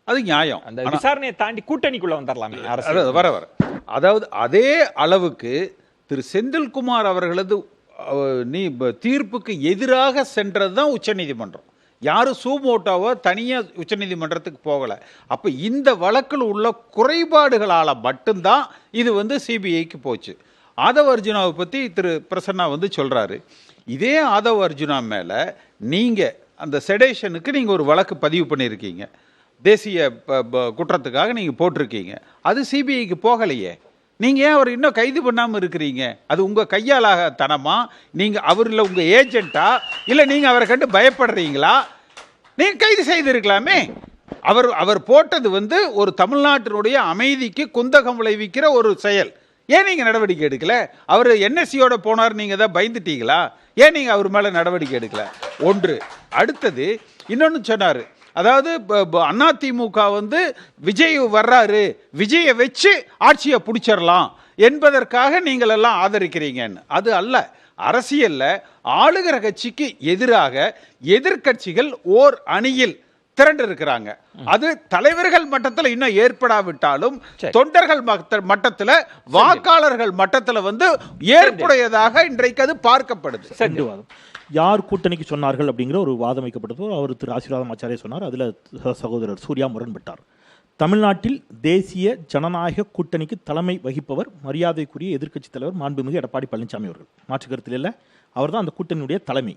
அது நியாயம். அந்த விசாரணையை தாண்டி கூட்டணிக்குள்ள வந்துடலாமே வர அதாவது அதே அளவுக்கு திரு செந்தில்குமார் அவர்களது தீர்ப்புக்கு எதிராக சென்றது தான் உச்சநீதிமன்றம். யாரும் சூமோட்டோவோ தனியாக உச்சநீதிமன்றத்துக்கு போகலை. அப்போ இந்த வழக்கில் உள்ள குறைபாடுகளால் மட்டும்தான் இது சிபிஐக்கு போச்சு. ஆதவ் அர்ஜுனாவை பற்றி திரு பிரசன்னா சொல்கிறாரு. இதே ஆதவ் அர்ஜுனா மேலே நீங்கள் அந்த செடேஷனுக்கு நீங்கள் ஒரு வழக்கு பதிவு பண்ணியிருக்கீங்க, தேசிய குற்றத்துக்காக நீங்கள் போட்டிருக்கீங்க. அது சிபிஐக்கு போகலையே. நீங்கள் ஏன் அவர் இன்னும் கைது பண்ணாமல் இருக்கிறீங்க? அது உங்கள் கையாலாக தனமா? நீங்கள் அவரில் உங்கள் ஏஜென்ட்டா? இல்லை நீங்கள் அவரை கண்டு பயப்படுறீங்களா? நீங்கள் கைது செய்திருக்கலாமே. அவர் போட்டது ஒரு தமிழ்நாட்டினுடைய அமைதிக்கு குந்தகம் விளைவிக்கிற ஒரு செயல். ஏன் நீங்கள் நடவடிக்கை எடுக்கல? அவர் என்எஸ்சியோட போனார், நீங்கள் தான் பயந்துட்டீங்களா? ஏன் நீங்கள் அவர் மேலே நடவடிக்கை எடுக்கல? ஒன்று. அடுத்தது இன்னொன்று சொன்னார். அதாவது அதிமுக விஜய் வர்றாரு, விஜயை வச்சு ஆட்சியை பிடிச்சிடலாம் என்பதற்காக நீங்கள் எல்லாம் ஆதரிக்கிறீங்கன்னு. அது அல்ல. அரசியல்ல ஆளுகிற கட்சிக்கு எதிராக எதிர்கட்சிகள் ஓர் அணியில் திரண்டு இருக்கிறாங்க. அது தலைவர்கள் மட்டத்தில் இன்னும் ஏற்படாவிட்டாலும் தொண்டர்கள் மட்டத்தில், வாக்காளர்கள் மட்டத்தில் ஏற்புடையதாக இன்றைக்கு அது பார்க்கப்படுது. யார் கூட்டணிக்கு சொன்னார்கள் அப்படிங்கிற ஒரு வாதம் வைக்கப்பட்டது. அவர் திரு ஆசீர்வாதம் ஆச்சாரியா சொன்னார். அதில் சகோதரர் சூர்யா முரண்பட்டார். தமிழ்நாட்டில் தேசிய ஜனநாயக கூட்டணிக்கு தலைமை வகிப்பவர் மரியாதைக்குரிய எதிர்க்கட்சி தலைவர் மாண்புமிகு எடப்பாடி பழனிசாமி அவர்கள். மாற்று கருத்தில் இல்லை, அவர் தான் அந்த கூட்டணியுடைய தலைமை.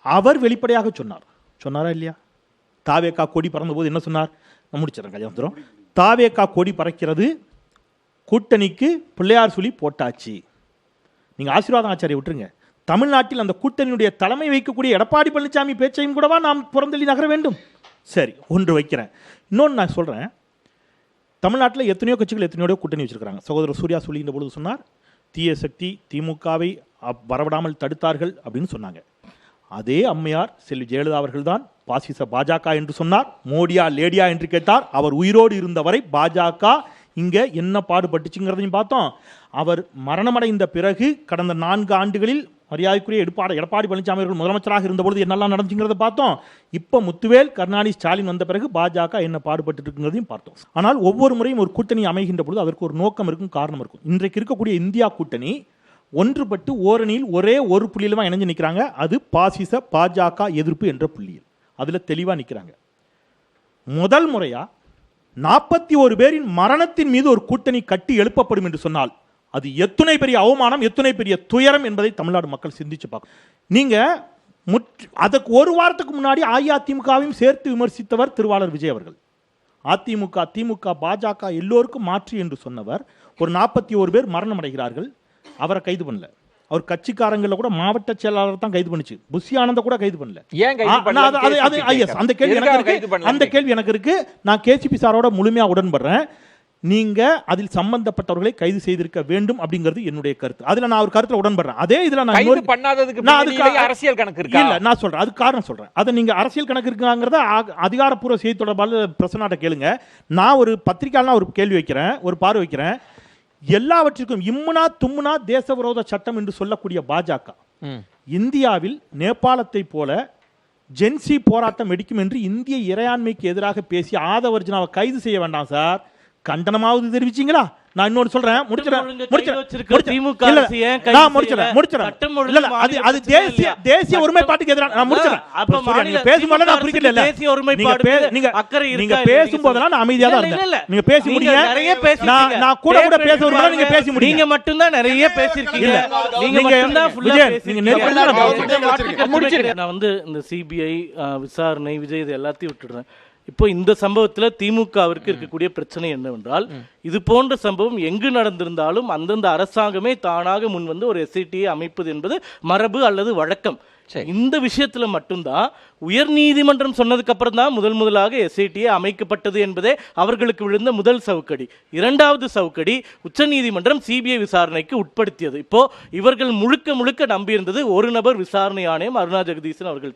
அவர் வெளிப்படையாக சொன்னாரா இல்லையா? தாவேக்கா கொடி பறந்த போது என்ன சொன்னார்? நான் முடிச்சிடறேன் கல்யாணம். தாவேக்கா கொடி பறக்கிறது, கூட்டணிக்கு பிள்ளையார் சொல்லி போட்டாச்சு. நீங்கள் ஆசீர்வாதம் ஆச்சாரியை விட்டுருங்க. தமிழ்நாட்டில் அந்த கூட்டணியுடைய தலைமை வைக்கக்கூடிய எடப்பாடி பழனிசாமி பேச்சையும் கூடவா நாம் புறந்தள்ளி நகர வேண்டும்? சரி, ஒன்று வைக்கிறேன். இன்னொன்று நான் சொல்கிறேன். தமிழ்நாட்டில் எத்தனையோ கட்சிகள் எத்தனையோ கூட்டணி வச்சிருக்கிறாங்க. சகோதரர் சூர்யா சொல்லின்ற பொழுது சொன்னார், தீய சக்தி திமுகவை வரவிடாமல் தடுத்தார்கள் அப்படின்னு சொன்னாங்க. அதே அம்மையார் செல்வி ஜெயலலிதா அவர்கள் தான் பாசிச பாஜக என்று சொன்னார். மோடியா லேடியா என்று கேட்டார். அவர் உயிரோடு இருந்தவரை பாஜக இங்கே என்ன பாடுபட்டுச்சுங்கிறதையும் பார்த்தோம். அவர் மரணமடைந்த பிறகு கடந்த 4 ஆண்டுகளில் மரியாதைக்குரிய எடப்பாடி பழனிசாமி அவர்கள் முதலமைச்சராக இருந்தபொழுது என்னெல்லாம் நடந்துச்சுங்கிறத பார்த்தோம். இப்போ முத்துவேல் கருணாநிதி ஸ்டாலின் வந்த பிறகு பாஜக என்ன பாடுபட்டு இருக்குங்கிறதையும் பார்த்தோம். ஆனால் ஒவ்வொரு முறையும் ஒரு கூட்டணி அமைகின்ற பொழுது அதற்கு ஒரு நோக்கம் இருக்கும், காரணம் இருக்கும். இன்றைக்கு இருக்கக்கூடிய இந்தியா கூட்டணி ஒன்றுபட்டு ஓரணியில் ஒரே ஒரு புள்ளியில் தான் இணைஞ்சு நிற்கிறாங்க. அது பாசிச பாஜக எதிர்ப்பு என்ற புள்ளியில். அதில் தெளிவாக நிற்கிறாங்க. முதல் முறையாக 41 பேரின் மரணத்தின் மீது ஒரு கூட்டணி கட்டி எழுப்பப்படும் என்று சொன்னால் அது எத்துணை பெரிய அவமானம், எத்துணை பெரிய துயரம் என்பதை தமிழ்நாடு மக்கள் சிந்திச்சு பார்க்கணும். நீங்கள் அதற்கு ஒரு வாரத்துக்கு முன்னாடி அஇஅதிமுகவையும் சேர்த்து விமர்சித்தவர் திருவாளர் விஜய் அவர்கள். அதிமுக, திமுக, பாஜக எல்லோருக்கும் மாற்றி என்று சொன்னவர். ஒரு 41 பேர் மரணம் அடைகிறார்கள், அவரை கைது பண்ணல. அவர் கட்சிக்காரங்கள கூட மாவட்ட செயலாளர் தான் கைது பண்ணிச்சு. புஷி ஆனந்த கூட கைது பண்ணல. அந்த கேள்வி எனக்கு இருக்கு. நான் கேசிபி சாரோட முழுமையா உடன்படுறேன். நீங்க அதில் சம்பந்தப்பட்டவர்களை கைது செய்திருக்க வேண்டும் அப்படிங்கிறது என்னுடைய கருத்து. அதுல நான் ஒரு கருத்துல உடன்படுறேன். அதே இதுல நான் கைது பண்ணாததுக்கு நான் பின்னணியிலே அரசியல் கணக்கு இருக்கா? இல்ல நான் சொல்றேன், அது காரணம் சொல்றேன். அதை நீங்க அரசியல் கணக்கு இருக்காங்கிறத அதிகாரப்பூர்வ செய்தி தொடர்பாளர் பிரசனாட்ட கேளுங்க. நான் ஒரு பத்திரிகையாளனா ஒரு கேள்வி வைக்கிறேன், ஒரு பார்வை வைக்கிறேன். எல்லாவற்றிற்கும் இம்முனா தும்முனா தேச விரோத சட்டம் என்று சொல்லக்கூடிய பாஜக இந்தியாவில் நேபாளத்தை போல ஜென்சி போராட்டம் வெடிக்கும் என்று இந்திய இறையாண்மைக்கு எதிராக பேசி ஆதவர்ஜனாவை கைது செய்ய வேண்டாம் சார், கண்டனமாவது தெரிவிச்சீங்களா? நான் இன்னொரு சொல்றேன், தேசிய ஒருமைப்பாட்டுக்கு எதிரான நான் முடிச்சிடறேன். நீங்க பேசும்போது நான் குறிக்கல, நீங்க பேசும்போதெல்லாம் நான் அமைதியா தான் இருந்தேன். நீங்க பேசி முடிங்க, நான் கூட கூட பேச வரும்போது நீங்க பேசி முடிங்க. நீங்க மட்டும் தான் நிறைய பேசிருக்கீங்க, நீங்க மட்டும் தான் ஃபுல்லா பேசிருக்கீங்க. நான் வந்து இந்த சிபிஐ விசாரணை விஜய் இது எல்லாத்தையும் விட்டுடுறேன். இப்போ இந்த சம்பவத்தில் திமுகவிற்கு இருக்கக்கூடிய பிரச்சனை என்னவென்றால், இது போன்ற சம்பவம் எங்கு நடந்திருந்தாலும் அந்தந்த அரசாங்கமே தானாக முன் வந்து ஒரு எஸ்ஐடியை அமைப்பது என்பது மரபு அல்லது வழக்கம். இந்த விஷயத்துல மட்டும்தான் உயர் நீதிமன்றம் சொன்னதுக்கு அப்புறம் தான் முதலாக எஸ்ஐடிஏ அமைக்கப்பட்டது என்பதே அவர்களுக்கு விழுந்த முதல் சவுக்கடி. இரண்டாவது சவுக்கடி உச்ச நீதிமன்றம் சிபிஐ விசாரணைக்கு உட்படுத்தியது. இப்போ இவர்கள் முழுக்க நம்பியிருந்தது ஒரு நபர் விசாரணை ஆணையம் அருணா ஜெகதீசன் அவர்கள்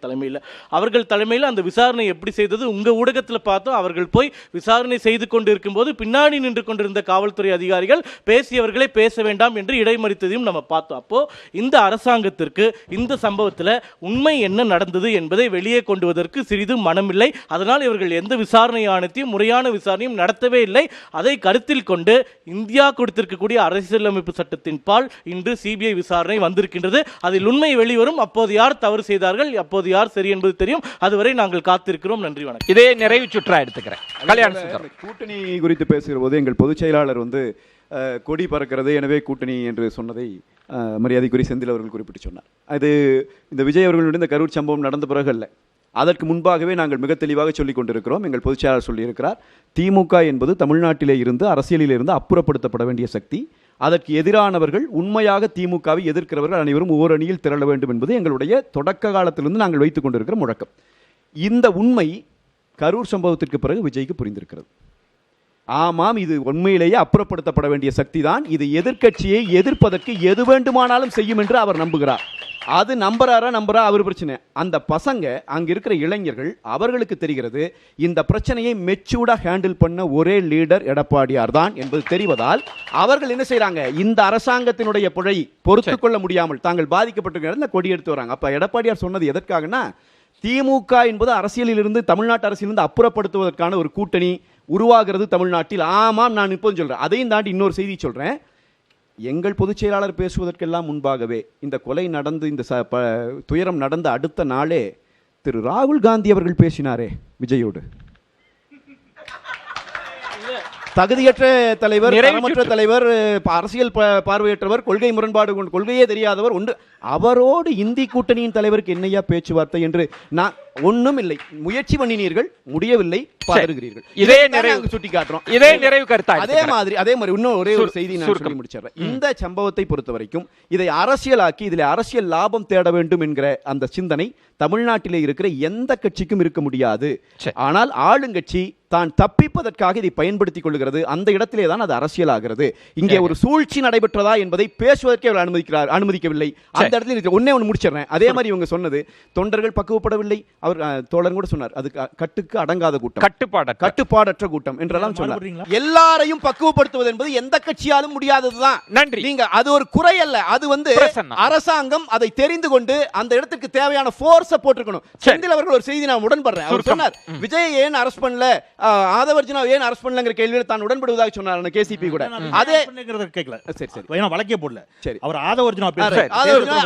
தலைமையில் அந்த விசாரணை எப்படி செய்தது உங்க ஊடகத்தில் பார்த்தோம். அவர்கள் போய் விசாரணை செய்து கொண்டு இருக்கும்போது பின்னாடி நின்று கொண்டிருந்த காவல்துறை அதிகாரிகள் பேசியவர்களை பேச வேண்டாம் என்று இடைமறித்ததையும் நம்ம பார்த்தோம். அப்போ இந்த அரசாங்கத்திற்கு இந்த சம்பவத்தில் உண்மை என்ன நடந்தது என்பதை வெளியே கொண்டு வருவதற்கு சிறிது மனமில்லை. அதனால் இவர்கள் எந்த விசாரணை ஆணையத்தையும் முறையான விசாரணையும் நடத்தவே இல்லை. அதை கருத்தில் கொண்டு இந்தியா கொடுத்திருக்கக்கூடிய அரசியலமைப்பு சட்டத்தின் பால் இன்று சிபிஐ விசாரணை வந்திருக்கின்றது. அதில் உண்மை வெளிவரும். அப்போது யார் தவறு செய்தார்கள், அப்போது யார் சரி என்பது தெரியும். அதுவரை நாங்கள் காத்திருக்கிறோம். நன்றி, வணக்கம். இதே நிறைவு சுற்றா எடுத்துக்கிறேன். கல்யாண சுந்தரம் கூட்டணி குறித்து பேசுகிற போது எங்கள் பொதுச் செயலாளர் வந்து கொடி பறக்கிறது, எனவே கூட்டணி என்று சொன்னதை மரியாதைக்குரிய செந்தில் அவர்கள் குறிப்பிட்டு சொன்னார். அது இந்த விஜய் அவர்களுடைய இந்த கரூர் சம்பவம் நடந்த பிறகு அல்ல, அதற்கு முன்பாகவே நாங்கள் மிக தெளிவாக சொல்லிக் கொண்டிருக்கிறோம். எங்கள் பொதுச் செயலாளர் சொல்லியிருக்கிறார், திமுக என்பது தமிழ்நாட்டிலே இருந்து அரசியலில் இருந்து அப்புறப்படுத்தப்பட வேண்டிய சக்தி. அதற்கு எதிரானவர்கள், உண்மையாக திமுகவை எதிர்க்கிறவர்கள் அனைவரும் ஓர் அணியில் திரள வேண்டும் என்பது எங்களுடைய தொடக்க காலத்திலிருந்து நாங்கள் வைத்துக் கொண்டிருக்கிற முழக்கம். இந்த உண்மை கரூர் சம்பவத்திற்கு பிறகு விஜய்க்கு புரிந்திருக்கிறது. ஆமாம், இது உண்மையிலேயே அப்புறப்படுத்தப்பட வேண்டிய சக்தி தான். இது எதிர்க்கட்சியை எதிர்ப்பதற்கு எது வேண்டுமானாலும் செய்யும் என்று அவர் நம்புகிறார். அது நம்புறா அவர் பிரச்சனை. அந்த பசங்க அங்க இருக்கிற இளைஞர்கள் அவர்களுக்கு தெரிகிறது இந்த பிரச்சனையை மெச்சூர்டா ஹேண்டில் பண்ண ஒரே லீடர் எடப்பாடியார் தான் என்பது தெரிவதால் அவர்கள் என்ன செய்யறாங்க, இந்த அரசாங்கத்தினுடைய பிழை பொறுத்து கொள்ள முடியாமல் தாங்கள் பாதிக்கப்பட்டிருக்கிற கொடி எடுத்து வராங்க. அப்ப எடப்பாடியார் சொன்னது எதற்காகனா, திமுக என்பது அரசியலிலிருந்து தமிழ்நாட்டு அரசியலிருந்து அப்புறப்படுத்துவதற்கான ஒரு கூட்டணி உருவாகிறது தமிழ்நாட்டில். ஆமாம், நான் இப்போது சொல்றேன். அதையும் தாண்டி இன்னொரு செய்தி சொல்றேன். எங்கள் பொதுச் செயலாளர் பேசுவதற்கெல்லாம் முன்பாகவே இந்த கொலை நடந்து இந்த துயரம் நடந்த அடுத்த நாளே திரு ராகுல் காந்தி அவர்கள் பேசினாரே விஜயோடு. தகுதியற்ற தலைவர், தரமற்ற தலைவர், அரசியல் பார்வையற்றவர், கொள்கை முரண்பாடு கொண்டு கொள்கையே தெரியாதவர் ஒன்று, அவரோடு இந்தி கூட்டணியின் தலைவருக்கு என்னையா பேச்சுவார்த்தை என்று நான் ஒன்றும் இல்லை. முயற்சி பண்ணினீர்கள், முடியவில்லை, பாருகிறீர்கள். இதே நிறைவு சுட்டி காட்டுறோம். இதே நிறைவு கருத்தா அதே மாதிரி இன்னும் ஒரே ஒரு செய்தி நான் சொல்லி முடிச்சிடுறேன். இந்த சம்பவத்தை பொறுத்த வரைக்கும் இதை அரசியலாக்கி இதில் அரசியல் லாபம் தேட வேண்டும் என்கிற அந்த சிந்தனை தமிழ்நாட்டிலே இருக்கிற எந்த கட்சிக்கும் இருக்க முடியாது. ஆனால் ஆளுங்கட்சி தான் தப்பிப்பதற்காக இதை பயன்படுத்திக் கொள்கிறது. அந்த இடத்திலே தான் அது அரசியலாகிறது. இங்கே ஒரு சூழ்ச்சி நடைபெற்றதா என்பதை பேசுவதற்கே அவர் அனுமதிக்கவில்லை. அந்த இடத்துல ஒன்னே ஒன்று முடிச்சிடுறேன். அதே மாதிரி இவங்க சொன்னது தொண்டர்கள் பக்குவப்படவில்லை. அவர் தோழர் கூட சொன்னார், அது கட்டுக்கு அடங்காத கூட்டம், கட்டுப்பாடற்ற கூட்டம் என்றெல்லாம் சொன்னார். எல்லாரையும் பக்குவப்படுத்துவது என்பது எந்த கட்சியாலும் முடியாததுதான். நன்றி. நீங்க அது ஒரு குறை அல்ல, அது வந்து அரசாங்கம் அதை தெரிந்து கொண்டு அந்த இடத்துக்கு தேவையான போர்ஸ போட்டுக்கணும். செந்தில் அவர்கள் ஒரு செய்தி நான் உடன்படுறேன். அவர் சொன்னார், விஜய் ஏன் அரெஸ்ட் பண்ணல, ஆதவர்ஜனா ஏன் அரெஸ்ட் பண்ணலங்கிற கேள்வியில் தான் உடன்படுவதாக சொன்னார் கேசிபி கூட. அதே கேட்கல. சரி சரி, ஏன்னா வழக்கே போடல. சரி, அவர் ஆதவர்ஜனா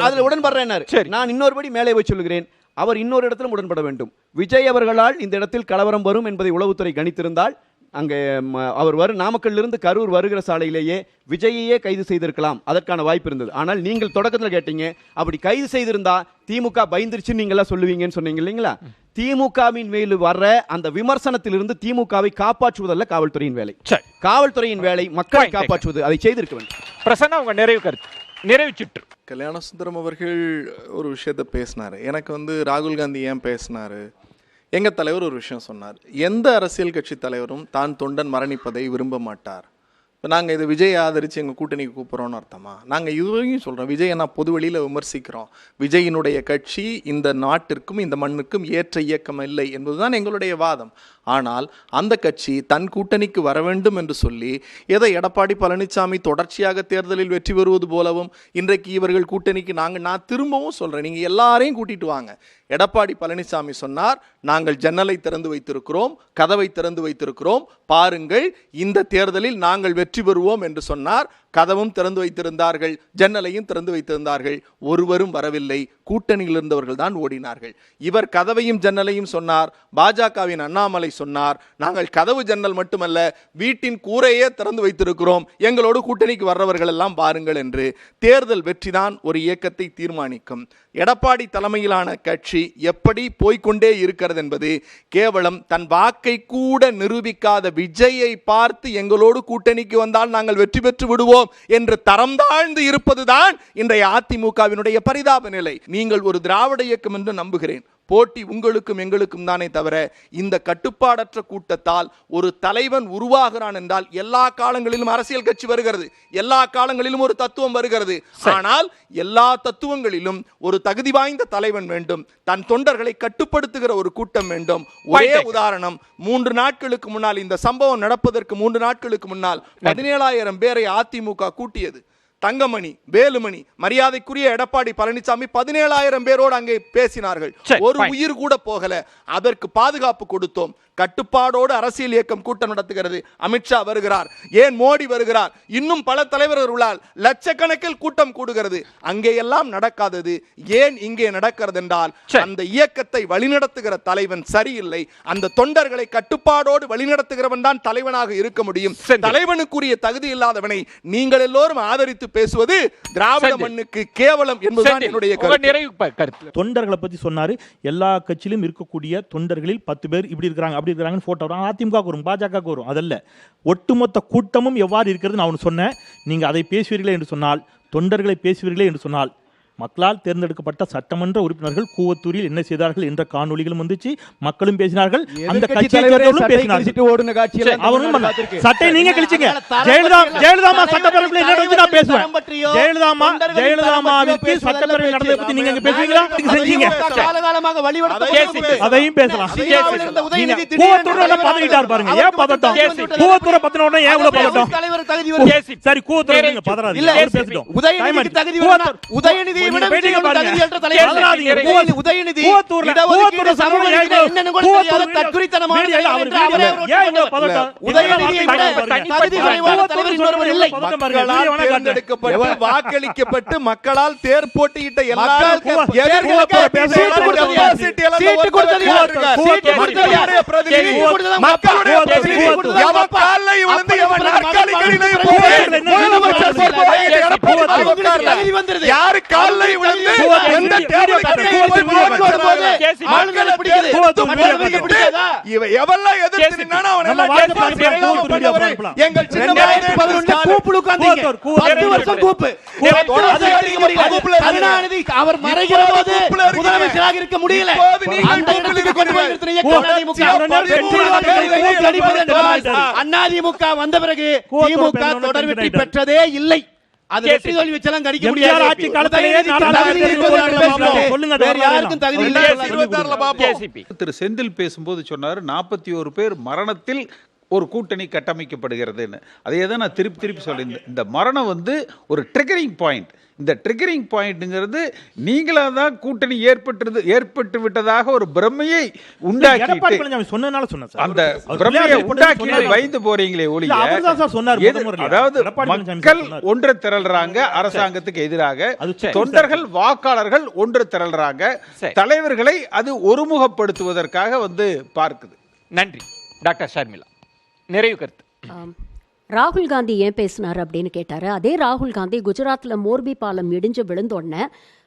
அதுல உடன்படுறேன். நான் இன்னொருபடி மேலே போய் சொல்லுகிறேன், அவர் இன்னொரு இடத்திலும் உடன்பட வேண்டும். விஜய் அவர்களால் இந்த இடத்தில் கலவரம் வரும் என்பதை உளவுத்துறை கணித்திருந்தால் அங்கே அவர் நாமக்கல்லிருந்து கரூர் வருகிற சாலையிலேயே விஜயையே கைது செய்திருக்கலாம், அதற்கான வாய்ப்பு இருந்தது. ஆனால் நீங்கள் தொடக்கத்தில் கேட்டீங்க, அப்படி கைது செய்திருந்தா திமுக பயந்துருச்சுன்னு நீங்களாம் சொல்லுவீங்கன்னு சொன்னீங்க இல்லைங்களா? திமுகவின் மேல் வர்ற அந்த விமர்சனத்திலிருந்து திமுகவை காப்பாற்றுவதல்ல காவல்துறையின் வேலை. காவல்துறையின் வேலை மக்களை காப்பாற்றுவது. அதை செய்திருக்க வேண்டும். பிரசன்னா, உங்க நிறைவு கருத்து, நிறைவு சுற்று. கல்யாண சுந்தரம் அவர்கள் ஒரு விஷயத்த பேசினாரு. எனக்கு வந்து ராகுல் காந்தி ஏன் பேசினாரு, எங்கள் தலைவர் ஒரு விஷயம் சொன்னார், எந்த அரசியல் கட்சி தலைவரும் தான் தொண்டன் மரணிப்பதை விரும்ப மாட்டார். இப்போ நாங்கள் இது விஜய் ஆதரித்து எங்கள் கூட்டணிக்கு கூப்பிட்றோன்னு அர்த்தமா? நாங்கள் இதுவரையும் சொல்கிறோம், விஜயை நான் பொது வெளியில் விமர்சிக்கிறோம். விஜயினுடைய கட்சி இந்த நாட்டிற்கும் இந்த மண்ணுக்கும் ஏற்ற இயக்கம் இல்லை என்பதுதான் எங்களுடைய வாதம். ஆனால் அந்த கட்சி தன் கூட்டணிக்கு வர வேண்டும் என்று சொல்லி ஏதோ எடப்பாடி பழனிசாமி தொடர்ச்சியாக தேர்தலில் வெற்றி பெறுவது போலவும் இன்றைக்கு இவர்கள் கூட்டணிக்கு நான் திரும்பவும் சொல்கிறேன், நீங்கள் எல்லாரையும் கூட்டிட்டு வாங்க. எடப்பாடி பழனிசாமி சொன்னார், நாங்கள் ஜன்னலை திறந்து வைத்திருக்கிறோம், கதவை திறந்து வைத்திருக்கிறோம், பாருங்கள் இந்த தேர்தலில் நாங்கள் வெற்றி பெறுவோம் என்று சொன்னார். கதவும் திறந்து வைத்திருந்தார்கள், ஜன்னலையும் திறந்து வைத்திருந்தார்கள். ஒருவரும் வரவில்லை, கூட்டணியில் இருந்தவர்கள் தான் ஓடினார்கள். இவர் கதவையும் ஜன்னலையும் சொன்னார். பாஜகவின் அண்ணாமலை சொன்னார், நாங்கள் கதவு ஜன்னல் மட்டுமல்ல வீட்டின் கூரையே திறந்து வைத்திருக்கிறோம், எங்களோடு கூட்டணிக்கு வர்றவர்கள் எல்லாம் பாருங்கள் என்று. தேர்தல் வெற்றிதான் ஒரு இயக்கத்தை தீர்மானிக்கும். எடப்பாடி தலைமையிலான கட்சி எப்படி போய்கொண்டே இருக்கிறது என்பது கேவலம் தன் வாக்கை கூட நிரூபிக்காத விஜயை பார்த்து எங்களோடு கூட்டணிக்கு வந்தால் நாங்கள் வெற்றி பெற்று விடுவோம் என்று தரம் தாழ்ந்து இருப்பதுதான் இன்றைய அதிமுகவினுடைய பரிதாப நிலை. நீங்கள் ஒரு திராவிட இயக்கம் என்று நம்புகிறேன். போட்டி உங்களுக்கும் எங்களுக்கும் தானே தவிர இந்த கட்டுப்பாடற்ற கூட்டத்தால் ஒரு தலைவன் உருவாகிறான் என்றால் எல்லா காலங்களிலும் அரசியல் கட்சி வருகிறது, எல்லா காலங்களிலும் ஒரு தத்துவம் வருகிறது. ஆனால் எல்லா தத்துவங்களிலும் ஒரு தகுதி வாய்ந்த தலைவன் வேண்டும், தன் தொண்டர்களை கட்டுப்படுத்துகிற ஒரு கூட்டம் வேண்டும். ஒரே உதாரணம், 3 நாட்களுக்கு முன்னால் இந்த சம்பவம் நடப்பதற்கு 3 நாட்களுக்கு முன்னால் 17,000 பேரை அதிமுக கூட்டியது. தங்கமணி, வேலுமணி, மரியாதைக்குரிய எடப்பாடி பழனிசாமி 17,000 பேரோடு அங்கே பேசினார்கள். ஒரு உயிர் கூட போகல. அதற்கு பாதுகாப்பு கொடுத்தோம். கட்டுப்பாடோடு அரசியல் இயக்கம் கூட்டம் நடத்துகிறது. அமித்ஷா வருகிறார், ஏன் மோடி வருகிறார், இன்னும் பல தலைவர்களால் லட்சக்கணக்கில் கூட்டம் கூடுகிறது. அங்கே எல்லாம் நடக்காதது ஏன் இங்கே நடக்கிறது என்றால் அந்த இயக்கத்தை வழிநடத்துகிற தலைவன் சரியில்லை. அந்த தொண்டர்களை கட்டுப்பாடோடு வழிநடத்துகிறவன் தான் தலைவனாக இருக்க முடியும். தலைவனுக்குரிய தகுதி இல்லாதவனை நீங்கள் எல்லோரும் ஆதரித்து பேசுவது திராவிட மண்ணுக்கு கேவலம் என்பதுதான் என்னுடைய கருத்து. தொண்டர்களை பத்தி சொன்னாரு. எல்லா கட்சியிலும் இருக்கக்கூடிய தொண்டர்களில் 10 பேர் இப்படி இருக்கிறாங்க அப்படி இருக்கிறாங்க போட்டோ வரும், அதிமுக வரும், பாஜக வரும். அதல்ல, ஒட்டுமொத்த கூட்டமும் எவ்வாறு இருக்கிறது நான் சொன்னேன். நீங்க அதை பேசுவீர்களே என்று சொன்னால், தொண்டர்களை பேசுவீர்களே என்று சொன்னால், மக்களால் தேர்ந்தெடுக்கப்பட்ட சட்டமன்ற உறுப்பினர்கள் கூவத்தூரில் என்ன செய்தார்கள் என்ற காணொலிகளும் வந்துச்சு, மக்களும் பேசினார்கள். அந்த கட்சியை சேர்ந்தவர்களும் பேசினார்கள். அவரும் சட்டை நீங்க கிழிச்சீங்க. ஜெயலலிதா சட்டப்பேரவையில் என்ன நடந்துச்சு நான் பேசுவேன். ஜெயலலிதாவுக்கு சட்டப்பேரவை நடந்ததை பத்தி நீங்க பேசுவீங்களா? செஞ்சீங்க. அதையும் பேசலாம். கூவத்தூர்ல பதவிட்டார் பாருங்க. ஏன் பதட்டம்? கூவத்தூரை பத்தின உடனே ஏன் இவ்வளவு பதட்டம்? சரி, கூவத்தூரை நீங்க பதறாதீங்க. பேசிட்டோம். உதயநிதி வாக்களிக்கப்பட்டு மக்களால் தேர் போட்டியிட்ட எல்லாருக்கும் அவர் மறைகிற போது முதலமைச்சராக இருக்க முடியல. அதிமுக வந்த பிறகு திமுக தொடர் வெற்றி பெற்றதே இல்லை. திரு செந்தில் பேசும்போது சொன்னார் 41 பேர் மரணத்தில் ஒரு கூட்டணி கட்டமைக்கப்படுகிறதுன்னு. அதே தான் நான் திருப்பி சொல்றேன். இந்த மரணம் ஒரு ட்ரிகரிங் பாயிண்ட். இந்த ட்ரிகரிங் பாயிண்ட்ங்கிறது நீங்களாக தான் கூட்டணி ஏற்பட்டு விட்டதாக ஒரு பிரமையை உண்டாக்கி அந்த பிரமையை உண்டாக்கி பயந்து போறீங்களே ஒழிய, அதாவது மக்கள் ஒன்று திரள்றாங்க அரசாங்கத்துக்கு எதிராக, தொண்டர்கள் வாக்காளர்கள் ஒன்று திரள்றாங்க, தலைவர்களை அது ஒருமுகப்படுத்துவதற்காக பார்க்குது. நன்றி டாக்டர் ஷர்மிளா. நிறைவு கருத்து. ராகுல் காந்தி ஏன் பேசினார் அப்படின்னு கேட்டாரு. அதே ராகுல் காந்தி குஜராத்தில் மோர்பி பாலம் இடிஞ்சு விழுந்தோடனே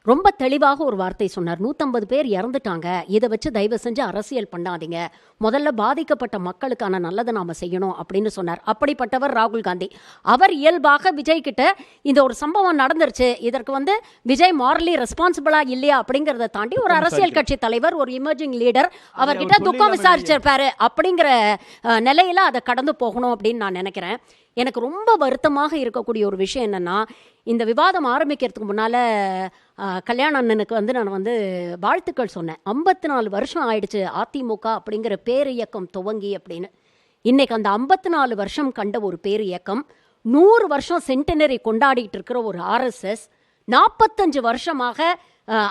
ரொம்ப தெளிவாக ஒரு வார்த்தை சொன்னார். 150 பேர் இறந்துட்டாங்க, இதை வச்சு தயவு செஞ்சு அரசியல் பண்ணாதீங்க, முதல்ல பாதிக்கப்பட்ட மக்களுக்கான நல்லதை நாம செய்யணும் அப்படின்னு சொன்னார். அப்படிப்பட்டவர் ராகுல் காந்தி. அவர் இயல்பாக விஜய் கிட்ட இந்த ஒரு சம்பவம் நடந்துருச்சு, இதற்கு விஜய் மாரலி ரெஸ்பான்சிபிளா இல்லையா அப்படிங்கறத தாண்டி ஒரு அரசியல் கட்சி தலைவர், ஒரு எமர்ஜிங் லீடர், அவர்கிட்ட துக்கம் விசாரிச்சிருப்பாரு அப்படிங்கிற நிலையில அதை கடந்து போகணும் அப்படின்னு நான் நினைக்கிறேன். எனக்கு ரொம்ப வருத்தமாக இருக்கக்கூடிய ஒரு விஷயம் என்னன்னா, இந்த விவாதம் ஆரம்பிக்கிறதுக்கு முன்னால கல்யாண அண்ணனுக்கு நான் வாழ்த்துக்கள் சொன்னேன். 54 வருஷம் ஆயிடுச்சு அதிமுக அப்படிங்கிற பேர் இயக்கம் துவங்கி அப்படின்னு. இன்னைக்கு அந்த 54 வருஷம் கண்ட ஒரு பேர் இயக்கம், 100 வருஷம் சென்டினரி கொண்டாடிட்டு இருக்கிற ஒரு RSS, 45 வருஷமாக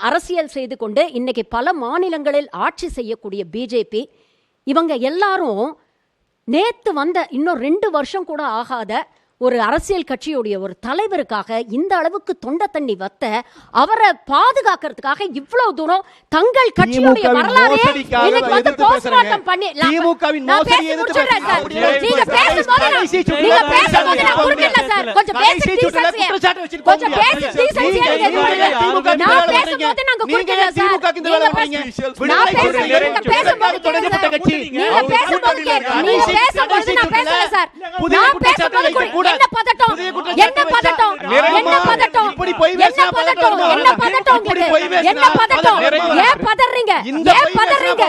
அரசியல் செய்து கொண்டு இன்னைக்கு பல மாநிலங்களில் ஆட்சி செய்யக்கூடிய பிஜேபி, இவங்க எல்லாரும் நேத்து இன்னும் 2 வருஷம் கூட ஆகாத ஒரு அரசியல் கட்சியுடைய ஒரு தலைவருக்காக இந்த அளவுக்கு தொண்டை தண்ணி வத்த அவரை பாதுகாக்கிறதுக்காக இவ்வளவு தூரம் தங்கள் கட்சியுடைய வரலாறு போஸ்ட்மார்ட்டம் பண்ணி திமுகவின் மோசடியை எதிர்த்து நீங்க பேசும்போது நான் குறுக்கிடல சார், கொஞ்சம் பேசிக் டீசன்சி, கொஞ்சம் பேசிக் டீசன்சி நான் பேசும்போது நாங்க குறுக்கிடல சார், நான் பேசும்போது தொடங்கப்பட்ட கட்சி, நீங்க பேசும்போது நான் பேசல சார், நான் பேசும்போது என்ன பதட்டம், என்ன பதட்டம், என்ன பதட்டம், இப்படி போய் பேசினா பதட்டம், என்ன பதட்டம், என்ன பதட்டம், ஏன் பதறீங்க, ஏன் பதறீங்க,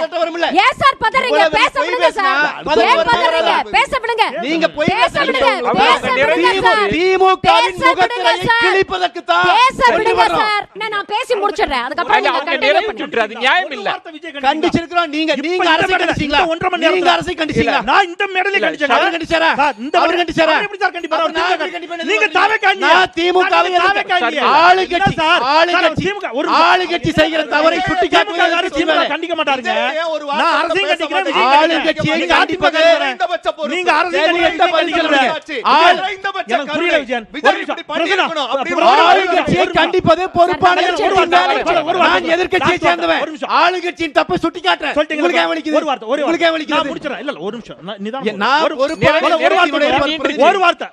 ஏன் சார் பதறீங்க, பேச விடுங்க சார், ஏன் பதறீங்க, பேச விடுங்க, நீங்க போய் பேச விடுங்க, பேச விடுங்க சார், திமுகவின் முகத்திரை கிழிப்பதற்கு தான் பேச விடுங்க சார், நான் பேசி முடிச்சிடுறேன், அதுக்கு அப்புறம் நீங்க கண்டினியூ பண்ணுங்க, அது நியாயம் இல்ல, கண்டிச்சிருக்கோம், நீங்க அரசை கண்டிச்சீங்களா, நீங்க அரசை கண்டிச்சீங்களா, நான் இந்த மேடையில கண்டிச்சேன், அவர் கண்டிச்சாரா, அவர் கண்டிச்சாரா, எப்படி சார் கண்டிப்பாரா, நீங்க தாவேக்காங்க, திமுகவை ஆளுங்கட்சி செய்கிற தவறை சுட்டிக்காட்டுவதற்கு திமுக கண்டிக்க மாட்டாருங்க, நான் அரசை கண்டிக்கிறேன், ஆளுங்கட்சியை கண்டிப்பது நீங்க அரசை கண்டிக்கிறீங்க, எனக்கு புரியல விஜயன், ஆளுங்கட்சியை கண்டிப்பது பொறுப்பான நான் எதிர்க்கட்சியை சேர்ந்தவன், ஆளுங்கட்சியின் தப்பை சுட்டிக்காட்டுறேன், உங்களுக்கு ஏன் வலிக்குது, உங்களுக்கு ஏன் வலிக்குது, நான் முடிச்சறேன், இல்ல ஒரு நிமிஷம்,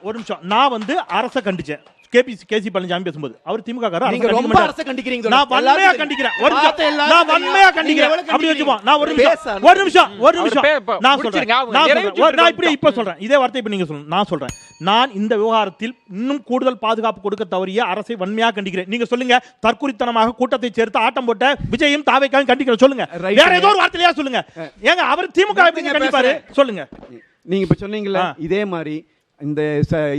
ஒரு நிமிஷம், நான் அரசை கண்டிச்சேன், கேசி பழனிசாமி பேசும்போது அவர் திமுக காரர், நீங்க ரொம்ப அரசை கண்டிக்கிறீங்க, நான் வன்மையா கண்டிக்கிறேன், நான் வன்மையா கண்டிக்கிறேன், அப்படி வெச்சுமா, நான் ஒரு நிமிஷம் நான் சொல்றேன், நான் இப்ப சொல்றேன், இதே வார்த்தை இப்ப நீங்க சொல்லுங்க, நான் சொல்றேன், நான் இந்த விவகாரத்தில் இன்னும் கூடுதல் பாதுகாப்பு கொடுக்க தவறிய அரசை வன்மையா கண்டிக்கிறேன், நீங்க சொல்லுங்க, தற்குறித்தனமாக கூட்டத்தை சேர்த்து ஆட்டம் போட்ட விஜயும் தாவேக்காவும் கண்டிக்கிறேன், சொல்லுங்க, வேற ஏதோ ஒரு வார்த்தையா சொல்லுங்க, ஏங்க அவர் திமுக எப்படி கண்டிப்பாரு, சொல்லுங்க, நீங்க இப்ப சொன்னீங்கல்ல, இதே மாதிரி இந்த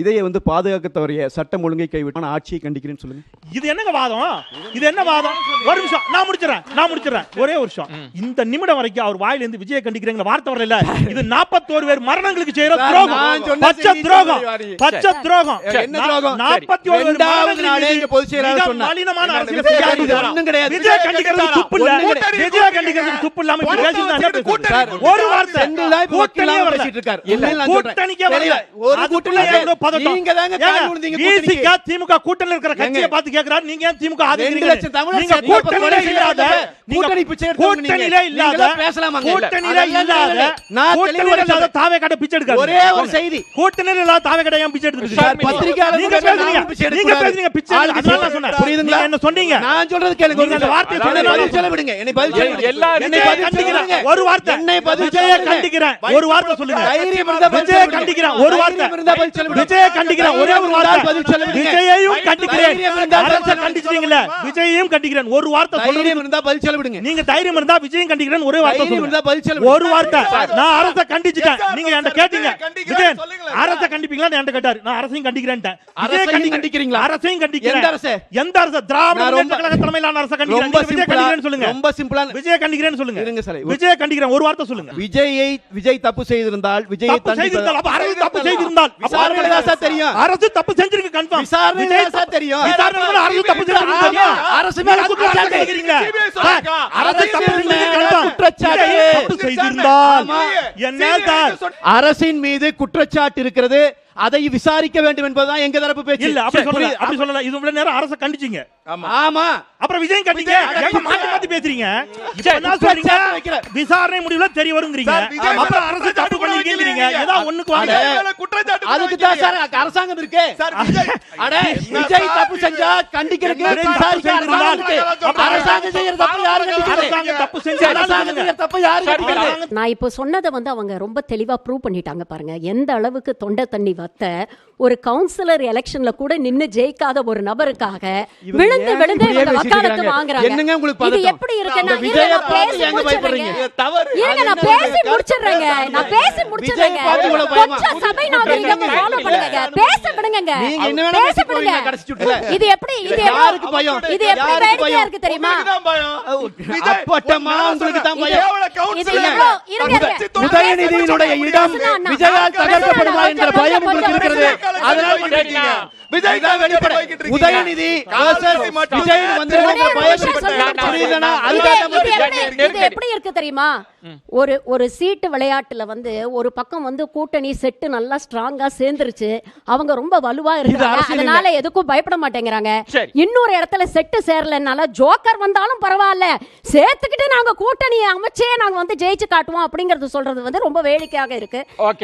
இதையை பாதுகாக்க தவறிய சட்டம் ஒழுங்கை கைவிட்டான ஆட்சியை கண்டிக்கிறேன்னு சொல்லுங்க. இது என்னங்க வாதம், இது என்ன வாதம், ஒரு நிமிஷம் நான் முடிச்சிடறேன், ஒரே ஒரு நிமிஷம், இந்த நிமிடம் வரைக்கும் அவர் வாயிலிருந்து விஜய கண்டிக்கிறீங்க வார்த்தை வரல, இது 41 பேர் மரணங்களுக்கு செய்யற துரோகம், பச்சை துரோகம், பச்சை துரோகம், என்ன துரோகம், 41 நாளே பொது செயலாளர் சொன்னார், மலினமான அரசியல் செய்யாதீங்க, ஒண்ணும் கிடையாது, விஜய கண்டிக்கிறது துப்பு இல்ல, விஜய கண்டிக்கிறது துப்பு இல்லாம இப்படி பேசினா என்ன பேசுறது, ஒரு வார்த்தை கூட்டணியே பேசிட்டு இருக்கார், இல்ல நான் சொல்றேன், கூட்டணிக்கே வரல, ஒரு கூட்டணில எவ்வளவு பதட்டம், நீங்க தாங்க கால் ஊடுறீங்க, கூட்டணிக்கு திமுக கூட்டணில இருக்கிற கட்சியை பார்த்து கேக்குறாரு, நீங்க ஏன் திமுக ஆதரிக்கிறீங்க, நீங்க கூட்டணியில இல்லாத, கூட்டணி பிச்சை எடுத்து கூட்டணியில இல்லாத பேசலாமாங்க, கூட்டணியில இல்லாத நான் தெளிவா இல்லாத தாவே கடை பிச்சை எடுக்காத, ஒரே ஒரு செய்தி, கூட்டணியில இல்லாத தாவே கடை ஏன் பிச்சை எடுத்துருக்கு சார், பத்திரிகையாளர் நீங்க பேசுறீங்க பிச்சை, அதனால நான் சொன்னேன், புரியுதுங்களா, என்ன சொன்னீங்க, நான் சொல்றது கேளுங்க, இந்த வார்த்தை பதில் சொல்ல விடுங்க, என்னை பதில் சொல்லுங்க, எல்லாரும் என்னை பதில் கண்டிக்கிறேன், ஒரு வார்த்தை, என்னை பதில் விஜய கண்டிக்கிறேன், ஒரு வார்த்தை சொல்லுங்க, தைரியம் இருந்தா விஜய கண்டிக்கிறேன், ஒரு வார்த்தை விஜய கண்டிக்கிறேன், ஒரே ஒரு வார்த்தை பதில் சொல்லுங்க, விஜயையும் கண்டிக்கிறேன், அரசை கண்டிச்சீங்கல, விஜயையும் கண்டிக்கிறேன், ஒரு வார்த்தை சொல்லுங்க, தைரியம் இருந்தா பதில் சொல்ல விடுங்க, நீங்க தைரியம் இருந்தா விஜயையும் கண்டிக்கிறேன், ஒரே வார்த்தை சொல்லுங்க, பதில் சொல்லுங்க, ஒரு வார்த்தை, நான் அரசை கண்டிச்சிட்டேன், நீங்க என்கிட்ட கேட்டீங்க விஜயன் அரசை கண்டிப்பீங்களா, என்கிட்ட கேட்டாரு, நான் அரசையும் கண்டிக்கிறேன்ட்டேன், அரசையும் கண்டிக்கிறீங்களா, அரசையும் கண்டிக்கிறேன், எந்த அரசு, திராவிட முன்னேற்ற கழக தலைமையிலான அரசை கண்டிக்கிறேன், விஜய கண்டிக்கிறேன்னு சொல்லுங்க, ரொம்ப சிம்பிளான விஜய கண்டிக்கிறேன்னு சொல்லுங்க, இருங்க சார், விஜய கண்டிக்கிறேன், ஒரு வார்த்தை சொல்லுங்க, விஜய் தப்பு செய்திருந்தால், விஜய் தப்பு செய்திருந்தால் தெரியும், அரசு தப்பு செஞ்சிருக்கு கன்ஃபார்ம், விசாரணை தான் தெரியும், விசாரணை அரசு தப்பு செஞ்சிருக்கு தெரியும், அரசு மேல குற்றச்சாட்டு கேக்குறீங்க, அரசு தப்பு செஞ்சிருக்கு குற்றச்சாட்டு செய்திருந்தால் என்ன சார், அரசின் மீது குற்றச்சாட்டு இருக்கிறது, அதை விசாரிக்க வேண்டும் என்பதுதான் எங்க தரப்பு பேச்சு. இல்ல அப்படி சொல்லல. இது இவ்வளவு நேரம் அரசை கண்டிச்சீங்க. ஆமா, அப்புறம் விஜயம் கண்டிங்க. எப்ப மாத்தி பேசுறீங்க? இப்ப என்ன சொல்றீங்க? விசாரணை முடிவுல தெரிய வரும்ங்கறீங்க. அப்புறம் அரசு தப்பு பண்ணிருக்கீங்கறீங்க. ஏதா ஒண்ணுக்கு வாங்க. அதுக்கு தான் சார் அரசாங்கம் இருக்கு. அட விஜய் தப்பு செஞ்சா கண்டிக்கிறதுக்கு விசாரிக்க அரசாங்கம் செய்யற தப்பு யாரு கண்டிக்கிறது? அரசாங்கம் தப்பு செஞ்சா அரசாங்கம் செய்யற தப்பு யாரு கண்டிக்கிறது? நான் இப்போ சொன்னதை வந்து அவங்க ரொம்ப தெளிவா ப்ரூவ் பண்ணிட்டாங்க பாருங்க. எந்த அளவுக்கு தொண்டை தண்ணி வத்த ஒரு கவுன்சிலர் எலெக்ஷன்ல கூட நின்னு ஜெயிக்காத ஒரு நபருக்காக விழுந்து இவங்க வக்காலத்து வாங்குறாங்க. என்னங்க உங்களுக்கு இது பதட்டம்? எப்படி இருக்குன்னா விஜய பார்த்து ஏங்க பயப்படுறீங்க? தவறு. ஏங்க நான் பேசி முடிச்சிடுறேங்க. கொஞ்சம் சபை நாகரிகம் ஃபாலோ பண்ணுங்க. பேச விடுங்க. நீங்க என்ன வேணா பேசி போவீங்க கடைசி சுட்டுல. இது எப்படி யாருக்கு பயம்? இது எப்படி வேடிக்கையா இருக்கு தெரியுமா? அப்பட்டமா உங்களுக்கு தான் பயம். இது எவ்வளவு இருங்க. உதயநிதியினுடைய இடம் விஜயால் தகர்க்கப்படுமா என்ற பயம் உங்களுக்கு இருக்கிறது. அதனால பண்றீங்க. விஜய் தான் வெளிப்பட உதயநிதி விஜய் வந்திருக்கிற பயம் புரியுதுனா இது எப்படி இருக்கு தெரியுமா? ஒரு சீட்டு விளையாட்டுல வந்து ஒரு பக்கம் வந்து கூட்டணி செட்டு நல்லா ஸ்ட்ராங்கா சேர்ந்துருச்சு. அவங்க ரொம்ப வலுவா இருக்காங்க. அதனால எதுக்கும் பயப்பட மாட்டேங்கிறாங்க. இன்னொரு இடத்துல செட்டு சேரலனால ஜோக்கர் வந்தாலும் பரவாயில்ல, சேர்த்துக்கிட்டு நாங்க கூட்டணி அமைச்சே நாங்க வந்து ஜெயிச்சு காட்டுவோம் அப்படிங்கறது சொல்றது வந்து ரொம்ப வேடிக்கையாக இருக்கு.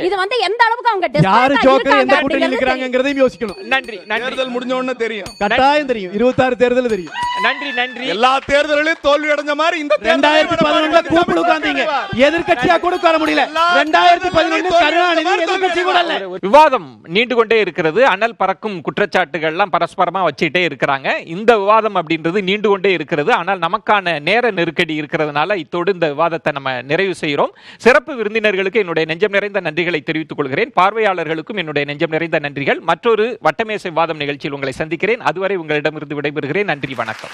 இது வந்து எந்த அளவுக்கு அவங்க யாரு ஜோக்கர் எந்த கூட்டணி நிக்கறாங்கங்கறதையும் யோசிக்கணும். நன்றி. தேர்தல் முடிஞ்ச உடனே தெரியும். கட்டாயம் தெரியும். 26 தேர்தல் தெரியும். நன்றி. எல்லா தேர்தலிலும் தோல்வி அடைஞ்ச மாதிரி இந்த 2011ல கூப்பிடு உட்கார்ந்தீங்க. எதிர்க்கட்சியா கூட உட்கார முடியல. 2011 கருணாநிதி எதிர்க்கட்சி கூட இல்ல. விவாதம் நீண்டு கொண்டே இருக்கிறது. அனல் பறக்கும் குற்றச்சாட்டுகள்லாம் பரஸ்பரமா வச்சுட்டே இருக்கிறாங்க. இந்த விவாதம் அப்படின்றது நீண்டு கொண்டே இருக்கிறது. ஆனால் நமக்கான நேர நெருக்கடி இருக்கிறதுனால இத்தோடு இந்த விவாதத்தை நம்ம நிறைவு செய்கிறோம். சிறப்பு விருந்தினர்களுக்கு என்னுடைய நெஞ்சம் நிறைந்த நன்றிகளை தெரிவித்துக் கொள்கிறேன். பார்வையாளர்களுக்கும் என்னுடைய நெஞ்சம் நிறைந்த நன்றிகள். மற்றொரு வட்டமேசை விவாதம் நிகழ்ச்சியில் உங்களை சந்திக்கிறேன். அதுவரை உங்களிடமிருந்து விடைபெறுகிறேன். நன்றி, வணக்கம்.